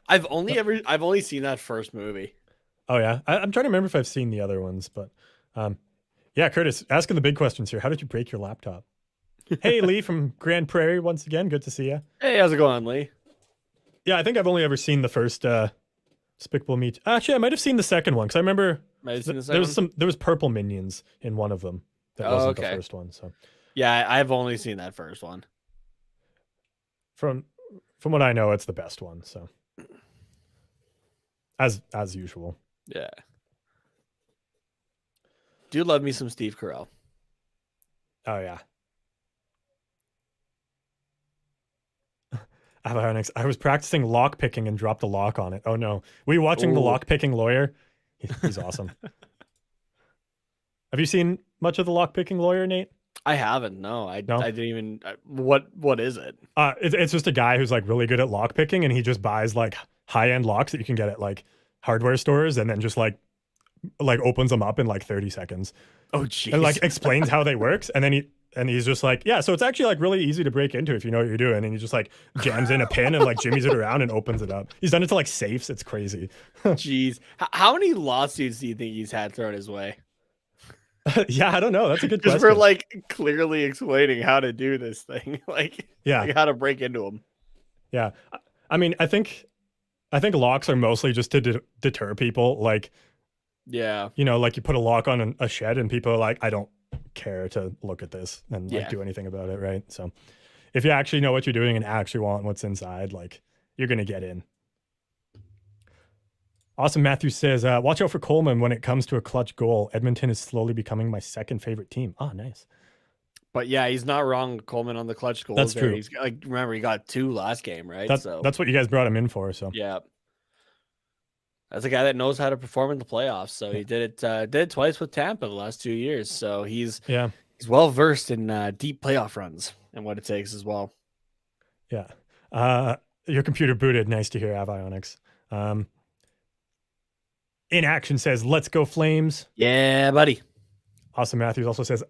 I've only seen that first movie.
Oh yeah. I'm trying to remember if I've seen the other ones, but yeah, Curtis, asking the big questions here. How did you break your laptop? Hey, Lee from Grand Prairie once again. Good to see you.
Hey, how's it going, Lee?
Yeah, I think I've only ever seen the first Despicable Me. Actually, I might have seen the second one because I remember there was purple minions in one of them. That wasn't the first one. So
yeah, I've only seen that first one.
From what I know, it's the best one. So as usual.
Yeah. Do love me some Steve Carell.
Oh yeah. I was practicing lock picking and dropped a lock on it. Oh no. Were you watching The Lock Picking Lawyer? He's awesome. Have you seen much of The Lock Picking Lawyer, Nate?
I haven't. No, I didn't even. What is it?
It's just a guy who's like really good at lock picking, and he just buys like high end locks that you can get at like hardware stores, and then just like opens them up in like 30 seconds.
Oh geez.
And like explains how they works, and then he's just like, yeah, so it's actually like really easy to break into if you know what you're doing. And he just like jams in a pin and like jimmies it around and opens it up. He's done it to like safes. It's crazy.
Jeez. How many lawsuits do you think he's had thrown his way?
Yeah, I don't know. That's a good question.
Just for like clearly explaining how to do this thing. Like how to break into them.
Yeah. I mean, I think locks are mostly just to deter people. Like,
yeah,
you know, like you put a lock on a shed and people are like, I don't care to look at this and like do anything about it, right? So if you actually know what you're doing and actually want what's inside, like you're gonna get in. Awesome. Matthew says, watch out for Coleman when it comes to a clutch goal. Edmonton is slowly becoming my second favorite team. Oh, nice.
But yeah, he's not wrong, Coleman, on the clutch goals.
That's true.
He's like, remember, he got 2 last game, right?
That's what you guys brought him in for. So
yeah, that's a guy that knows how to perform in the playoffs. So he did it twice with Tampa the last 2 years. So he's well versed in deep playoff runs and what it takes as well.
Yeah. Your computer booted. Nice to hear, Avionics. In Action says, let's go Flames.
Yeah, buddy.
Awesome. Matthews also says,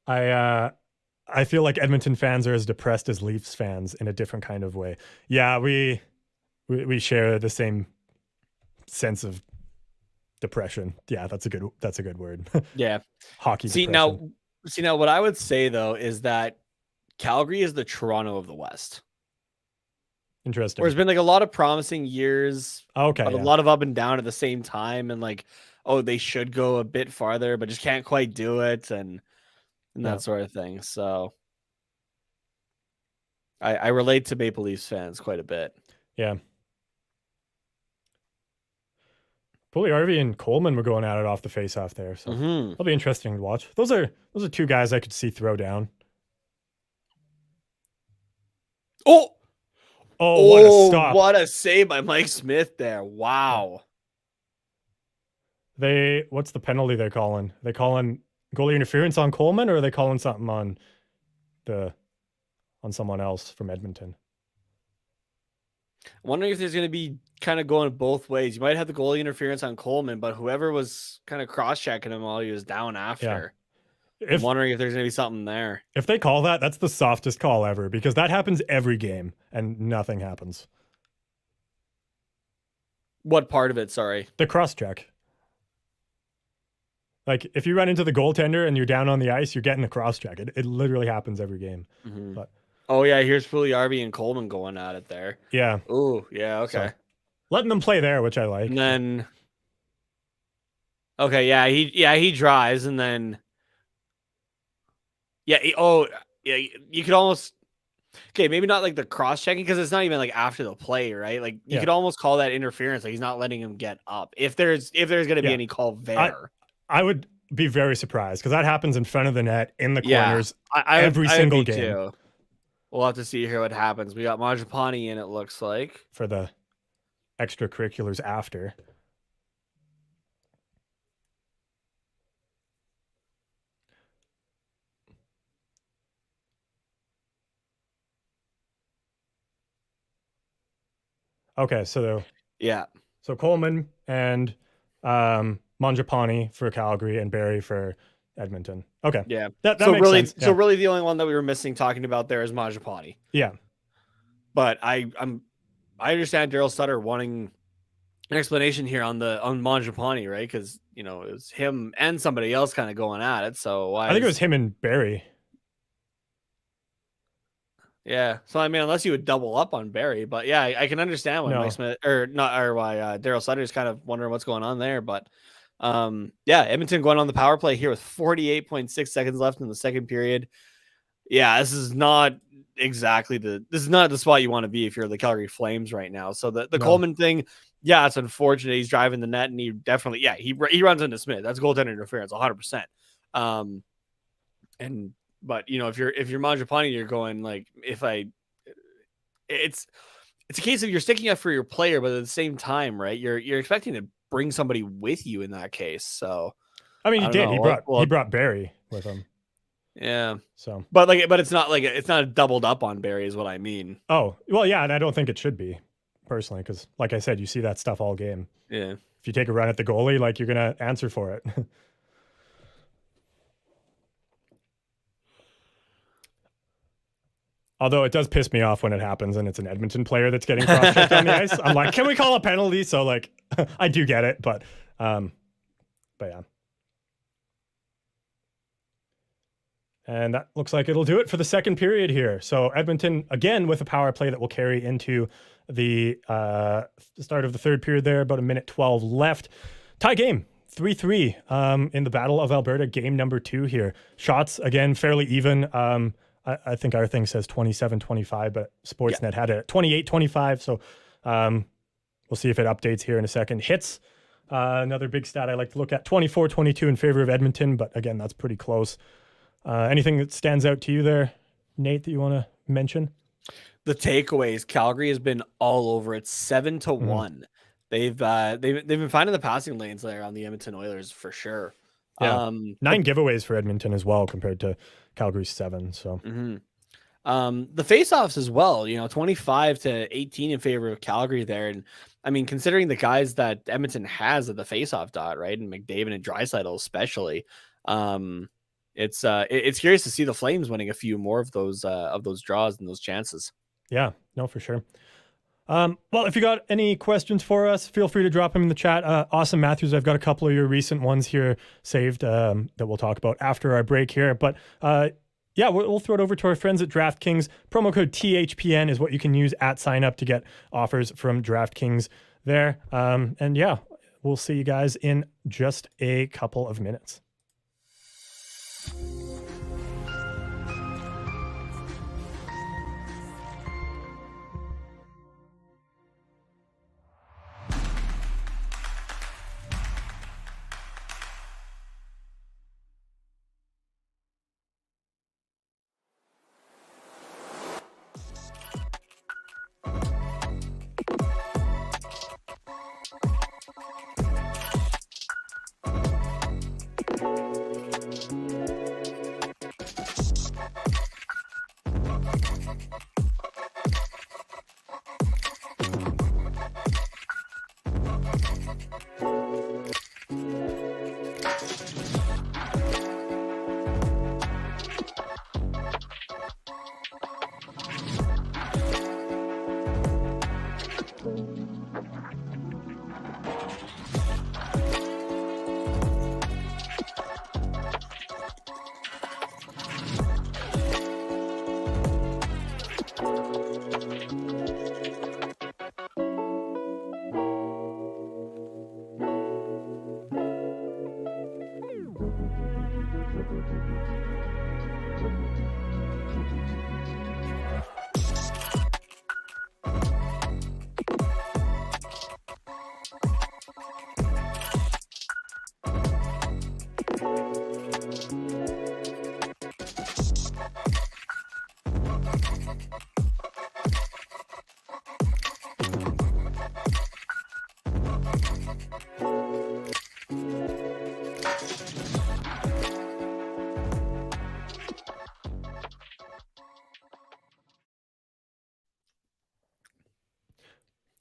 I I feel like Edmonton fans are as depressed as Leafs fans in a different kind of way. Yeah, we share the same sense of depression. Yeah, that's a good word.
Yeah.
Hockey
See
depression.
now, what I would say though is that Calgary is the Toronto of the West.
Interesting.
Where there's been like a lot of promising years,
Okay,
but a
yeah.
lot of up and down at the same time, and like, oh, they should go a bit farther, but just can't quite do it, and
Yeah.
that sort of thing. So I relate to Maple Leafs fans quite a bit.
Yeah. Puljujärvi and Coleman were going at it off the face-off there, so that'll be interesting to watch. Those are two guys I could see throw down.
Oh,
what a stop!
What a save by Mike Smith there! Wow.
What's the penalty they're calling? They calling goalie interference on Coleman, or are they calling something on someone else from Edmonton?
I'm wondering if there's going to be kind of going both ways. You might have the goalie interference on Coleman, but whoever was kind of cross-checking him while he was down after. Yeah. I'm wondering if there's going to be something there.
If they call that, that's the softest call ever, because that happens every game and nothing happens.
What part of it? Sorry.
The cross-check. Like, if you run into the goaltender and you're down on the ice, you're getting a cross-check. It literally happens every game. But
oh, yeah, here's Puljujärvi and Coleman going at it there.
Yeah.
Oh, yeah, okay.
So, letting them play there, which I like.
And then, okay, yeah, he drives, and then, yeah, you could almost, okay, maybe not like the cross-checking, because it's not even like after the play, right? Like, you could almost call that interference, like he's not letting him get up. If there's going to be any call there.
I would be very surprised, because that happens in front of the net, in the corners, every single game.
Too. We'll have to see here what happens. We got Mangiapane in, it looks like.
For the extracurriculars after. Okay, so so Coleman and Mangiapane for Calgary and Barrie for Edmonton. Okay,
yeah,
that makes sense.
So really, the only one that we were missing talking about there is Mangiapane.
Yeah,
but I understand Daryl Sutter wanting an explanation here on Mangiapane, right? Because it was him and somebody else kind of going at it. So
I think it was him and Barrie.
Yeah, so I mean, unless you would double up on Barrie, but yeah, I can understand why Mike Smith why Daryl Sutter is kind of wondering what's going on there. But yeah, Edmonton going on the power play here with 48.6 seconds left in the second period. Yeah, this is not the spot you want to be if you're the Calgary Flames right now. So the Coleman thing, yeah, it's unfortunate. He's driving the net, and he definitely, he runs into Smith. That's goaltender interference, 100%. But if you're Mangiapane, you're going like, it's a case of you're sticking up for your player, but at the same time, right, you're expecting to bring somebody with you in that case. So
I mean, he did. He brought Barrie with him.
Yeah.
So,
but it's not doubled up on Barrie, is what I mean.
Oh well, yeah, and I don't think it should be, personally, because like I said, you see that stuff all game.
Yeah.
If you take a run at the goalie, like, you're gonna answer for it. Although it does piss me off when it happens and it's an Edmonton player that's getting cross-checked on the ice. I'm like, can we call a penalty? So, like, I do get it, but yeah. And that looks like it'll do it for the second period here. So Edmonton, again, with a power play that will carry into the start of the third period there, about 1:12 left. Tie game, 3-3 in the Battle of Alberta, game number 2 here. Shots, again, fairly even. I think our thing says 27-25, but Sportsnet had it at 28-25. So we'll see if it updates here in a second. Hits, another big stat I like to look at, 24-22 in favor of Edmonton, but again, that's pretty close. Anything that stands out to you there, Nate, that you want to mention?
The takeaways, Calgary has been all over it, 7-1. They've been finding the passing lanes there on the Edmonton Oilers for sure.
Yeah. 9 giveaways for Edmonton as well, compared to Calgary's 7. So
the faceoffs as well, 25-18 in favor of Calgary there. And I mean, considering the guys that Edmonton has at the faceoff dot, right, and McDavid and Draisaitl especially, it's curious to see the Flames winning a few more of those draws and those chances.
Yeah, no, for sure. Well, if you got any questions for us, feel free to drop them in the chat. Awesome Matthews, I've got a couple of your recent ones here saved that we'll talk about after our break here. But yeah, we'll throw it over to our friends at DraftKings. Promo code THPN is what you can use at sign up to get offers from DraftKings there. And yeah, we'll see you guys in just a couple of minutes.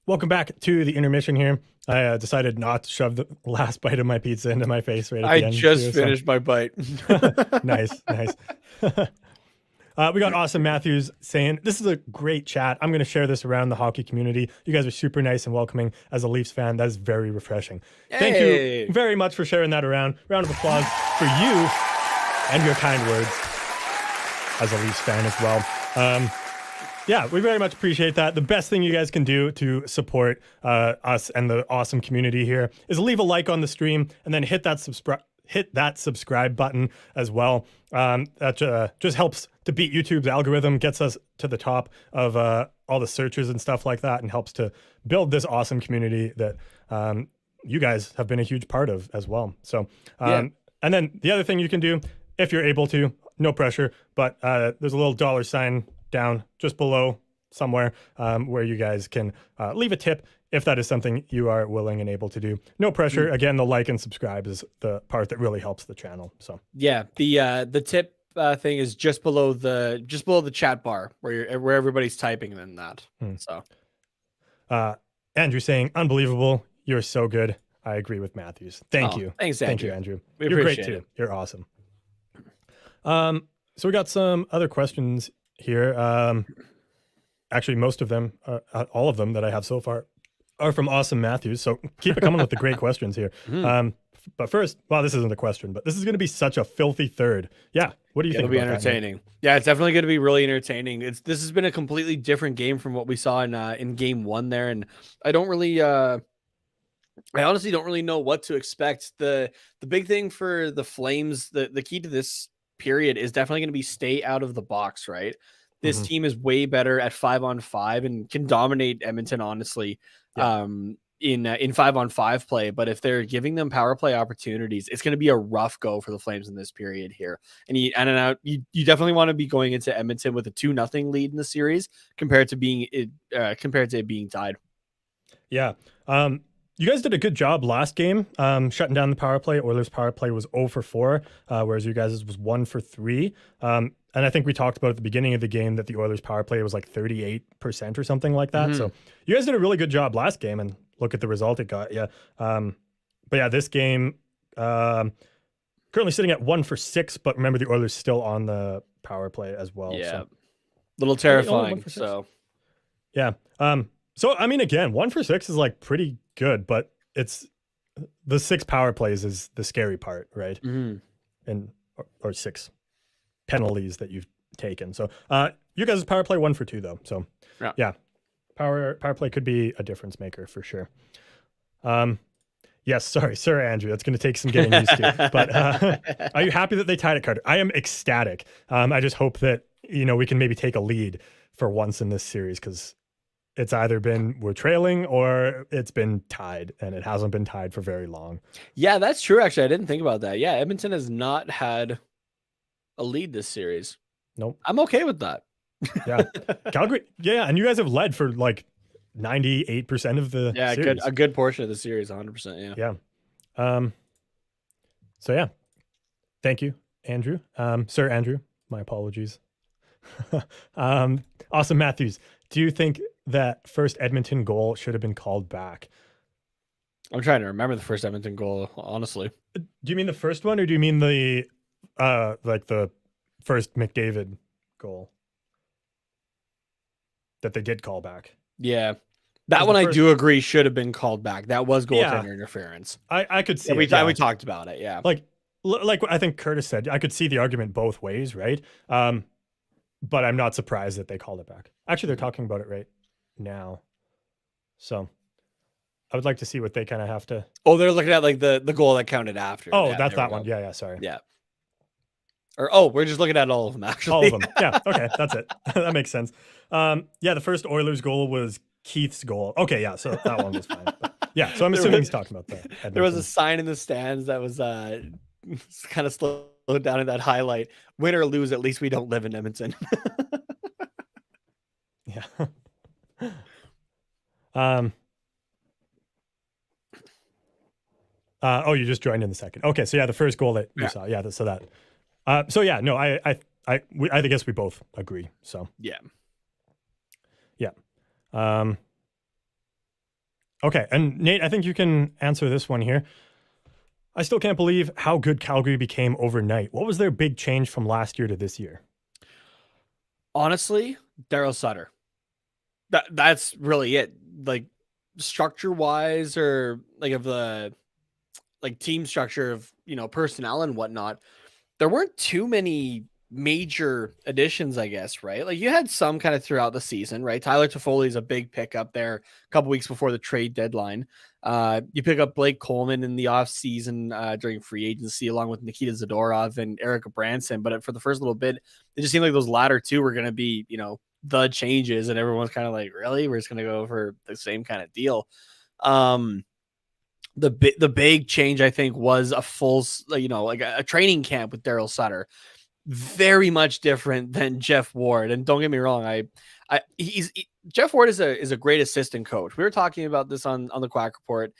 Welcome back to the intermission here. I decided not to shove the last bite of my pizza into my face right at the end.
I just finished my bite.
Nice. We got Awesome Matthews saying, this is a great chat. I'm going to share this around the hockey community. You guys are super nice and welcoming. As a Leafs fan, that is very refreshing.
Hey.
Thank you very much for sharing that around. Round of applause for you and your kind words as a Leafs fan as well. Yeah, we very much appreciate that. The best thing you guys can do to support us and the awesome community here is leave a like on the stream and then hit that subscribe button as well. That just helps to beat YouTube's algorithm, gets us to the top of all the searches and stuff like that, and helps to build this awesome community that you guys have been a huge part of as well. So, and then the other thing you can do, if you're able to, no pressure, but there's a little $ down just below somewhere where you guys can leave a tip if that is something you are willing and able to do. No pressure. Again, the like and subscribe is the part that really helps the channel. So
yeah, the tip thing is just below the chat bar where everybody's typing in that. So
Andrew saying, unbelievable, you're so good. I agree with Matthews. Thank you.
Thanks, Andrew.
Thank you, Andrew.
We
You're
appreciate
great too.
it.
You're awesome. So we got some other questions here. Actually, most of them, all of them that I have so far are from Awesome Matthews. So keep it coming with the great questions here. But first, well, this isn't a question, but this is going to be such a filthy third. Yeah. What do you think?
It'll be entertaining. Yeah, it's definitely going to be really entertaining. This has been a completely different game from what we saw in game one there. And I don't really, I honestly don't really know what to expect. The big thing for the Flames, the key to this period is definitely going to be stay out of the box, right? This team is way better at 5-on-5 and can dominate Edmonton, honestly, in 5-on-5 play. But if they're giving them power play opportunities, it's going to be a rough go for the Flames in this period here. And you definitely want to be going into Edmonton with a 2-0 lead in the series compared to it being tied. Yeah.
You guys did a good job last game shutting down the power play. Oilers' power play was 0 for 4, whereas you guys' was 1 for 3. And I think we talked about at the beginning of the game that the Oilers' power play was like 38% or something like that. So you guys did a really good job last game, and look at the result it got. Yeah. But yeah, this game, currently sitting at 1 for 6, but remember the Oilers still on the power play as well.
Yeah,
So.
little
Only
terrifying.
1 for 6.
So
yeah. So I mean, again, 1 for 6 is like pretty good, but it's the 6 power plays is the scary part, right? And or 6 penalties that you've taken. So you guys' power play 1 for 2 though. So yeah. Power play could be a difference maker for sure. Yes, sorry, Sir Andrew. That's going to take some getting used to. But are you happy that they tied it, Carter? I am ecstatic. I just hope that we can maybe take a lead for once in this series, because it's either been we're trailing or it's been tied, and it hasn't been tied for very long.
Yeah, that's true. Actually, I didn't think about that. Yeah, Edmonton has not had a lead this series.
Nope.
I'm okay with that.
Yeah, Calgary. Yeah, and you guys have led for like 98% of the series.
a good portion of the series, 100%.
Yeah. So yeah, thank you, Andrew. Sir Andrew, my apologies. Awesome, Matthews. Do you think that first Edmonton goal should have been called back?
I'm trying to remember the first Edmonton goal, honestly.
Do you mean the first one, or do you mean the like the first McDavid goal that they did call back?
Yeah. That one I do agree should have been called back. That was goaltender interference.
I could see
it. We talked about it, yeah.
Like I think Curtis said, I could see the argument both ways, right? But I'm not surprised that they called it back. Actually, they're talking about it right now. So I would like to see what they kind of have to...
Oh, they're looking at like the goal that counted after.
Oh, that's that one. Yeah, sorry.
Yeah. Or, we're just looking at all of them, actually.
All of them. Yeah, okay, that's it. That makes sense. Yeah, the first Oilers goal was Keith's goal. Okay, yeah, so that one was fine. But yeah, so I'm assuming he's talking about that.
There was a sign in the stands that was kind of slowed down in that highlight. Win or lose, at least we don't live in Edmonton.
Yeah. You just joined in the second. Okay, so yeah, the first goal that you saw. Yeah, so that. So yeah, no, I guess we both agree. So
yeah.
Okay, and Nate, I think you can answer this one here. I still can't believe how good Calgary became overnight. What was their big change from last year to this year?
Honestly, Daryl Sutter. That's really it. Like structure wise, or like of the team structure of personnel and whatnot, there weren't too many major additions, I guess, right? Like you had some kind of throughout the season, right? Tyler Toffoli is a big pickup there a couple weeks before the trade deadline. You pick up Blake Coleman in the offseason during free agency, along with Nikita Zadorov and Erica Branson. But for the first little bit, it just seemed like those latter two were going to be, the changes, and everyone's kind of like, really? We're just going to go for the same kind of deal. The big change, I think, was a full, like a training camp with Daryl Sutter. Very much different than Jeff Ward. And don't get me wrong, Jeff Ward is a great assistant coach. We were talking about this on the Quack Report.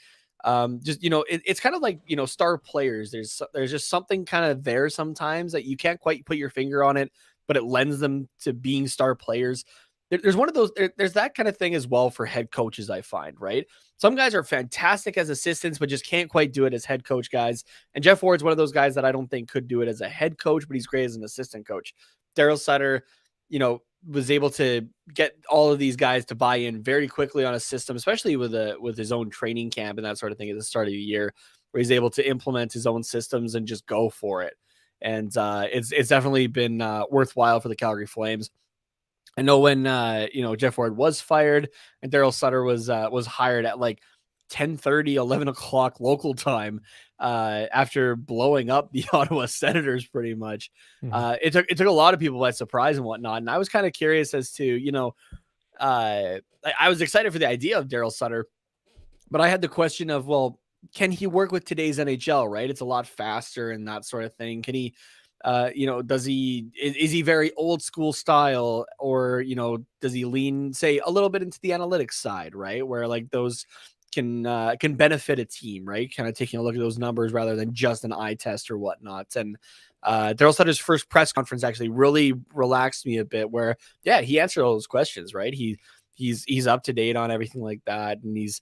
It's kind of like, star players. There's just something kind of there sometimes that you can't quite put your finger on it, but it lends them to being star players. There's one of those, there's that kind of thing as well for head coaches, I find, right? Some guys are fantastic as assistants, but just can't quite do it as head coach guys. And Jeff Ward's one of those guys that I don't think could do it as a head coach, but he's great as an assistant coach. Daryl Sutter, was able to get all of these guys to buy in very quickly on a system, especially with his own training camp and that sort of thing at the start of the year, where he's able to implement his own systems and just go for it. And it's definitely been worthwhile for the Calgary Flames. I know when Jeff Ward was fired and Daryl Sutter was hired at like 10:30, 11 o'clock local time after blowing up the Ottawa Senators pretty much. Mm-hmm. It took a lot of people by surprise and whatnot. And I was kind of curious as to, I was excited for the idea of Daryl Sutter, but I had the question of, well, can he work with today's NHL, right? It's a lot faster and that sort of thing. Can he, is he very old school style, or, does he lean, say, a little bit into the analytics side, right? Where like those can benefit a team, right? Kind of taking a look at those numbers rather than just an eye test or whatnot. And Daryl Sutter's first press conference actually really relaxed me a bit, where, yeah, he answered all those questions, right? He's up to date on everything like that. And he's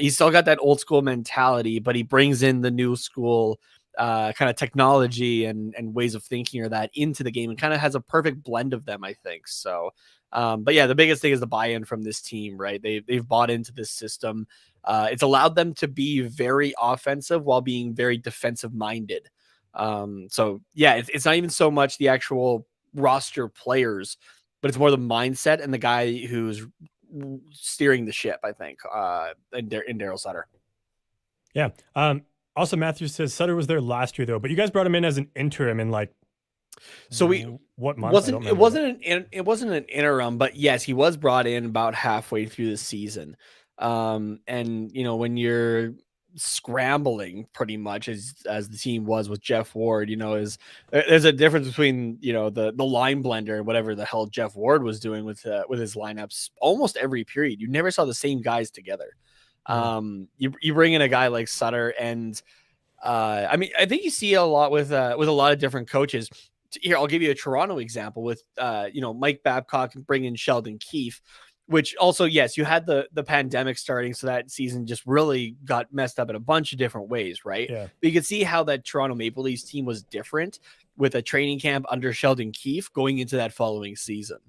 still got that old school mentality, but he brings in the new school kind of technology and ways of thinking or that into the game, and kind of has a perfect blend of them, I think. So, but yeah, the biggest thing is the buy-in from this team, right? They've bought into this system. It's allowed them to be very offensive while being very defensive minded. So yeah, it's not even so much the actual roster players, but it's more the mindset and the guy who's steering the ship, I think, in Daryl Sutter.
Yeah. Also, Matthews says Sutter was there last year though, but you guys brought him in as an interim in like.
So
what month?
It wasn't an interim, but yes, he was brought in about halfway through the season. And when you're scrambling pretty much as the team was with Jeff Ward, there's a difference between the line blender and whatever the hell Jeff Ward was doing with his lineups almost every period. You never saw the same guys together. You bring in a guy like Sutter, and I think you see a lot with a lot of different coaches. Here, I'll give you a Toronto example with Mike Babcock bringing Sheldon Keefe, which also, yes, you had the pandemic starting, so that season just really got messed up in a bunch of different ways, right?
Yeah.
But you could see how that Toronto Maple Leafs team was different with a training camp under Sheldon Keefe going into that following season.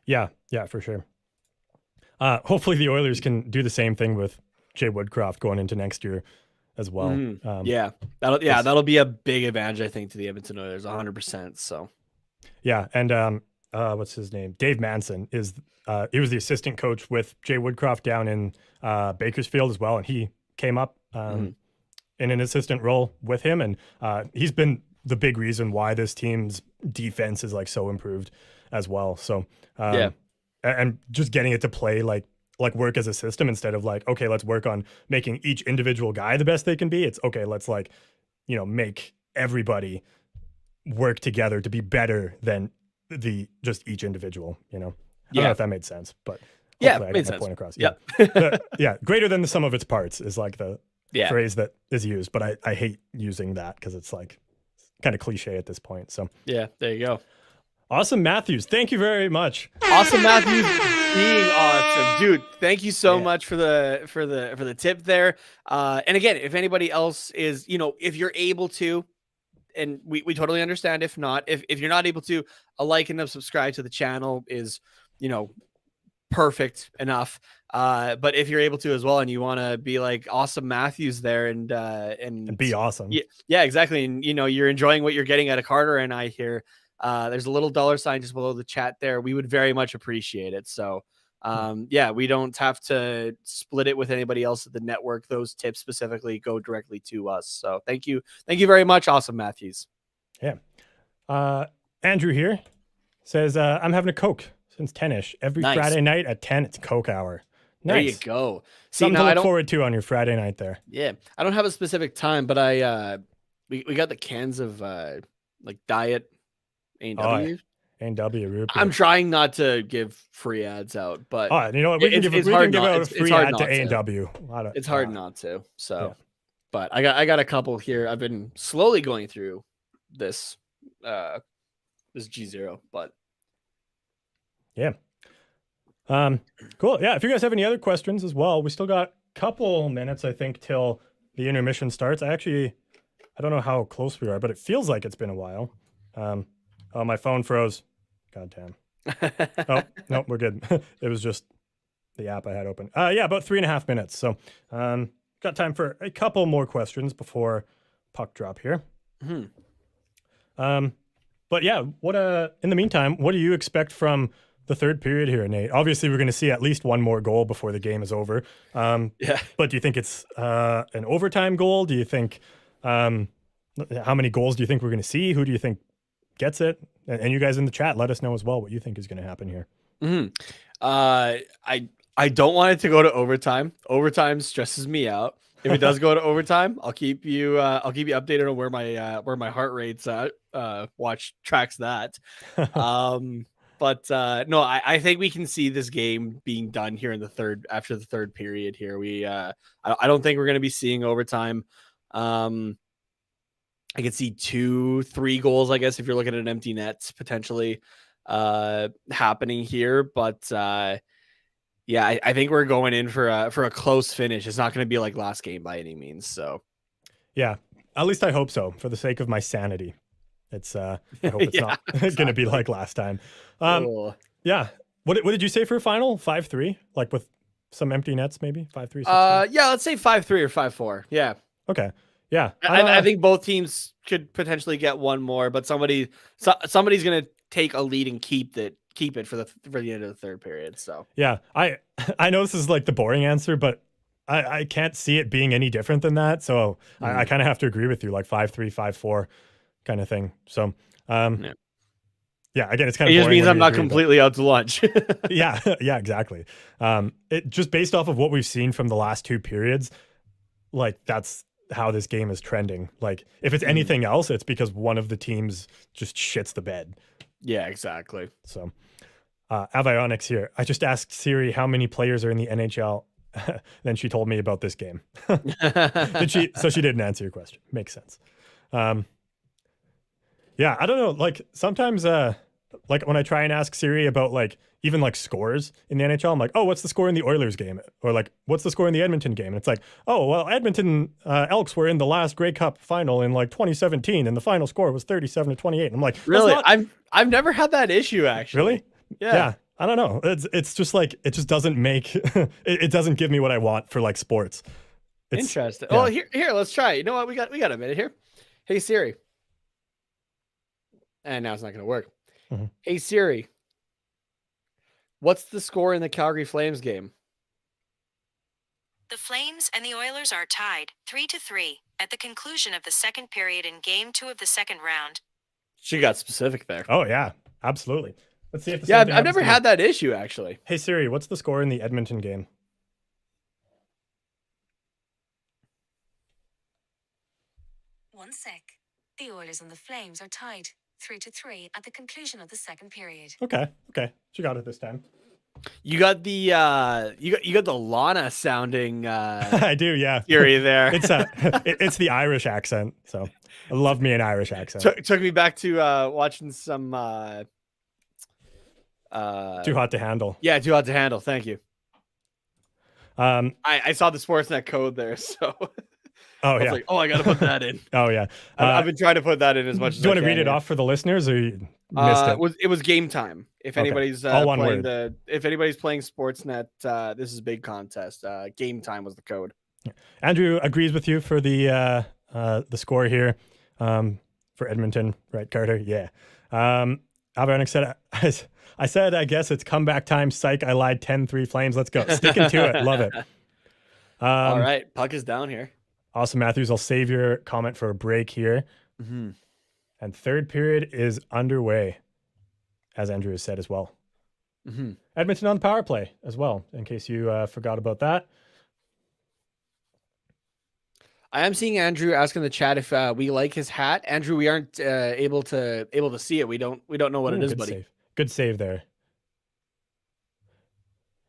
Yeah, for sure. Hopefully the Oilers can do the same thing with Jay Woodcroft going into next year as well.
That'll be a big advantage, I think, to the Edmonton Oilers, 100%. So,
yeah, and what's his name? Dave Manson is he was the assistant coach with Jay Woodcroft down in Bakersfield as well, and he came up in an assistant role with him, and he's been the big reason why this team's defense is like so improved as well. So and just getting it to play like work as a system instead of like, okay, let's work on making each individual guy the best they can be. It's okay, let's make everybody work together to be better than just each individual, I don't know if that made sense, but
yeah,
I
made
got
sense.
that point across.
Yeah.
Greater than the sum of its parts is like the phrase that is used, but I hate using that because it's like kind of cliche at this point. So
yeah, there you go.
Awesome Matthews, thank you very much.
Awesome Matthews being awesome, dude. Thank you so much for the tip there. And again, if anybody else is, if you're able to, and we totally understand if not, if you're not able to, a like and a subscribe to the channel is, perfect enough. But if you're able to as well, and you want to be like Awesome Matthews there and
be awesome.
Yeah, exactly. And you're enjoying what you're getting out of Carter and I here. There's a little $sign just below the chat there. We would very much appreciate it. So we don't have to split it with anybody else at the network. Those tips specifically go directly to us. So thank you very much, Awesome Matthews.
Yeah. Andrew here says, I'm having a Coke since 10ish every Friday night at 10. It's Coke hour. Nice.
There you go.
Something to look forward to on your Friday night there.
Yeah, I don't have a specific time, but we got the cans of like diet A&W.
A&W root beer.
I'm trying not to give free ads out, but
you know what? We can give out a free ad to A&W.
It's hard not to. So, but I got a couple here. I've been slowly going through this G0, but
yeah. Cool. Yeah. If you guys have any other questions as well, we still got a couple minutes, I think, till the intermission starts. I don't know how close we are, but it feels like it's been a while. Oh, my phone froze. God damn. Oh, no, we're good. It was just the app I had open. About 3.5 minutes. So, got time for a couple more questions before puck drop here. But yeah, in the meantime, what do you expect from the third period here, Nate? Obviously, we're going to see at least one more goal before the game is over. But do you think it's an overtime goal? Do you think how many goals do you think we're going to see? Who do you think gets it? And you guys in the chat, let us know as well what you think is going to happen here.
I don't want it to go to overtime. Overtime stresses me out. If it does go to overtime, I'll keep you updated on where my heart rate's at. Watch tracks that. But no, I think we can see this game being done here after the third period here. I don't think we're going to be seeing overtime. I could see 2-3 goals, I guess, if you're looking at an empty net potentially happening here. But I think we're going in for a close finish. It's not going to be like last game by any means. So
yeah, At least I hope so, for the sake of my sanity. It's I hope it's not going to be like last time.
Oh.
Yeah. What did you say for a final? 5-3, like with some empty nets, maybe 5-3.
Yeah, let's say 5-3 or 5-4. Yeah.
Okay. Yeah.
I think both teams could potentially get one more, but somebody's going to take a lead and keep it for the end of the third period. So
yeah, I know this is like the boring answer, but I can't see it being any different than that. So I kind of have to agree with you, like 5-3, 5-4 kind of thing. So yeah, again, it's kind of.
It just means I'm not completely out to lunch.
yeah, exactly. It just based off of what we've seen from the last two periods, like that's how this game is trending. Like if it's anything else, it's because one of the teams just shits the bed.
Yeah, exactly.
So, Avionics here. I just asked Siri how many players are in the NHL. Then she told me about this game. Did she? So she didn't answer your question. Makes sense. Yeah, I don't know. Like sometimes, like when I try and ask Siri about like even like scores in the NHL, I'm like, oh, what's the score in the Oilers game? Or like, what's the score in the Edmonton game? And it's like, oh, well, Edmonton Elks were in the last Grey Cup final in like 2017, and the final score was 37-28. And I'm like,
really? I've never had that issue actually.
Really?
Yeah.
I don't know. It's just like it just doesn't make it doesn't give me what I want for like sports.
Interesting. Yeah. Oh, here, let's try. You know what? We got a minute here. Hey Siri. And now it's not going to work. Mm-hmm. Hey Siri. What's the score in the Calgary Flames game?
The Flames and the Oilers are tied 3-3 at the conclusion of the second period in Game 2 of the second round.
She got specific there.
Oh yeah, absolutely. Let's see if
I've never had that issue actually.
Hey Siri, what's the score in the Edmonton game?
One sec. The Oilers and the Flames are tied 3-3 at the conclusion of the second period.
Okay. She got it this time.
You got the you got the Lana sounding
I do, yeah.
Siri there.
It's the Irish accent, so I love me an Irish accent.
Took me back to watching some
Too Hot to Handle.
Yeah, Too Hot to Handle. Thank you. I saw the Sportsnet code there, so
I
was like, I got to put that in.
Oh yeah,
I've been trying to put that in as much as.
Do you want to read it off for the listeners, or you missed it?
It was game time. If anybody's playing if anybody's playing Sportsnet, this is a big contest. Game time was the code.
Yeah. Andrew agrees with you for the score here for Edmonton, right, Carter? Yeah. Avionic said, I said, I guess it's comeback time. Psych, I lied. 10-3 Flames. Let's go. Sticking to it. Love it.
All right. Puck is down here.
Awesome, Matthews. I'll save your comment for a break here.
Mm-hmm.
And third period is underway, as Andrew has said as well.
Mm-hmm.
Edmonton on the power play as well, in case you forgot about that.
I am seeing Andrew ask in the chat if we like his hat. Andrew, we aren't able to see it. We don't know what it is, buddy.
Good save there.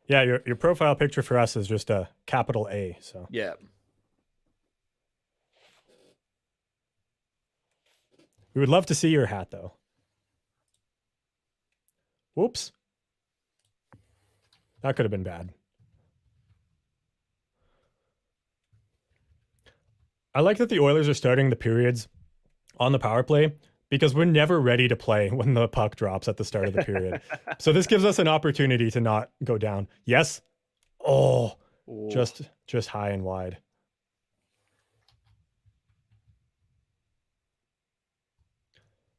Yeah, your profile picture for us is just a capital A. So
yeah.
We would love to see your hat, though. Whoops. That could have been bad. I like that the Oilers are starting the periods on the power play because we're never ready to play when the puck drops at the start of the period. So this gives us an opportunity to not go down. Yes. Oh, ooh. Just high and wide.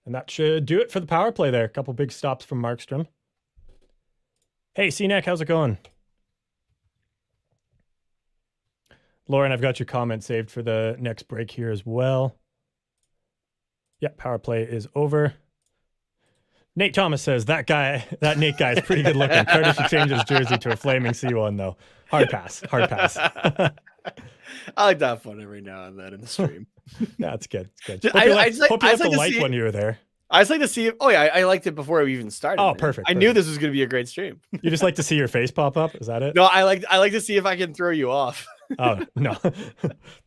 And that should do it for the power play there. A couple big stops from Markstrom. Hey, CNEC, how's it going? Lauren, I've got your comment saved for the next break here as well. Yeah, power play is over. Nate Thomas says, that Nate guy is pretty good looking. Curtis should change his jersey to a flaming C1, though. Hard pass.
I like to have fun every now and then in the stream.
That's good. It's good.
I
hope you left a like when you were there.
I just like to see it. Oh, yeah, I liked it before we even started.
Oh, perfect.
I knew this was going to be a great stream.
You just like to see your face pop up? Is that it?
No, I like to see if I can throw you off.
Oh, no.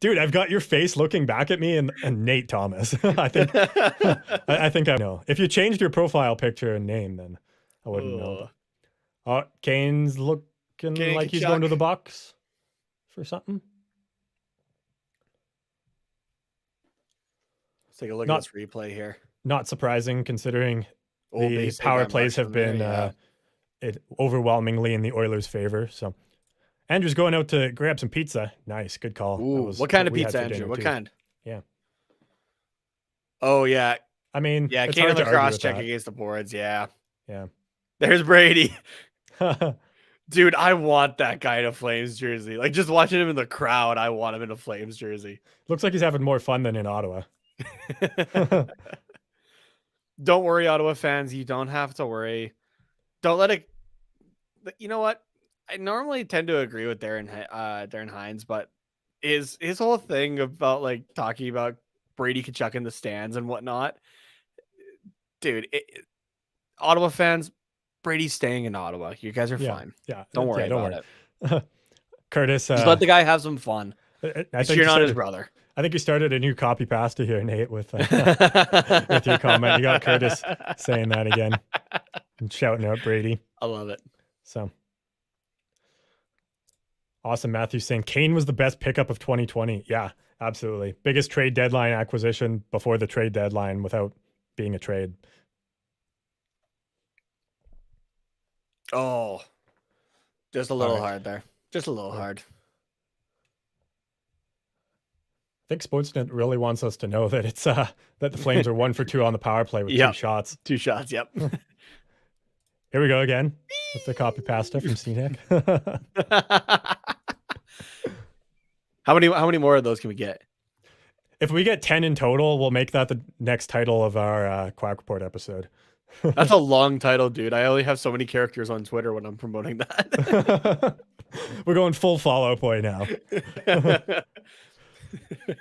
Dude, I've got your face looking back at me and Nate Thomas. I think I know. If you changed your profile picture and name, then I wouldn't know. Oh, Kane's looking like he's going to the box for something.
Let's take a look
Not-
at this replay here.
Not surprising considering
Big
the
save
power
by
plays have
Markstrom
been
there,
overwhelmingly in the Oilers' favor. So Andrew's going out to grab some pizza. Nice, good call.
Ooh, what kind of
we had
pizza,
for
Andrew?
dinner,
What
too.
kind?
Yeah.
Oh yeah,
I mean,
yeah.
it's
Kane on
hard
the
to argue
cross
with
check
that.
against the boards. Yeah.
Yeah.
There's Brady. Dude, I want that guy in a Flames jersey. Like, just watching him in the crowd, I want him in a Flames jersey.
Looks like he's having more fun than in Ottawa.
Don't worry, Ottawa fans. You don't have to worry. Don't let it. You know what? I normally tend to agree with Darren Hines, but his whole thing about like talking about Brady Kachuk in the stands and whatnot, dude. Ottawa fans, Brady's staying in Ottawa. You guys are fine.
Yeah.
Don't worry about it.
Curtis,
Just let the guy have some fun.
I think
You're not his brother.
I think you started a new copy pasta here, Nate, with your comment. You got Curtis saying that again and shouting out Brady.
I love it.
So awesome. Matthew saying Kane was the best pickup of 2020. Yeah, absolutely. Biggest trade deadline acquisition before the trade deadline without being a trade.
Oh, just a little
All right.
hard there. Just a little hard.
I think Sportsnet really wants us to know that it's that the Flames are 1 for 2 on the power play with 2 shots.
2 shots. Yep.
Here we go again with the copy pasta from CNEC.
How many more of those can we get?
If we get 10 in total, we'll make that the next title of our Quack Report episode.
That's a long title, dude. I only have so many characters on Twitter when I'm promoting that.
We're going full Fallout Boy now.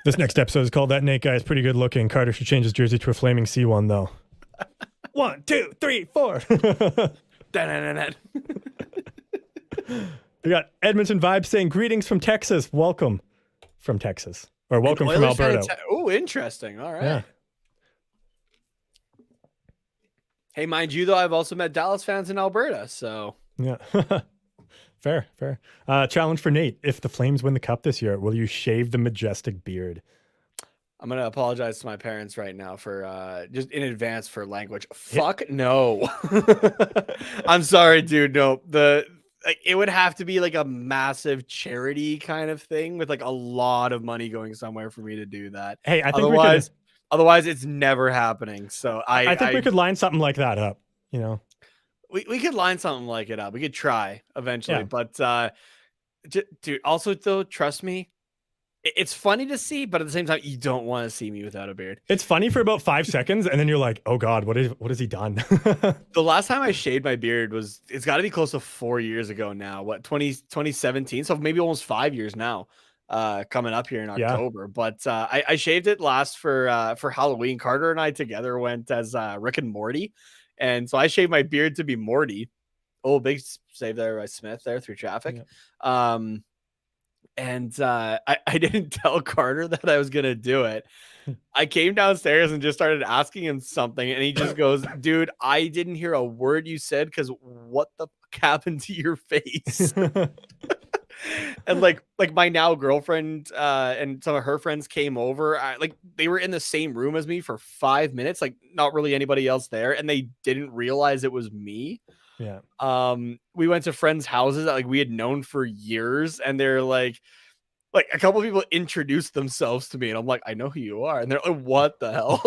This next episode is called That Nate Guy is Pretty Good Looking. Carter should change his jersey to a flaming C1, though. 1, 2, 3, 4. We got Edmonton Vibes saying, greetings from Texas. Welcome from Texas. Or welcome from Alberta.
Oh, interesting. All right.
Yeah.
Hey, mind you, though, I've also met Dallas fans in Alberta. So,
yeah. Fair. Challenge for Nate. If the Flames win the cup this year, will you shave the majestic beard?
I'm going to apologize to my parents right now for just in advance for language. Fuck no. I'm sorry, dude. No, it would have to be like a massive charity kind of thing with like a lot of money going somewhere for me to do that.
Hey, I think
otherwise it's never happening. So I think
we could line something like that up, you know.
We could line something like it up. We could try eventually,
Yeah.
but dude, also though, trust me, it's funny to see, but at the same time, you don't want to see me without a beard.
It's funny for about 5 seconds, and then you're like, "Oh God, what has he done?"
The last time I shaved my beard it's got to be close to 4 years ago now. What 2017? So maybe almost 5 years now. Coming up here in October, but I shaved it last for Halloween. Carter and I together went as Rick and Morty, and so I shaved my beard to be Morty. Oh, big save there by Smith there through traffic. Yeah. And I didn't tell Carter that I was going to do it. I came downstairs and just started asking him something. And he just goes, dude, I didn't hear a word you said because what the fuck happened to your face? And like my now girlfriend and some of her friends came over. They were in the same room as me for 5 minutes, like not really anybody else there. And they didn't realize it was me.
Yeah.
We went to friends' houses that like we had known for years, and they're like a couple of people introduced themselves to me, and I'm like, I know who you are, and they're like, what the hell?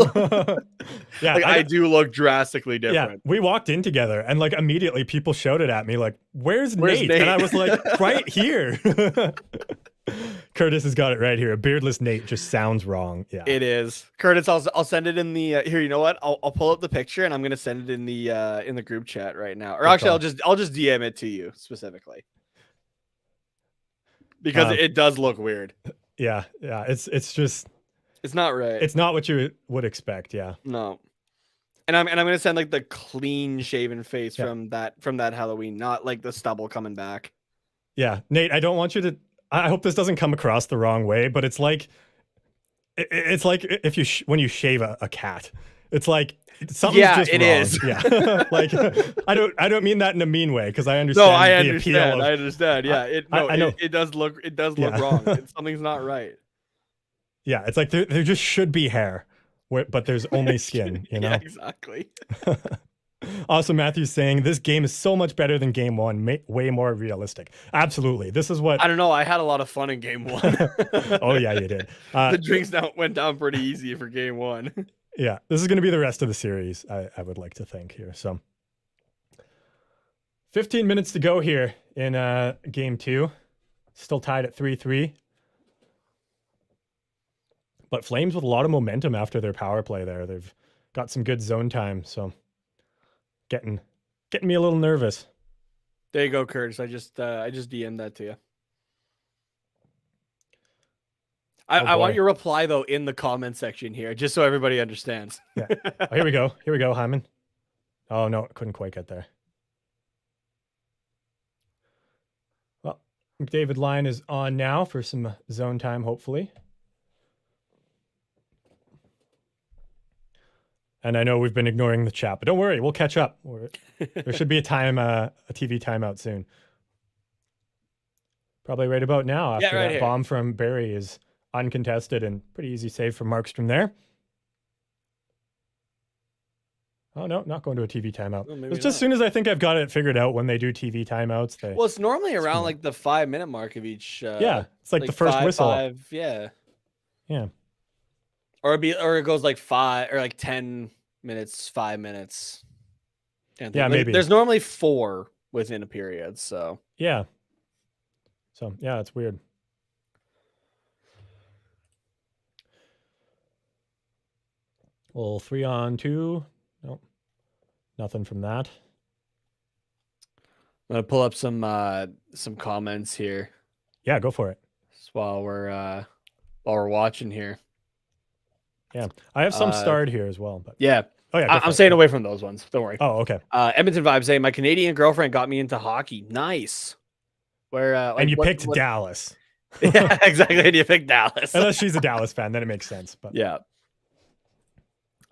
Yeah,
like, I do look drastically different.
Yeah, we walked in together, and like immediately people shouted at me like, "Where's Nate?" And I was like, "Right here." Curtis has got it right here. A beardless Nate just sounds wrong. Yeah,
it is. Curtis, I'll send it in the here. You know what? I'll pull up the picture and I'm gonna send it in the group chat right now. Or actually, I'll just DM it to you specifically because it does look weird.
Yeah. It's just
it's not right.
It's not what you would expect. Yeah.
No. And I'm gonna send like the clean shaven face from that Halloween, not like the stubble coming back.
Yeah, Nate, I don't want you to. I hope this doesn't come across the wrong way, but it's like if you when you shave a cat, it's like something's just wrong.
Is.
Yeah, like I don't mean that in a mean way because I understand.
No, I
the
understand.
Appeal of,
I understand. Yeah,
I know.
It does look wrong. Something's not right.
Yeah, it's like there just should be hair but there's only skin, you know?
Yeah, exactly.
Also, Matthew's saying this game is so much better than game one, way more realistic. Absolutely. This is what
I don't know. I had a lot of fun in game one.
Oh, yeah, you did.
The drinks went down pretty easy for game one.
Yeah, this is going to be the rest of the series, I would like to think here. So 15 minutes to go here in game two. Still tied at 3-3. But Flames with a lot of momentum after their power play there. They've got some good zone time, so getting me a little nervous.
There you go, Curtis. I just DM'd that to you. I want your reply though in the comment section here, just so everybody understands.
Yeah. Oh, here we go. Here we go, Hyman. Oh no, couldn't quite get there. Well, McDavid line is on now for some zone time, hopefully. And I know we've been ignoring the chat, but don't worry, we'll catch up. There should be a TV timeout soon. Probably right about now after that
here.
Bomb from Barry is uncontested and pretty easy save from Markstrom there. Oh, no, not going to a TV timeout.
Well,
it's just as soon as I think I've got it figured out when they do TV timeouts.
Well, it's normally around like the 5-minute mark of each.
Yeah, it's like the first whistle.
Yeah.
Yeah.
Or it goes like 5 or like 10 minutes, 5 minutes.
Yeah, maybe.
There's normally 4 within a period, so.
Yeah. So, yeah, it's weird. Well, 3-on-2. Nope. Nothing from that.
I'm gonna pull up some comments here.
Yeah, go for it.
Just while we're watching here.
Yeah, I have some starred here as well, but
yeah.
Oh yeah,
I'm staying away from those ones. Don't worry.
Oh, okay.
Edmonton Vibe saying my Canadian girlfriend got me into hockey. Nice. Where
and you picked Dallas.
Yeah, exactly. And you picked Dallas.
Unless she's a Dallas fan, then it makes sense. But
yeah.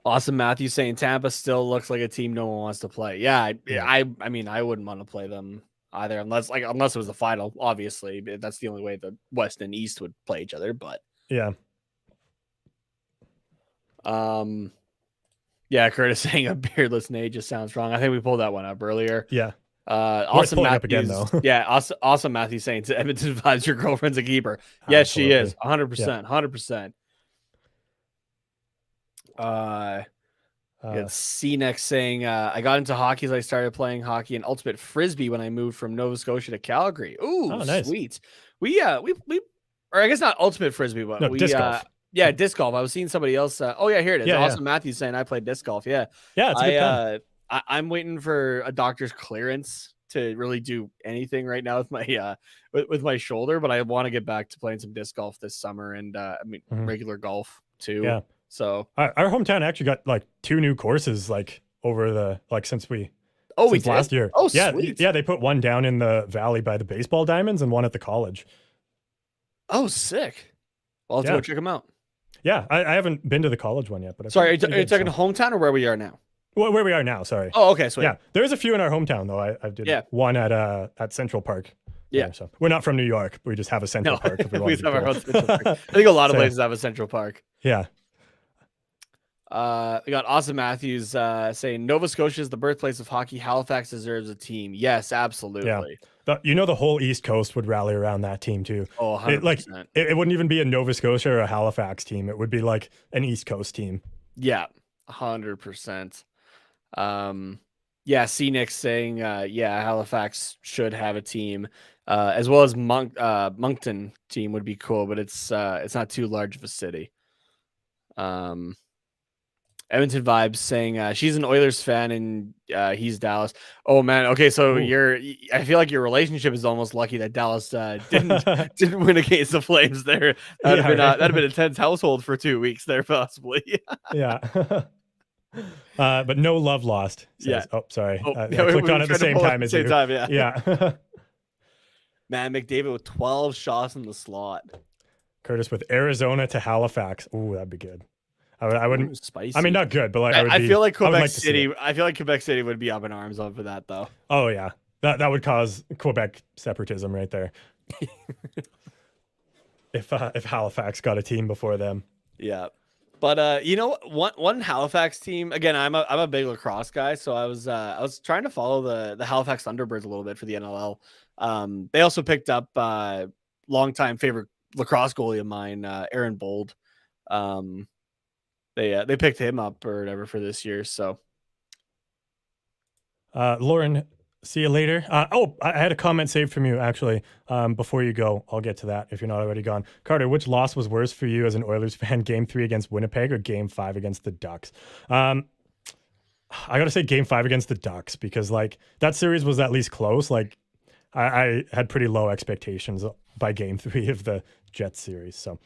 Awesome, Matthew saying Tampa still looks like a team no one wants to play. Yeah, I mean, I wouldn't want to play them either, unless it was the final. Obviously, that's the only way the West and East would play each other. But
yeah.
Yeah, Curtis saying a beardless Nate just sounds wrong. I think we pulled that one up earlier.
Yeah.
Awesome Matthew
again though.
Yeah, awesome Matthew saying to Edmonton Vibes, your girlfriend's a keeper. Yes, she is. 100%. 100%. C next saying I got into hockey as I started playing hockey and ultimate frisbee when I moved from Nova Scotia to Calgary. Ooh, nice. Sweet. We or I guess not ultimate frisbee, but
no, disc golf.
Yeah, disc golf. I was seeing somebody else. Oh yeah, here it is. Awesome Matthew saying I played disc golf. Yeah.
Yeah, it's a good time.
I'm waiting for a doctor's clearance to really do anything right now with my with my shoulder, but I want to get back to playing some disc golf this summer and I mean regular golf too.
Yeah.
So
our hometown actually got like 2 new courses like over the since last year.
Oh,
yeah,
sweet.
Yeah, they put one down in the valley by the baseball diamonds and one at the college.
Oh, sick. Well, let's go check them out.
Yeah, I haven't been to the college one yet, but
sorry, are you talking hometown or where we are now?
Well, where we are now, sorry.
Oh, okay, sweet.
Yeah, there's a few in our hometown though. I did one at Central Park.
Yeah,
so we're not from New York. We just have a Central Park. If we
have our own Central Park. I think a lot of places have a Central Park.
Yeah.
We got Awesome Matthews saying Nova Scotia is the birthplace of hockey. Halifax deserves a team. Yes, absolutely.
Yeah. The whole East Coast would rally around that team too.
Oh, 100%.
It wouldn't even be a Nova Scotia or a Halifax team. It would be like an East Coast team.
Yeah, 100%. Yeah, C-Nick saying, Halifax should have a team, as well as Moncton team would be cool, but it's not too large of a city. Edmonton Vibes saying she's an Oilers fan and he's Dallas. Oh man, okay, so I feel like your relationship is almost lucky that Dallas didn't win against the Flames there. That'd have been a tense household for 2 weeks there, possibly.
Yeah. But no love lost. Says, oh, sorry. I clicked on it at the same time as you. Yeah.
Man, McDavid with 12 shots in the slot.
Curtis with Arizona to Halifax. Ooh, that'd be good. I wouldn't.
Spicy.
I mean, not good, but
I feel like Quebec City. I feel like Quebec City would be up in arms over that, though.
Oh yeah, that would cause Quebec separatism right there. If Halifax got a team before them.
Yeah. But you know, one Halifax team, again, I'm a big lacrosse guy, so I was trying to follow the Halifax Thunderbirds a little bit for the NLL. They also picked up longtime favorite lacrosse goalie of mine, Aaron Bold. They picked him up or whatever for this year. So
Lauren, see you later. I had a comment saved from you actually. Before you go, I'll get to that if you're not already gone. Carter, which loss was worse for you as an Oilers fan, Game 3 against Winnipeg or Game 5 against the Ducks? I gotta say Game 5 against the Ducks, because like that series was at least close. Like I had pretty low expectations by Game 3 of the Jets series. So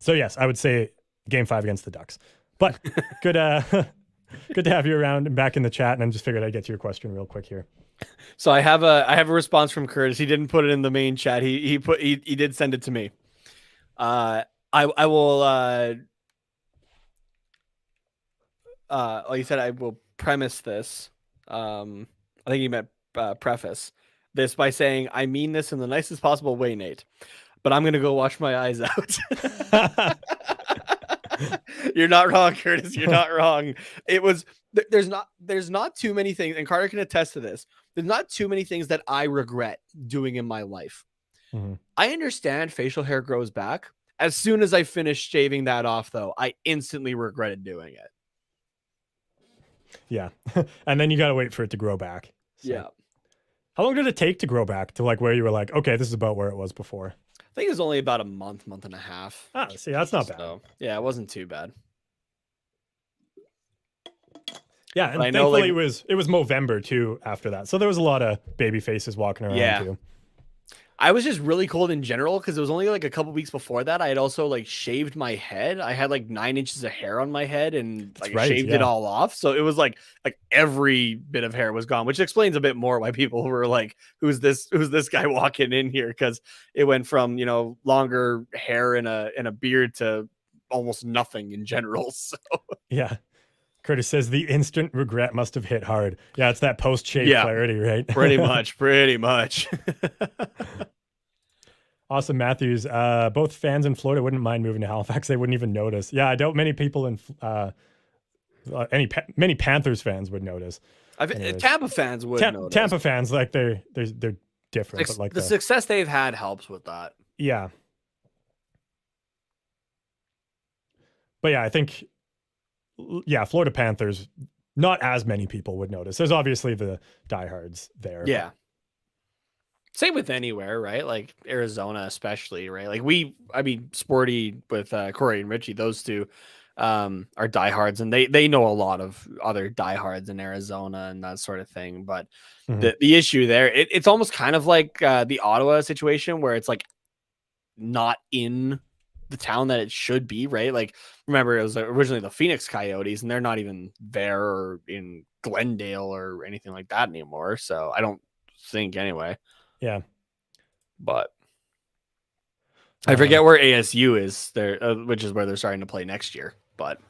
yes, I would say Game 5 against the Ducks. But good good to have you around and back in the chat, and I just figured I'd get to your question real quick here.
So I have a response from Curtis. He didn't put it in the main chat. He did send it to me. I will like you said, I will premise this. I think he meant preface this by saying, I mean this in the nicest possible way, Nate, but I'm gonna go wash my eyes out. You're not wrong, Curtis. You're not wrong. It was there's not too many things, and Carter can attest to this. There's not too many things that I regret doing in my life.
Mm-hmm.
I understand facial hair grows back. As soon as I finished shaving that off, though, I instantly regretted doing it.
Yeah. And then you got to wait for it to grow back. So.
Yeah.
How long did it take to grow back to like where you were like, okay, this is about where it was before?
I think it was only about a month and a half.
Ah, see, that's not bad.
So, yeah, it wasn't too bad.
Yeah, and
I know,
thankfully
like,
it was Movember too after that. So there was a lot of baby faces walking around too.
I was just really cold in general because it was only like a couple weeks before that. I had also like shaved my head. I had like 9 inches of hair on my head and like shaved it all off. So it was like every bit of hair was gone, which explains a bit more why people were like, who's this guy walking in here? Because it went from, you know, longer hair and a beard to almost nothing in general. So
yeah. Curtis says the instant regret must have hit hard. Yeah, it's that post-shave clarity, right?
Pretty much.
Awesome, Matthews. Both fans in Florida wouldn't mind moving to Halifax. They wouldn't even notice. Yeah, I doubt many people in many Panthers fans would notice.
Tampa fans would notice.
Tampa fans, like they're different. But like
the success they've had helps with that.
Yeah. But yeah, I think. Yeah, Florida Panthers, not as many people would notice. There's obviously the diehards there.
Yeah. Same with anywhere, right? Like Arizona, especially, right? Like Sporty with Corey and Richie, those two are diehards, and they know a lot of other diehards in Arizona and that sort of thing. But the issue there, it's almost kind of like the Ottawa situation where it's like not in the town that it should be, right? Like, remember, it was originally the Phoenix Coyotes, and they're not even there or in Glendale or anything like that anymore. So I don't think, anyway.
Yeah,
but I forget where ASU is there, which is where they're starting to play next year. But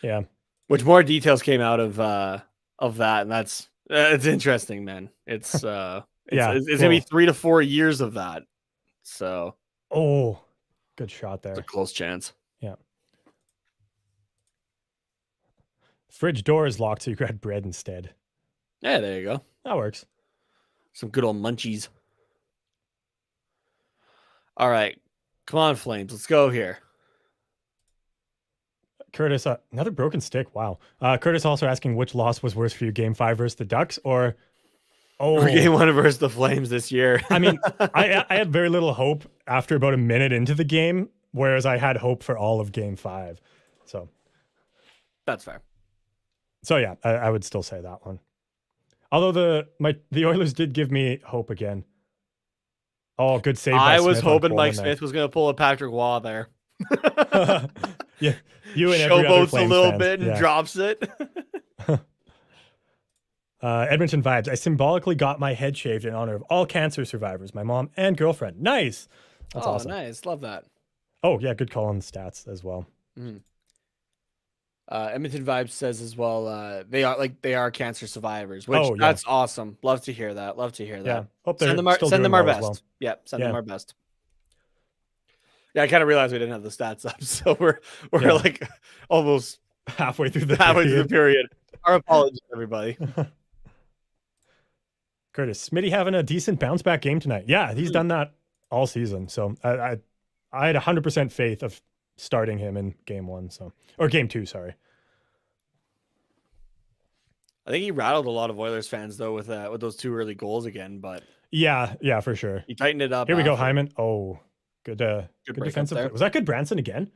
yeah,
which more details came out of that, and that's it's interesting, man. It's it's gonna be 3 to 4 years of that. So
good shot there.
It's a close chance.
Yeah. Fridge door is locked, so you grab bread instead.
Yeah, there you go.
That works.
Some good old munchies. All right. Come on, Flames. Let's go here.
Curtis, another broken stick. Wow. Curtis also asking which loss was worse for you, Game 5 versus the Ducks or
Game 1 versus the Flames this year.
I mean, I had very little hope after about a minute into the game, whereas I had hope for all of Game 5. So
that's fair.
So yeah, I would still say that one. Although the Oilers did give me hope again. Oh, good save.
I was hoping Mike Smith was going to pull a Patrick Waugh there.
Yeah, you and every other
showboats
Flames
a little
fans.
bit and drops it.
Edmonton vibes. I symbolically got my head shaved in honor of all cancer survivors, my mom and girlfriend. Nice. That's awesome.
Nice. Love that.
Oh yeah, good call on the stats as well.
Mm. Edmonton vibes says as well. They are cancer survivors, which that's awesome. Love to hear that.
Yeah. Hope
send them our best. Well. Yep. Send them our best. Yeah, I kind of realized we didn't have the stats up, so we're
Yeah.
like almost
halfway through the
halfway through the period. Our apologies, everybody.
Curtis, Smitty having a decent bounce back game tonight. Yeah, he's done that all season. So I had 100% faith of starting him in game 1, or game 2, sorry.
I think he rattled a lot of Oilers fans though with those 2 early goals again, but
yeah, for sure.
he tightened it up.
Here we go, Hyman. Oh, good defensive play. Was that good Branson again?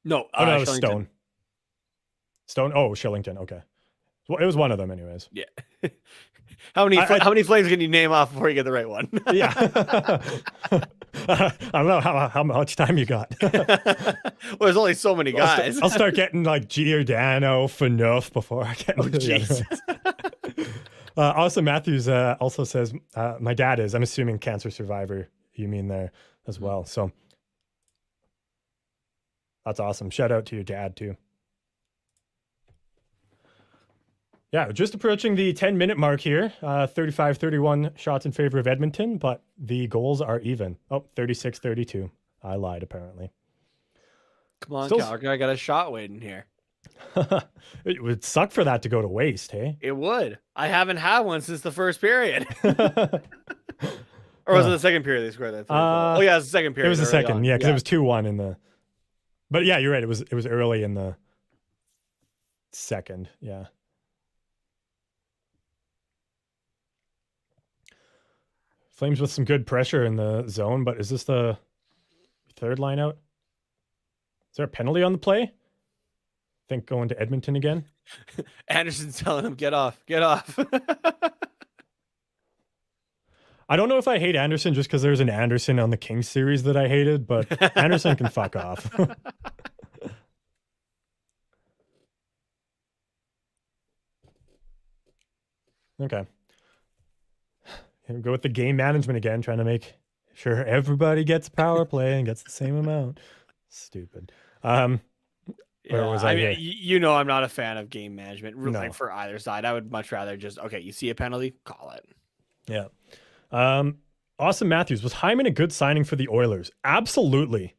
No,
oh no, it was Stone. Oh, Shillington. Okay, well, it was one of them, anyways.
Yeah. How many Flames can you name off before you get the right one?
Yeah. I don't know how much time you got.
Well, there's only so many guys.
I'll start getting like Giordano, Phaneuf before I get into the other ones. Austin Matthews also says, my dad is, I'm assuming cancer survivor, you mean there as well. So that's awesome. Shout out to your dad too. Yeah, just approaching the 10-minute mark here. 35-31 shots in favor of Edmonton, but the goals are even. Oh, 36-32. I lied, apparently.
Come on, Calgary. I got a shot waiting here.
It would suck for that to go to waste, hey?
It would. I haven't had one since the first period. Or was it the second period they scored that? Oh, yeah, it was the second period.
It was the second, yeah, because it was 2-1 in the... But yeah, you're right. It was early in the second, yeah. Flames with some good pressure in the zone, but is this the third line out? Is there a penalty on the play? Think going to Edmonton again?
Anderson's telling him, get off, get off.
I don't know if I hate Anderson just because there's an Anderson on the Kings series that I hated, but Anderson can fuck off. Okay. Here we go with the game management again, trying to make sure everybody gets power play and gets the same amount. Stupid.
Yeah, I mean, you know, I'm not a fan of game management like for either side. I would much rather just, okay, you see a penalty, call it.
Yeah. Austin Matthews, was Hyman a good signing for the Oilers? Absolutely.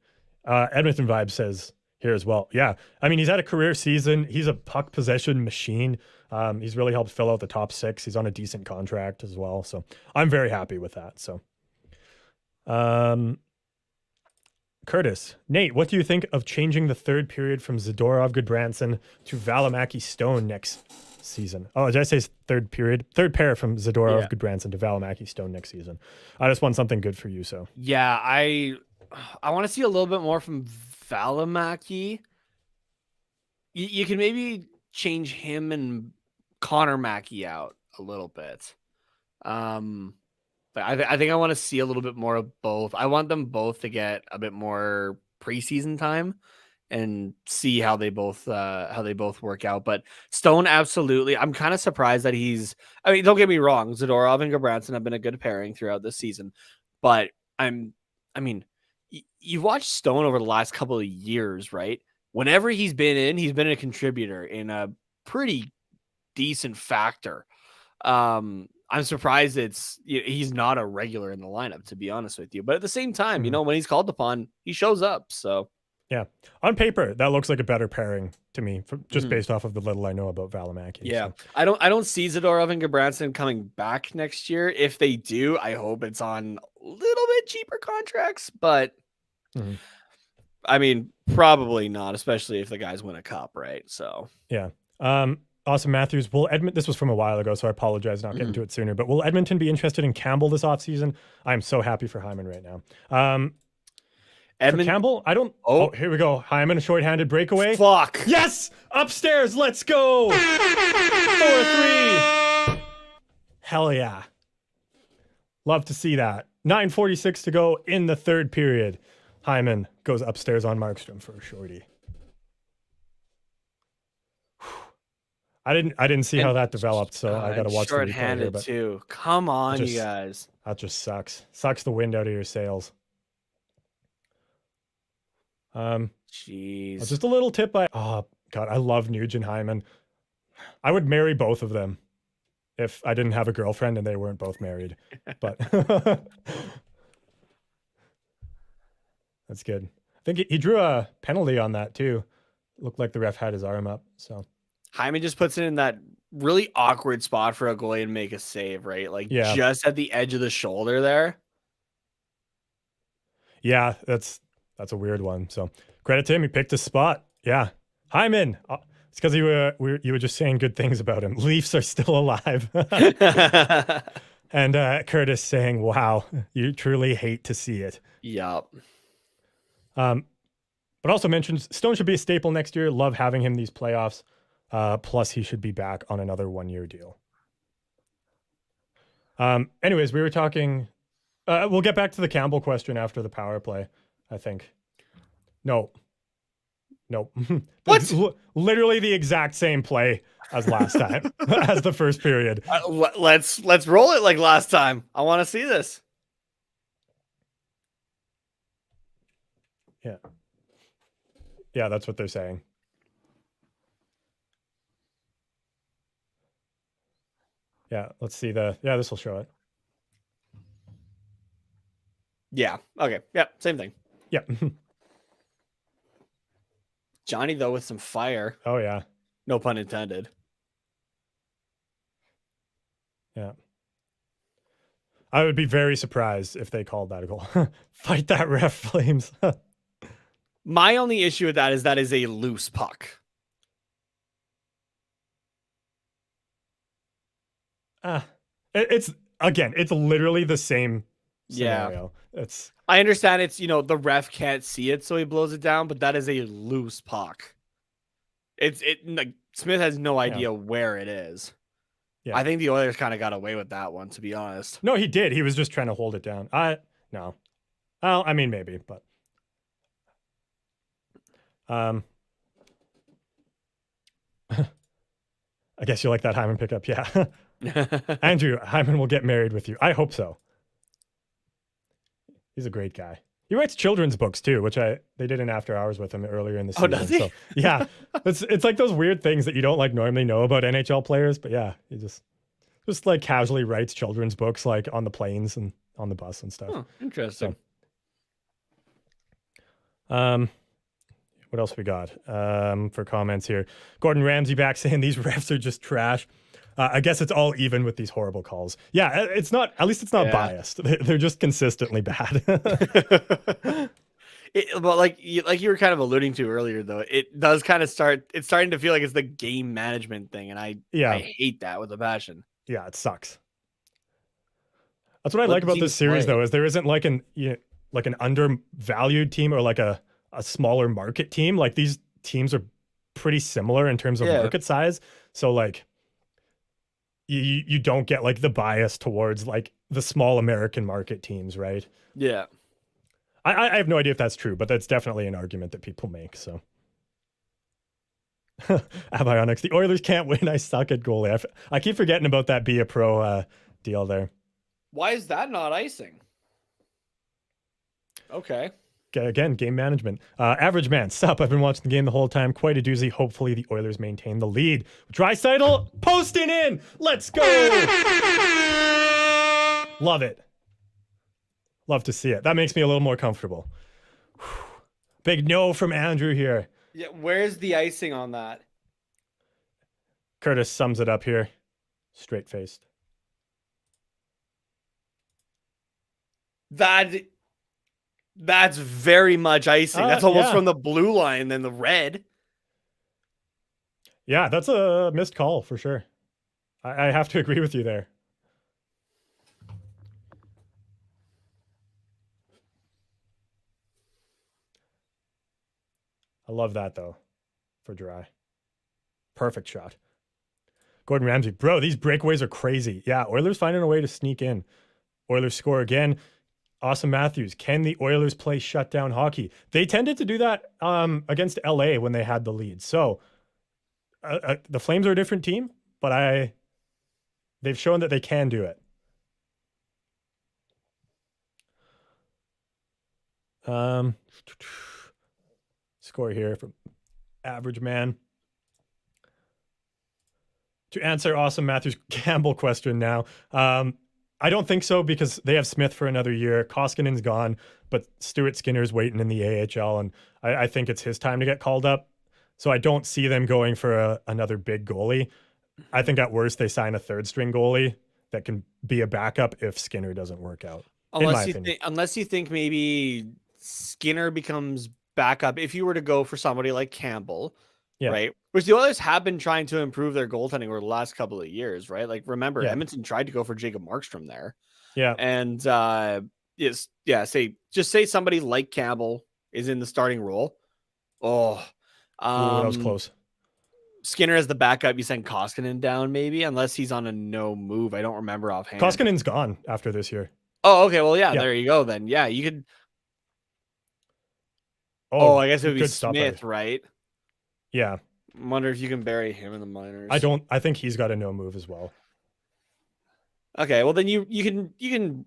Edmonton Vibe says here as well. Yeah. I mean, he's had a career season. He's a puck possession machine. He's really helped fill out the top 6. He's on a decent contract as well. So I'm very happy with that. So, Curtis, Nate, what do you think of changing the third period from Zadorov Goodbranson to Valimaki Stone next season? Oh, did I say third period? Third pair from Zadorov Goodbranson to Valimaki Stone next season. I just want something good for you. So
yeah, I want to see a little bit more from Valimaki. You can maybe change him and Connor Mackey out a little bit. But I think I want to see a little bit more of both. I want them both to get a bit more preseason time and see how they both work out. But Stone, absolutely. I'm kind of surprised that I mean, don't get me wrong, Zadorov and Goodbranson have been a good pairing throughout this season. But you've watched Stone over the last couple of years, right? Whenever he's been a contributor in a pretty decent factor. I'm surprised he's not a regular in the lineup, to be honest with you. But at the same time, you know, when he's called upon, he shows up. So
yeah, on paper, that looks like a better pairing to me, just based off of the little I know about Valimaki.
Yeah, so. I don't see Zadorov and Goodbranson coming back next year. If they do, I hope it's on a little bit cheaper contracts. But I mean, probably not, especially if the guys win a cup, right? So
yeah. Awesome Matthews, this was from a while ago, so I apologize not getting to it sooner, but will Edmonton be interested in Campbell this offseason? I'm so happy for Hyman right now. For Campbell, I don't... Oh, here we go. Hyman, a shorthanded breakaway.
Fuck.
Yes! Upstairs, let's go! 4-3. Hell yeah. Love to see that. 9:46 to go in the third period. Hyman goes upstairs on Markstrom for a shorty. I didn't see how that developed, so I got to watch the replay
short-handed too. Come on, you guys.
That just sucks. Sucks the wind out of your sails.
Jeez.
Just a little tip. Oh God, I love Nugent Hyman. I would marry both of them if I didn't have a girlfriend and they weren't both married. But that's good. think he drew a penalty on that too. Looked like the ref had his arm up. So
Hyman just puts it in that really awkward spot for a goalie to make a save, right? Like just at the edge of the shoulder there.
Yeah, that's a weird one. So credit to him. He picked a spot. Yeah. Hyman. It's because you were just saying good things about him. Leafs are still alive. And Curtis saying, wow, you truly hate to see it.
Yep.
But also mentions Stone should be a staple next year. Love having him these playoffs. Plus, he should be back on another 1-year deal. Anyways, we were talking. We'll get back to the Campbell question after the power play, I think. No.
What?
Literally the exact same play as last time, as the first period.
Let's roll it like last time. I want to see this.
Yeah, that's what they're saying. Yeah, let's see this will show it.
Yeah. Okay. Yeah. Same thing.
Yeah.
Johnny, though, with some fire.
Oh, yeah.
No pun intended.
Yeah. I would be very surprised if they called that a goal. Fight that ref, Flames.
My only issue with that is a loose puck.
It's literally the same scenario.
I understand it's, the ref can't see it, so he blows it down, but that is a loose puck. Like Smith has no idea where it is. Yeah. I think the Oilers kind of got away with that one, to be honest.
No, he did. He was just trying to hold it down. No. Well, I mean, maybe, but I guess you like that Hyman pickup. Yeah. Andrew, Hyman will get married with you. I hope so. He's a great guy. He writes children's books too, which they did an after hours with him earlier in the season.
Oh, does he?
So, yeah. It's like those weird things that you don't like normally know about NHL players, but yeah, he just like casually writes children's books like on the planes and on the bus and stuff.
Oh, interesting.
So, what else we got for comments here? Gordon Ramsay back saying these refs are just trash. I guess it's all even with these horrible calls. Yeah, it's not. At least it's not biased. They're just consistently bad.
But like you were kind of alluding to earlier, though, it does kind of start. It's starting to feel like it's the game management thing, and I hate that with a passion.
Yeah, it sucks. That's what I like about this series, though, is there isn't like an undervalued team or like a smaller market team. Like these teams are pretty similar in terms of market size. So like you don't get like the bias towards like the small American market teams, right?
Yeah.
I have no idea if that's true, but that's definitely an argument that people make. So Abionics, the Oilers can't win. I suck at goalie. I keep forgetting about that Be a Pro deal there.
Why is that not icing? Okay.
Again, game management. Average man, sup? I've been watching the game the whole time. Quite a doozy. Hopefully the Oilers maintain the lead. Draisaitl posting in. Let's go. Love it. Love to see it. That makes me a little more comfortable. Big no from Andrew here.
Yeah, where's the icing on that?
Curtis sums it up here. Straight-faced.
That's very much icing. That's almost from the blue line than the red.
Yeah, that's a missed call for sure. I have to agree with you there. I love that, though, for Dry. Perfect shot. Gordon Ramsay. Bro, these breakaways are crazy. Yeah, Oilers finding a way to sneak in. Oilers score again. Awesome Matthews. Can the Oilers play shutdown hockey? They tended to do that against LA when they had the lead. So the Flames are a different team, but they've shown that they can do it. Score here from Average Man. To answer Awesome Matthews Campbell question now. I don't think so because they have Smith for another year. Koskinen's gone, but Stuart Skinner's waiting in the AHL, and I think it's his time to get called up. So I don't see them going for another big goalie. I think at worst they sign a third string goalie that can be a backup if Skinner doesn't work out.
Unless you think maybe Skinner becomes backup if you were to go for somebody like Campbell, right? Which the Oilers have been trying to improve their goaltending over the last couple of years, right? Like remember, Edmonton tried to go for Jacob Markstrom there.
Yeah.
And say somebody like Campbell is in the starting role.
Ooh, that was close.
Skinner as the backup, you send Koskinen down maybe, unless he's on a no move. I don't remember offhand.
Koskinen's gone after this year.
Oh, okay. Well, yeah, there you go then. Yeah, you could. Oh, I guess it would be Smith, right?
Yeah.
I wonder if you can bury him in the minors.
I think he's got a no move as well.
Okay, well then you can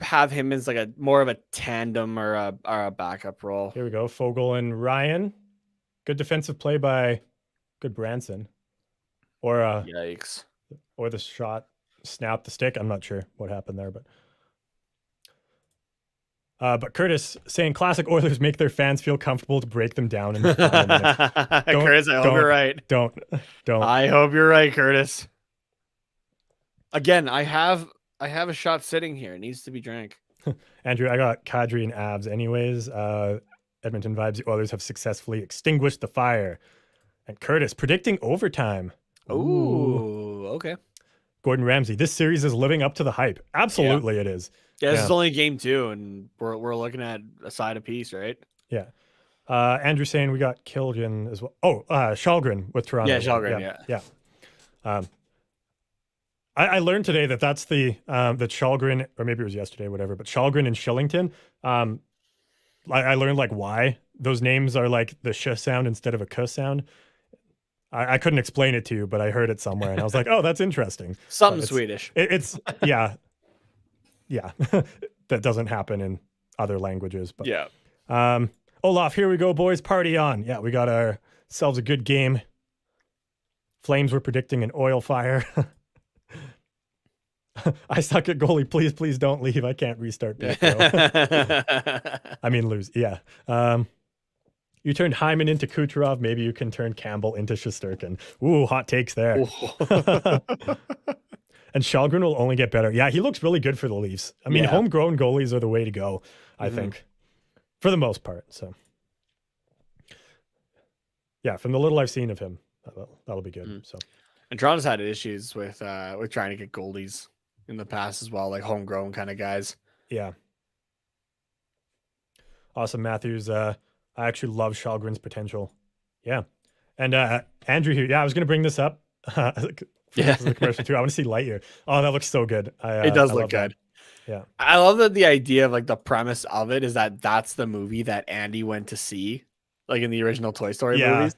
have him as like a more of a tandem or a backup role.
Here we go. Fogle and Ryan. Good defensive play by good Branson. Or
yikes.
Or the shot snapped the stick. I'm not sure what happened there, but Curtis saying classic Oilers make their fans feel comfortable to break them down in the final minutes.
Curtis, I hope you're right.
Don't.
I hope you're right, Curtis. Again, I have a shot sitting here. It needs to be drank.
Andrew, I got Kadri and Avs anyways. Edmonton vibes. The Oilers have successfully extinguished the fire. And Curtis predicting overtime.
Ooh, okay.
Gordon Ramsay, this series is living up to the hype. Absolutely, it is.
Yeah, this is only game 2, and we're looking at a side apiece, right?
Yeah. Andrew saying we got Killian as well. Oh, Shalgren with Toronto.
Yeah, Shalgren.
Yeah. I learned today that's that Shalgren, or maybe it was yesterday, whatever. But Shalgren and Shillington. I learned like why those names are like the sh sound instead of a k sound. I couldn't explain it to you, but I heard it somewhere, and I was like, "Oh, that's interesting."
Something Swedish.
It's yeah. That doesn't happen in other languages, but yeah. Olaf, here we go, boys. Party on! Yeah, we got ourselves a good game. Flames were predicting an oil fire. I suck at goalie. Please don't leave. I can't restart. I mean, lose. Yeah. You turned Hyman into Kucherov. Maybe you can turn Campbell into Shesterkin. Ooh, hot takes there. And Shalgren will only get better. Yeah, he looks really good for the Leafs. I mean, homegrown goalies are the way to go, I think, for the most part. So, yeah, from the little I've seen of him, that'll be good. So,
and Toronto's had issues with trying to get goalies in the past as well, like homegrown kind of guys.
Yeah. Awesome, Matthews. I actually love Shalgren's potential. Yeah. And Andrew here. Yeah, I was going to bring this up.
Yeah.
The commercial too. I want to see Lightyear. Oh, that looks so good.
It does look good.
That. Yeah.
I love that the idea of like the premise of it is that's the movie that Andy went to see, like in the original Toy Story movies.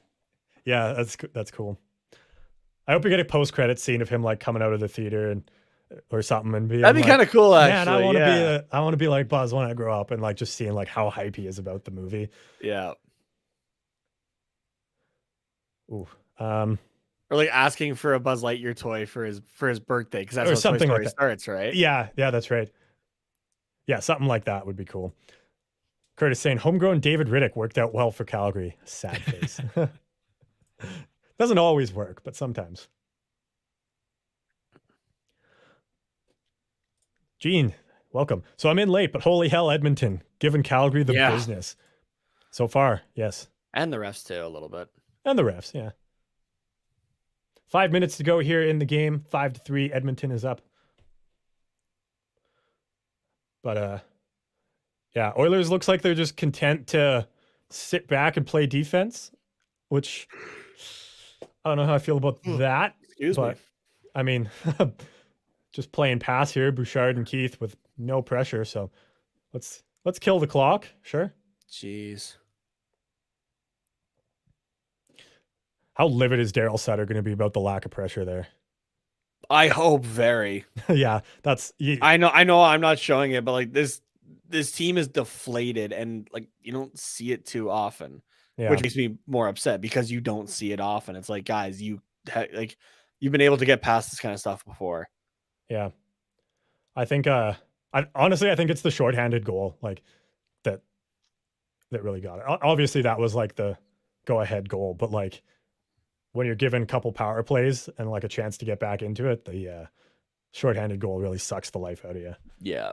Yeah, that's cool. I hope we get a post-credit scene of him like coming out of the theater or something, and
that'd be kind of cool. Actually,
man, I want to be like Buzz when I grow up, and like just seeing like how hype he is about the movie.
Yeah.
Ooh.
Or like asking for a Buzz Lightyear toy for his birthday, because that's
or
how
something
Toy Story
like
starts, right?
Yeah, that's right. Yeah, something like that would be cool. Curtis saying homegrown David Riddick worked out well for Calgary. Sad face. Doesn't always work, but sometimes. Gene, welcome. So I'm in late, but holy hell, Edmonton, giving Calgary the business. So far, yes.
And the refs too, a little bit.
And the refs, yeah. 5 minutes to go here in the game. 5-3, Edmonton is up. But yeah, Oilers looks like they're just content to sit back and play defense, which I don't know how I feel about that.
Excuse me.
I mean, just playing pass here, Bouchard and Keith with no pressure. So let's kill the clock. Sure.
Jeez.
How livid is Daryl Sutter going to be about the lack of pressure there?
I hope very.
Yeah,
I know I'm not showing it, but like this team is deflated, and like you don't see it too often, which makes me more upset because you don't see it often. It's like, guys, you've been able to get past this kind of stuff before.
Yeah. I think honestly I think it's the shorthanded goal like that really got it. Obviously that was like the go ahead goal, but like when you're given a couple power plays and like a chance to get back into it, the shorthanded goal really sucks the life out of you.
Yeah.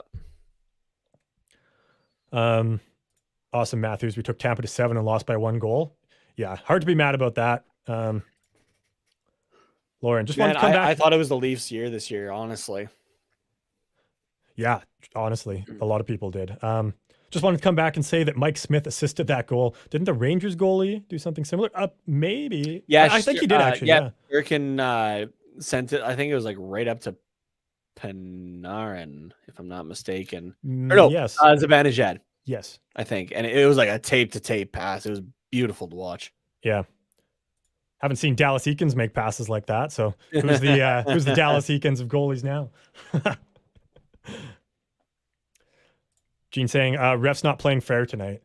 Austin Matthews, we took Tampa to 7 and lost by 1 goal. Yeah, hard to be mad about that. Lauren, just wanted to come back.
I thought it was the Leafs' year this year, honestly.
Yeah, honestly, a lot of people did. Just wanted to come back and say that Mike Smith assisted that goal. Didn't the Rangers goalie do something similar? Maybe.
Yeah,
I think he did actually. Yeah,
Erikin sent it. I think it was like right up to Panarin, if I'm not mistaken. Or no,
yes,
Zibanejad.
Yes,
I think, and it was like a tape to tape pass. It was beautiful to watch.
Yeah, haven't seen Dallas Eakins make passes like that. So who's the Dallas Eakins of goalies now? Gene saying, ref's not playing fair tonight.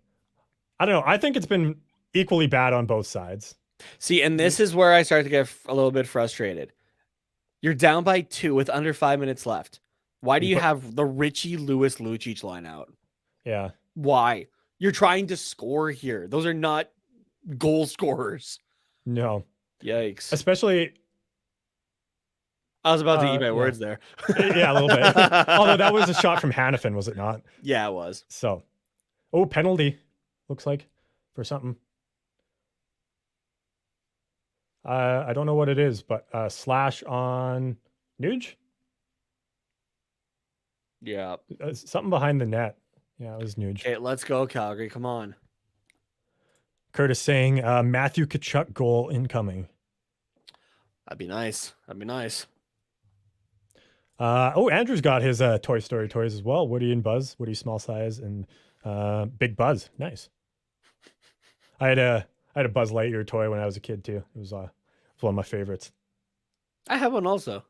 I don't know. I think it's been equally bad on both sides.
See, and this is where I start to get a little bit frustrated. You're down by 2 with under 5 minutes left. Why do you have the Richie Lewis Lucic line out?
Yeah.
Why? You're trying to score here. Those are not goal scorers.
No.
Yikes.
Especially...
I was about to eat my words there.
Yeah, a little bit. Although that was a shot from Hannafin, was it not?
Yeah, it was.
So, penalty, looks like, for something. I don't know what it is, but slash on Nuge?
Yeah.
Something behind the net. Yeah, it was Nuge.
Okay, let's go, Calgary. Come on.
Curtis saying Matthew Tkachuk goal incoming.
That'd be nice. That'd be nice.
Andrew's got his Toy Story toys as well. Woody and Buzz. Woody small size and Big Buzz. I had a Buzz Lightyear toy when I was a kid too. It was one of my favorites.
I have one also.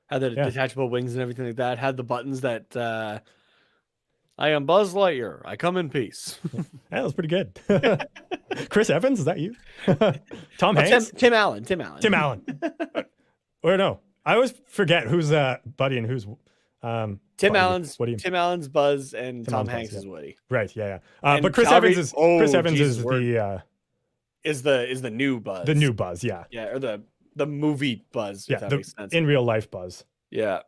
Had the detachable wings and everything like that. Had the buttons that I am Buzz Lightyear. I come in peace.
Yeah, that was pretty good. Chris Evans, is that you? Tom Hanks?
Tim Allen.
Or no. I always forget who's Buddy and who's
Tim Allen's Buzz and Tom Hanks is Woody.
Right, yeah. But Chris Evans is
the new Buzz.
The new Buzz, yeah.
Yeah, or the movie Buzz, if that makes sense.
In real life Buzz.
Yeah.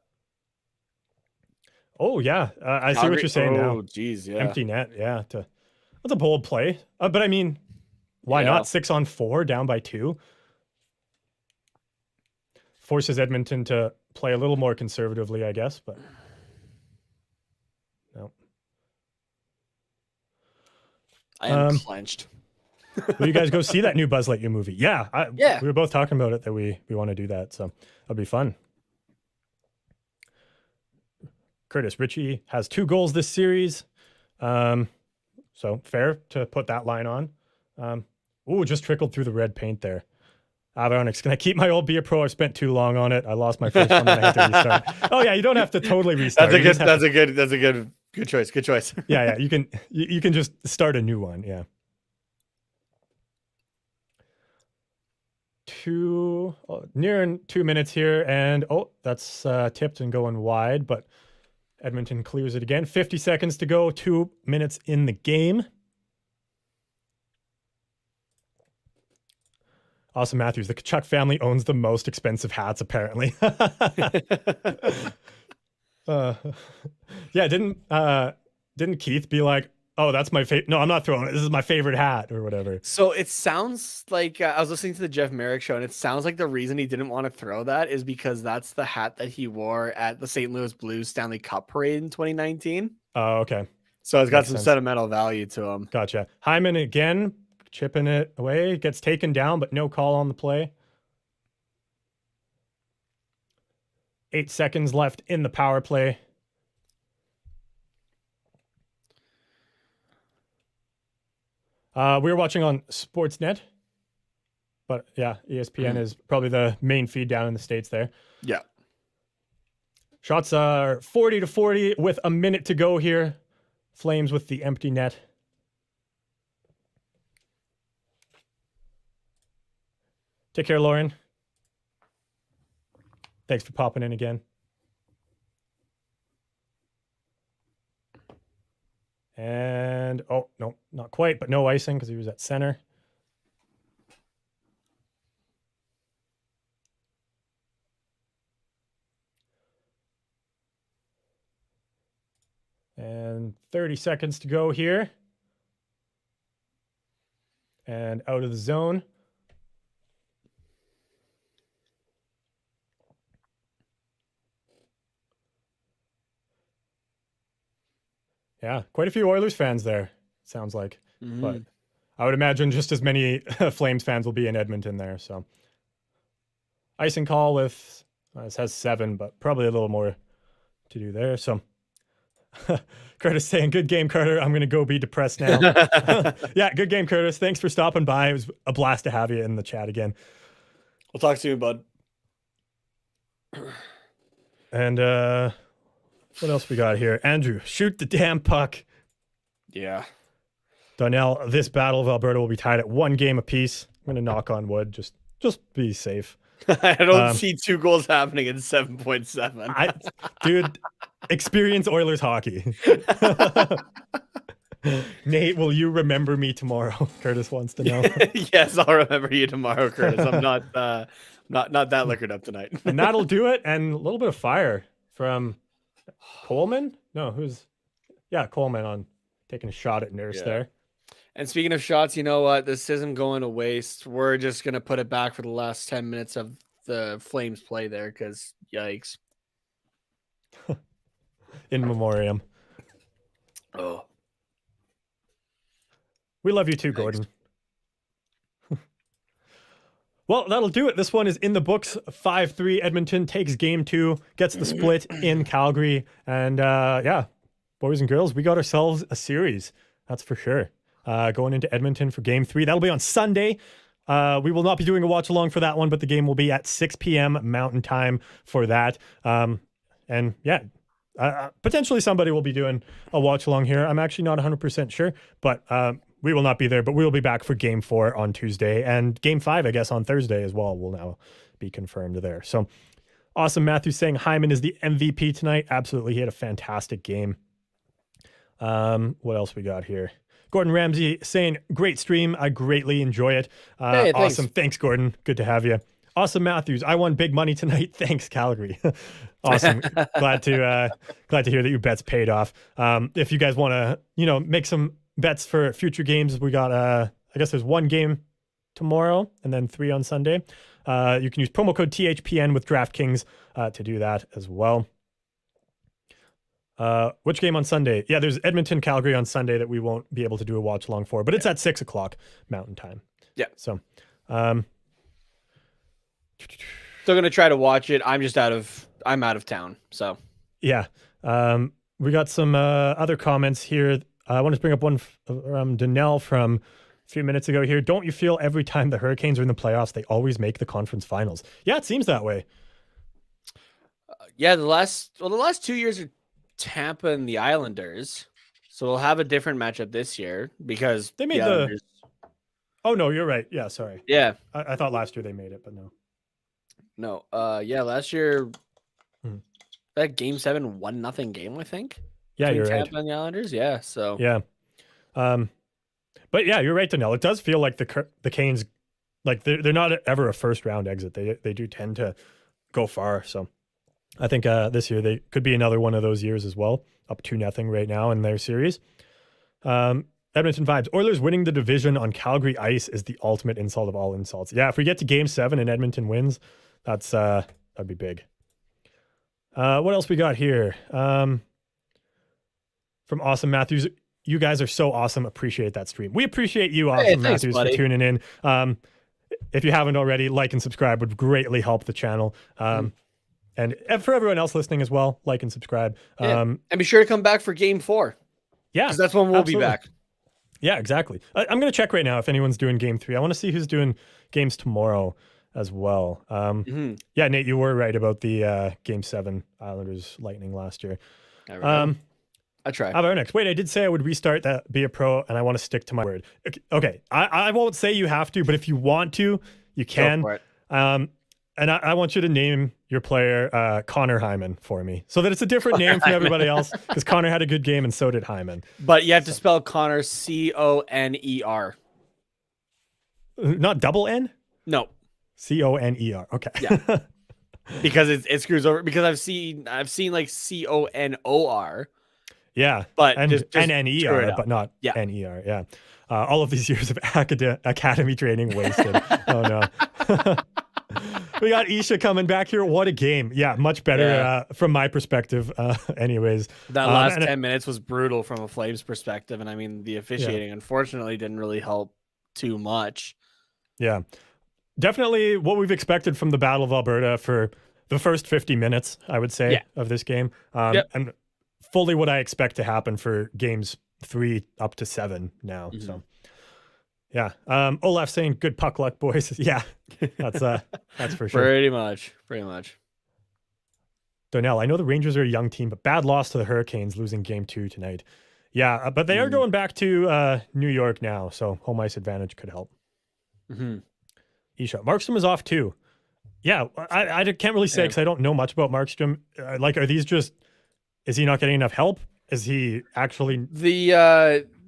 Oh yeah. I see what you're saying now.
Oh geez, yeah.
Empty net, yeah. That's a bold play. But I mean, why not 6-on-4 down by 2? Forces Edmonton to play a little more conservatively, I guess, but no.
I am clenched.
Will you guys go see that new Buzz Lightyear movie? Yeah. We were both talking about it that we want to do that, so that'll be fun. Curtis, Richie has 2 goals this series. So fair to put that line on. Just trickled through the red paint there. Avionics, can I keep my old Beer Pro? I spent too long on it. I lost my first one and I had to restart. Oh yeah, you don't have to totally restart.
That's a good choice. Good choice.
Yeah. You can just start a new one. Yeah. Nearing 2 minutes here, and that's tipped and going wide, but Edmonton clears it again. 50 seconds to go. 2 minutes in the game. Awesome Matthews. The Tkachuk family owns the most expensive hats, apparently. Yeah, didn't Keith be like, "Oh, that's my favorite"? No, I'm not throwing it. This is my favorite hat, or whatever.
So it sounds like I was listening to the Jeff Merrick show, and it sounds like the reason he didn't want to throw that is because that's the hat that he wore at the St. Louis Blues Stanley Cup parade in 2019.
Oh, okay.
So it's got some sentimental value to him.
Gotcha. Hyman again, chipping it away, gets taken down, but no call on the play. 8 seconds left in the power play. We were watching on Sportsnet, but yeah, ESPN is probably the main feed down in the States there.
Yeah.
Shots are 40-40 with a minute to go here. Flames with the empty net. Take care, Lauren. Thanks for popping in again. And, oh, no, not quite, but no icing because he was at center. And 30 seconds to go here. And out of the zone. Yeah, quite a few Oilers fans there, sounds like. But I would imagine just as many Flames fans will be in Edmonton there. So icing call with, this has 7, but probably a little more to do there. So Curtis saying, good game, Carter. I'm going to go be depressed now. Yeah, good game, Curtis. Thanks for stopping by. It was a blast to have you in the chat again.
We'll talk soon, bud.
And what else we got here? Andrew, shoot the damn puck.
Yeah.
Donnell, this Battle of Alberta will be tied at 1 game apiece. I'm going to knock on wood. Just be safe.
I don't see 2 goals happening in 7.7.
Dude, experience Oilers hockey. Nate, will you remember me tomorrow? Curtis wants to know.
Yes, I'll remember you tomorrow, Curtis. I'm not that liquored up tonight.
And that'll do it. And a little bit of fire from Coleman. No, Coleman on taking a shot at Nurse there.
And speaking of shots, you know what? This isn't going to waste. We're just going to put it back for the last 10 minutes of the Flames play there because yikes.
In memoriam.
Oh.
We love you too, Gordon. Well, that'll do it. This one is in the books. 5-3 Edmonton takes game 2, gets the split in Calgary. And yeah, boys and girls, we got ourselves a series. That's for sure. Going into Edmonton for game 3. That'll be on Sunday. We will not be doing a watch along for that one, but the game will be at 6 p.m. Mountain Time for that. And yeah, potentially somebody will be doing a watch along here. I'm actually not 100% sure, but we will not be there, but we will be back for game 4 on Tuesday and game 5, I guess, on Thursday as well will now be confirmed there. So awesome. Matthew saying Hyman is the MVP tonight. Absolutely. He had a fantastic game. What else we got here? Gordon Ramsay saying, great stream. I greatly enjoy it.
Hey,
awesome. Thanks, Gordon. Good to have you. Awesome, Matthews. I won big money tonight. Thanks, Calgary. Awesome. Glad to hear that your bets paid off. If you guys want to, make some bets for future games, we got, I guess there's 1 game tomorrow and then 3 on Sunday. You can use promo code THPN with DraftKings to do that as well. Which game on Sunday? Yeah, there's Edmonton, Calgary on Sunday that we won't be able to do a watch along for, but it's at 6 o'clock Mountain Time.
Yeah.
So,
still gonna try to watch it. I'm out of town. So
yeah. We got some other comments here. I want to bring up one from Donnell from a few minutes ago here. Don't you feel every time the Hurricanes are in the playoffs, they always make the conference finals? Yeah, it seems that way.
Yeah, the last 2 years are Tampa and the Islanders, so we'll have a different matchup this year because
they made the. Oh no, you're right. Yeah, sorry.
Yeah,
I thought last year they made it, but no.
No. Yeah, last year that game 7 1-0 game, I think.
Yeah, you're
Tampa
right.
and the Islanders. Yeah, so
yeah. But yeah, you're right, Donnell. It does feel like the Canes, like they're not ever a first round exit. They do tend to go far. So I think this year they could be another one of those years as well. Up 2-0 right now in their series. Edmonton vibes. Oilers winning the division on Calgary ice is the ultimate insult of all insults. Yeah, if we get to game 7 and Edmonton wins, that'd be big. What else we got here? From Awesome Matthews. You guys are so awesome. Appreciate that stream. We appreciate you, Awesome Matthews, for tuning in. If you haven't already, like and subscribe would greatly help the channel. And for everyone else listening as well, like and subscribe.
And be sure to come back for game 4.
Yeah,
because that's when we'll be back.
Yeah, exactly. I'm going to check right now if anyone's doing game 3. I want to see who's doing games tomorrow as well. Yeah, Nate, you were right about the game 7 Islanders Lightning last year.
I try.
How about next? Wait, I did say I would restart that Be a Pro, and I want to stick to my word. Okay, I won't say you have to, but if you want to, you can.
Go for it.
And I want you to name your player Connor Hyman for me, so that it's a different name from everybody else. Because Connor had a good game, and so did Hyman.
But you have to spell Connor Conner.
Not double N.
No.
Conner. Okay.
Yeah. Because it screws over. Because I've seen like Conor.
Yeah,
but
and
just
NNER, but not NER. Yeah, all of these years of academy training wasted. Oh no. We got Isha coming back here. What a game. Yeah, much better from my perspective. Anyways.
That last 10 minutes was brutal from a Flames perspective. And I mean, the officiating, unfortunately, didn't really help too much.
Yeah. Definitely what we've expected from the Battle of Alberta for the first 50 minutes, I would say, of this game. And fully what I expect to happen for games 3 up to 7 now. Mm-hmm. So. Yeah. Olaf saying good puck luck, boys. Yeah, that's for sure.
Pretty much.
Donnell, I know the Rangers are a young team, but bad loss to the Hurricanes, losing game 2 tonight. Yeah, but they are going back to New York now, so home ice advantage could help.
Mm-hmm.
Isha, Markstrom is off too. Yeah, I can't really say because I don't know much about Markstrom. Are these just? Is he not getting enough help? Is he actually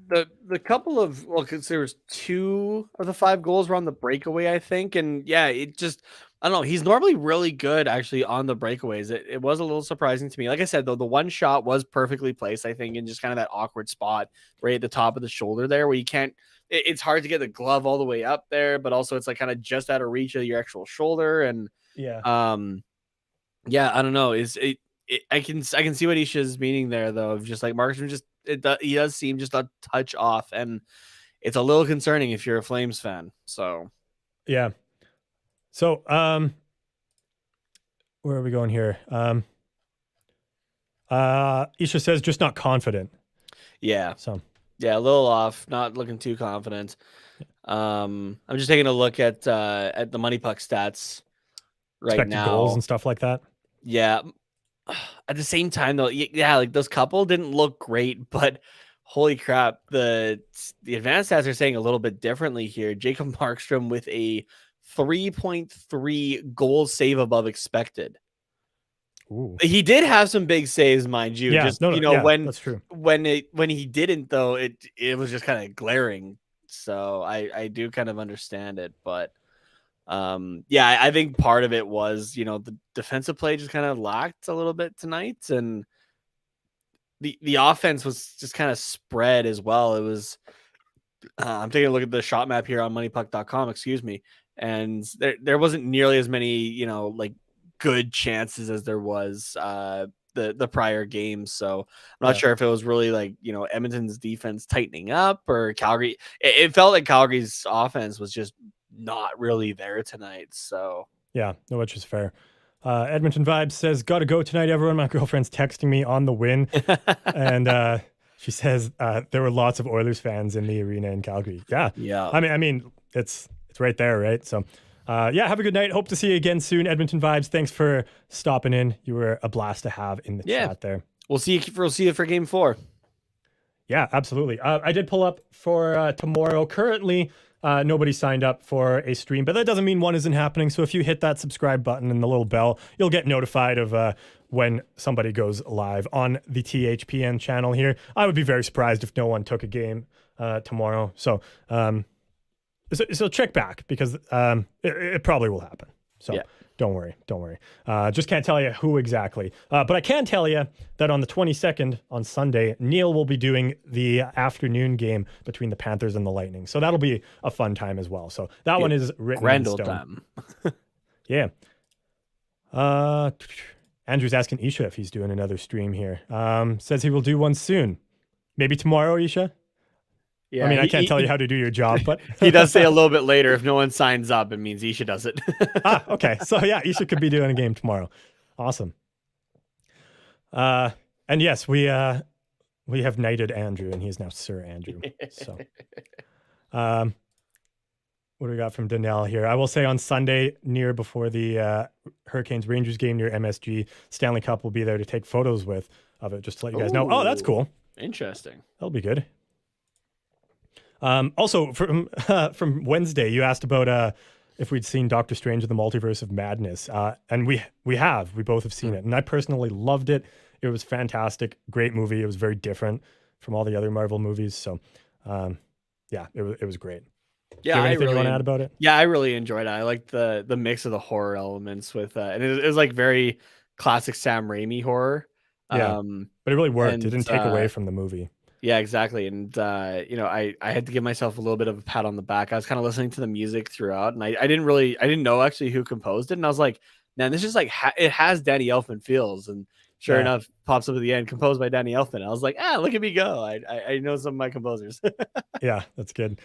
The couple of because there was 2 of the 5 goals were on the breakaway, I think, and it just I don't know. He's normally really good actually on the breakaways. It was a little surprising to me. Like I said, though, the one shot was perfectly placed, I think, in just kind of that awkward spot right at the top of the shoulder there, where you can't. It's hard to get the glove all the way up there, but also it's like kind of just out of reach of your actual shoulder, and I don't know. I can see what Isha's meaning there, though, of just like Markstrom he does seem just a touch off, and it's a little concerning if you're a Flames fan. So,
yeah. So, where are we going here? Isha says just not confident.
Yeah.
So,
yeah, a little off, not looking too confident. I'm just taking a look at the Money Puck stats right
expected
now.
Goals and stuff like that.
Yeah. At the same time, though, like those couple didn't look great, but holy crap, the advanced stats are saying a little bit differently here. Jacob Markstrom with a 3.3 goals save above expected.
Ooh.
He did have some big saves, mind you.
Yeah,
when
that's true.
When he didn't, though, it was just kind of glaring. So I do kind of understand it, but. I think part of it was, the defensive play just kind of lacked a little bit tonight, and the offense was just kind of spread as well. It was, I'm taking a look at the shot map here on moneypuck.com, excuse me. And there wasn't nearly as many, like good chances as there was, the prior games. So I'm not sure if it was really like, Edmonton's defense tightening up or Calgary. It felt like Calgary's offense was just not really there tonight. So
yeah, no, which is fair. Edmonton Vibes says, gotta go tonight, everyone. My girlfriend's texting me on the win. And she says there were lots of Oilers fans in the arena in Calgary. Yeah. I mean, it's right there, right? So have a good night. Hope to see you again soon. Edmonton Vibes, thanks for stopping in. You were a blast to have in the chat there.
We'll see you for game 4.
Yeah, absolutely. I did pull up for tomorrow. Currently, nobody signed up for a stream, but that doesn't mean one isn't happening. So if you hit that subscribe button and the little bell, you'll get notified of when somebody goes live on the THPN channel here. I would be very surprised if no one took a game tomorrow. So check back because it probably will happen. So don't worry. Just can't tell you who exactly. But I can tell you that on the 22nd, on Sunday, Neil will be doing the afternoon game between the Panthers and the Lightning. So that'll be a fun time as well. So that one is written in stone. Yeah. Andrew's asking Isha if he's doing another stream here. Says he will do one soon. Maybe tomorrow, Isha? Yeah, I mean, I can't tell you how to do your job, but
he does say a little bit later, if no one signs up, it means Isha does it.
Okay. So yeah, Isha could be doing a game tomorrow. Awesome. And yes, we have knighted Andrew, and he is now Sir Andrew. So, what do we got from Donnell here? I will say on Sunday, before the Hurricanes Rangers game near MSG, Stanley Cup will be there to take photos of it, just to let you guys know. Oh, that's cool.
Interesting.
That'll be good. Also from Wednesday, you asked about if we'd seen Doctor Strange in the Multiverse of Madness. And we both have seen it. And I personally loved it. It was fantastic. Great movie. It was very different from all the other Marvel movies. So, yeah, it was great.
Yeah,
Do you have anything you want to add about it?
Yeah, I really enjoyed it. I liked the mix of the horror elements with, and it was like very classic Sam Raimi horror.
Yeah, but it really worked. It didn't take away from the movie.
Yeah, exactly. And I had to give myself a little bit of a pat on the back. I was kind of listening to the music throughout, and I didn't know actually who composed it. And I was like, man, this is like it has Danny Elfman feels. And sure enough, pops up at the end, composed by Danny Elfman. I was like, look at me go. I know some of my composers.
Yeah, that's good.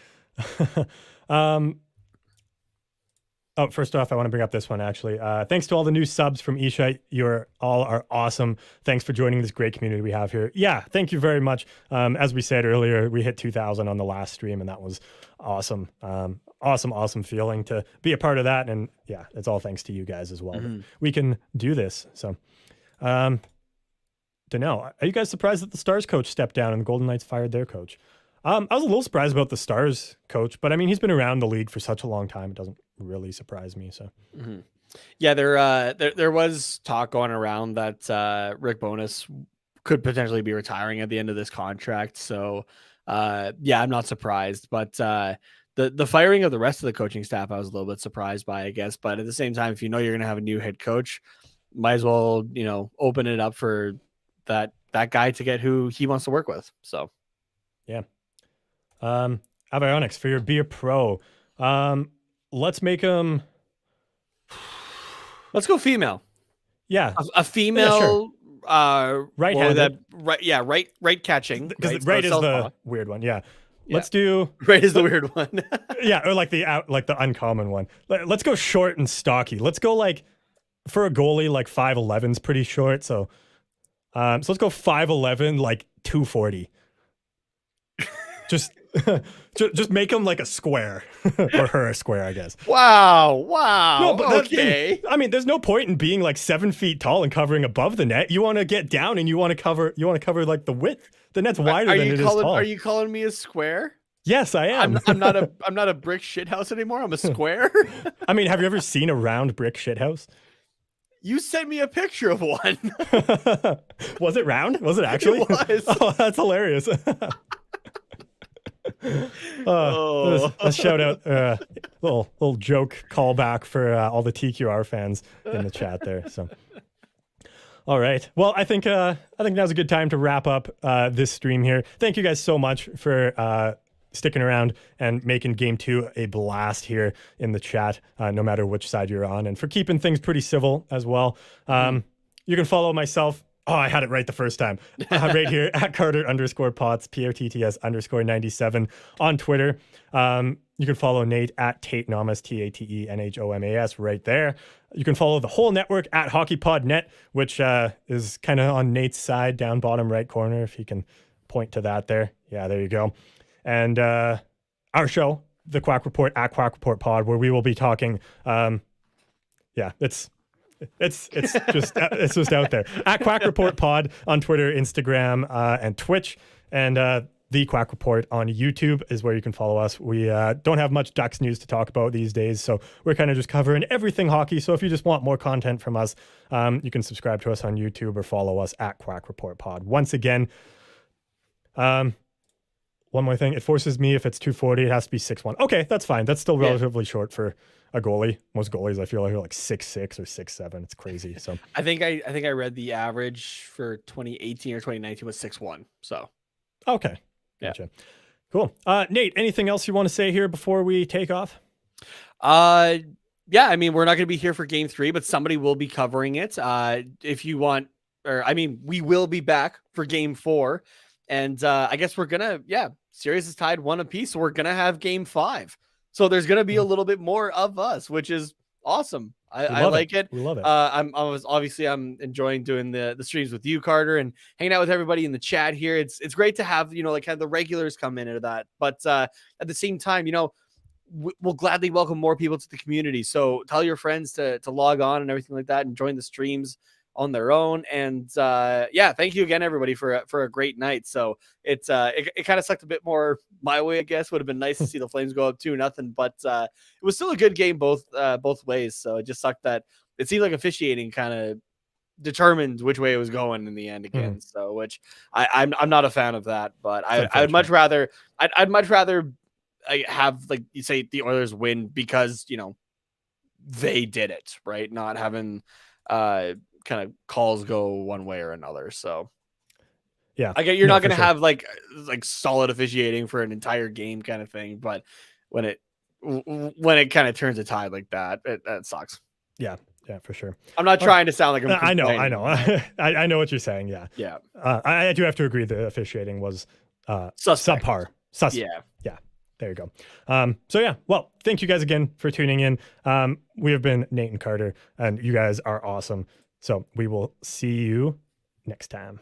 First off, I want to bring up this one, actually. Thanks to all the new subs from Isha. You all are awesome. Thanks for joining this great community we have here. Yeah, thank you very much. As we said earlier, we hit 2,000 on the last stream, and that was awesome. Awesome feeling to be a part of that. And yeah, it's all thanks to you guys as well. We can do this. So, don't know. Are you guys surprised that the Stars coach stepped down and the Golden Knights fired their coach? I was a little surprised about the Stars coach, but I mean, he's been around the league for such a long time. It doesn't really surprise me. So,
yeah, there was talk going around that Rick Bowness could potentially be retiring at the end of this contract. So, yeah, I'm not surprised. But the firing of the rest of the coaching staff, I was a little bit surprised by, I guess. But at the same time, if you know you're going to have a new head coach, might as well open it up for that guy to get who he wants to work with. So,
yeah. Avionics, for your Be a Pro, let's make them.
Let's go female.
Yeah,
a female.
Yeah, sure. Right-handed.
Right catching.
Because right is the weird one. Yeah. Let's do
right is the weird one.
Yeah, or like the uncommon one. Let's go short and stocky. Let's go like for a goalie, like 5'11's pretty short. So let's go 5'11, like 240. Just make him like a square or her a square, I guess.
Wow.
No, but
okay.
I mean, there's no point in being like 7 feet tall and covering above the net. You want to get down and you want to cover like the width. The net's wider than it is tall.
Are you calling me a square?
Yes, I am.
I'm not a brick shithouse anymore. I'm a square.
I mean, have you ever seen a round brick shithouse?
You sent me a picture of one.
Was it round? Was it actually?
It was.
Oh, that's hilarious. Let's shout out little joke callback for all the TQR fans in the chat there. So, all right. Well, I think now's a good time to wrap up this stream here. Thank you guys so much for sticking around and making Game 2 a blast here in the chat, no matter which side you're on, and for keeping things pretty civil as well. You can follow myself. Oh, I had it right the first time. Right here at Carter_Potts, POTTS_97 on Twitter. You can follow Nate at Tate Nomas, TATENHOMAS right there. You can follow the whole network at HockeyPodNet, which is kind of on Nate's side, down bottom right corner, if he can point to that there. Yeah, there you go. And our show, The Quack Report at Quack Report Pod, where we will be talking. It's just out there at Quack Report Pod on Twitter, Instagram, and Twitch, and the Quack Report on YouTube is where you can follow us. We don't have much Ducks news to talk about these days, so we're kind of just covering everything hockey. So if you just want more content from us, you can subscribe to us on YouTube or follow us at Quack Report Pod. Once again, one more thing, it forces me, if it's 240, it has to be 6'1". Okay, that's fine. That's still relatively short for a goalie. Most goalies, I feel like, are like 6'6" or 6'7". It's crazy. So
I think I read the average for 2018 or 2019 was 6'1". So
okay, gotcha. Cool. Nate, anything else you want to say here before we take off?
Yeah, I mean, we're not going to be here for Game 3, but somebody will be covering it. If you want, we will be back for Game 4, and I guess we're gonna, series is tied 1 apiece, so we're gonna have Game 5. So there's going to be a little bit more of us, which is awesome. I like it.
We love it.
I'm enjoying doing the streams with you, Carter, and hanging out with everybody in the chat here. It's great to have, like kind of the regulars come into that. But at the same time, we'll gladly welcome more people to the community. So tell your friends to log on and everything like that and join the streams. on their own. And yeah, thank you again, everybody, for a great night. So it kind of sucked a bit more my way, I guess. Would have been nice to see the Flames go up 2-0, but it was still a good game both ways. So it just sucked that it seemed like officiating kind of determined which way it was going in the end again. So which I'm not a fan of that, but I'd much rather have, like you say, the Oilers win because, you know, they did it, right? Not having kind of calls go one way or another. So
yeah,
I get you're not going to have like solid officiating for an entire game kind of thing, but when it kind of turns a tide like that, that sucks.
Yeah, for sure.
I'm not trying to sound like
I know. I know what you're saying. Yeah. I do have to agree the officiating was subpar. Yeah. There you go. So yeah, well, thank you guys again for tuning in. We have been Nate and Carter, and you guys are awesome. So we will see you next time.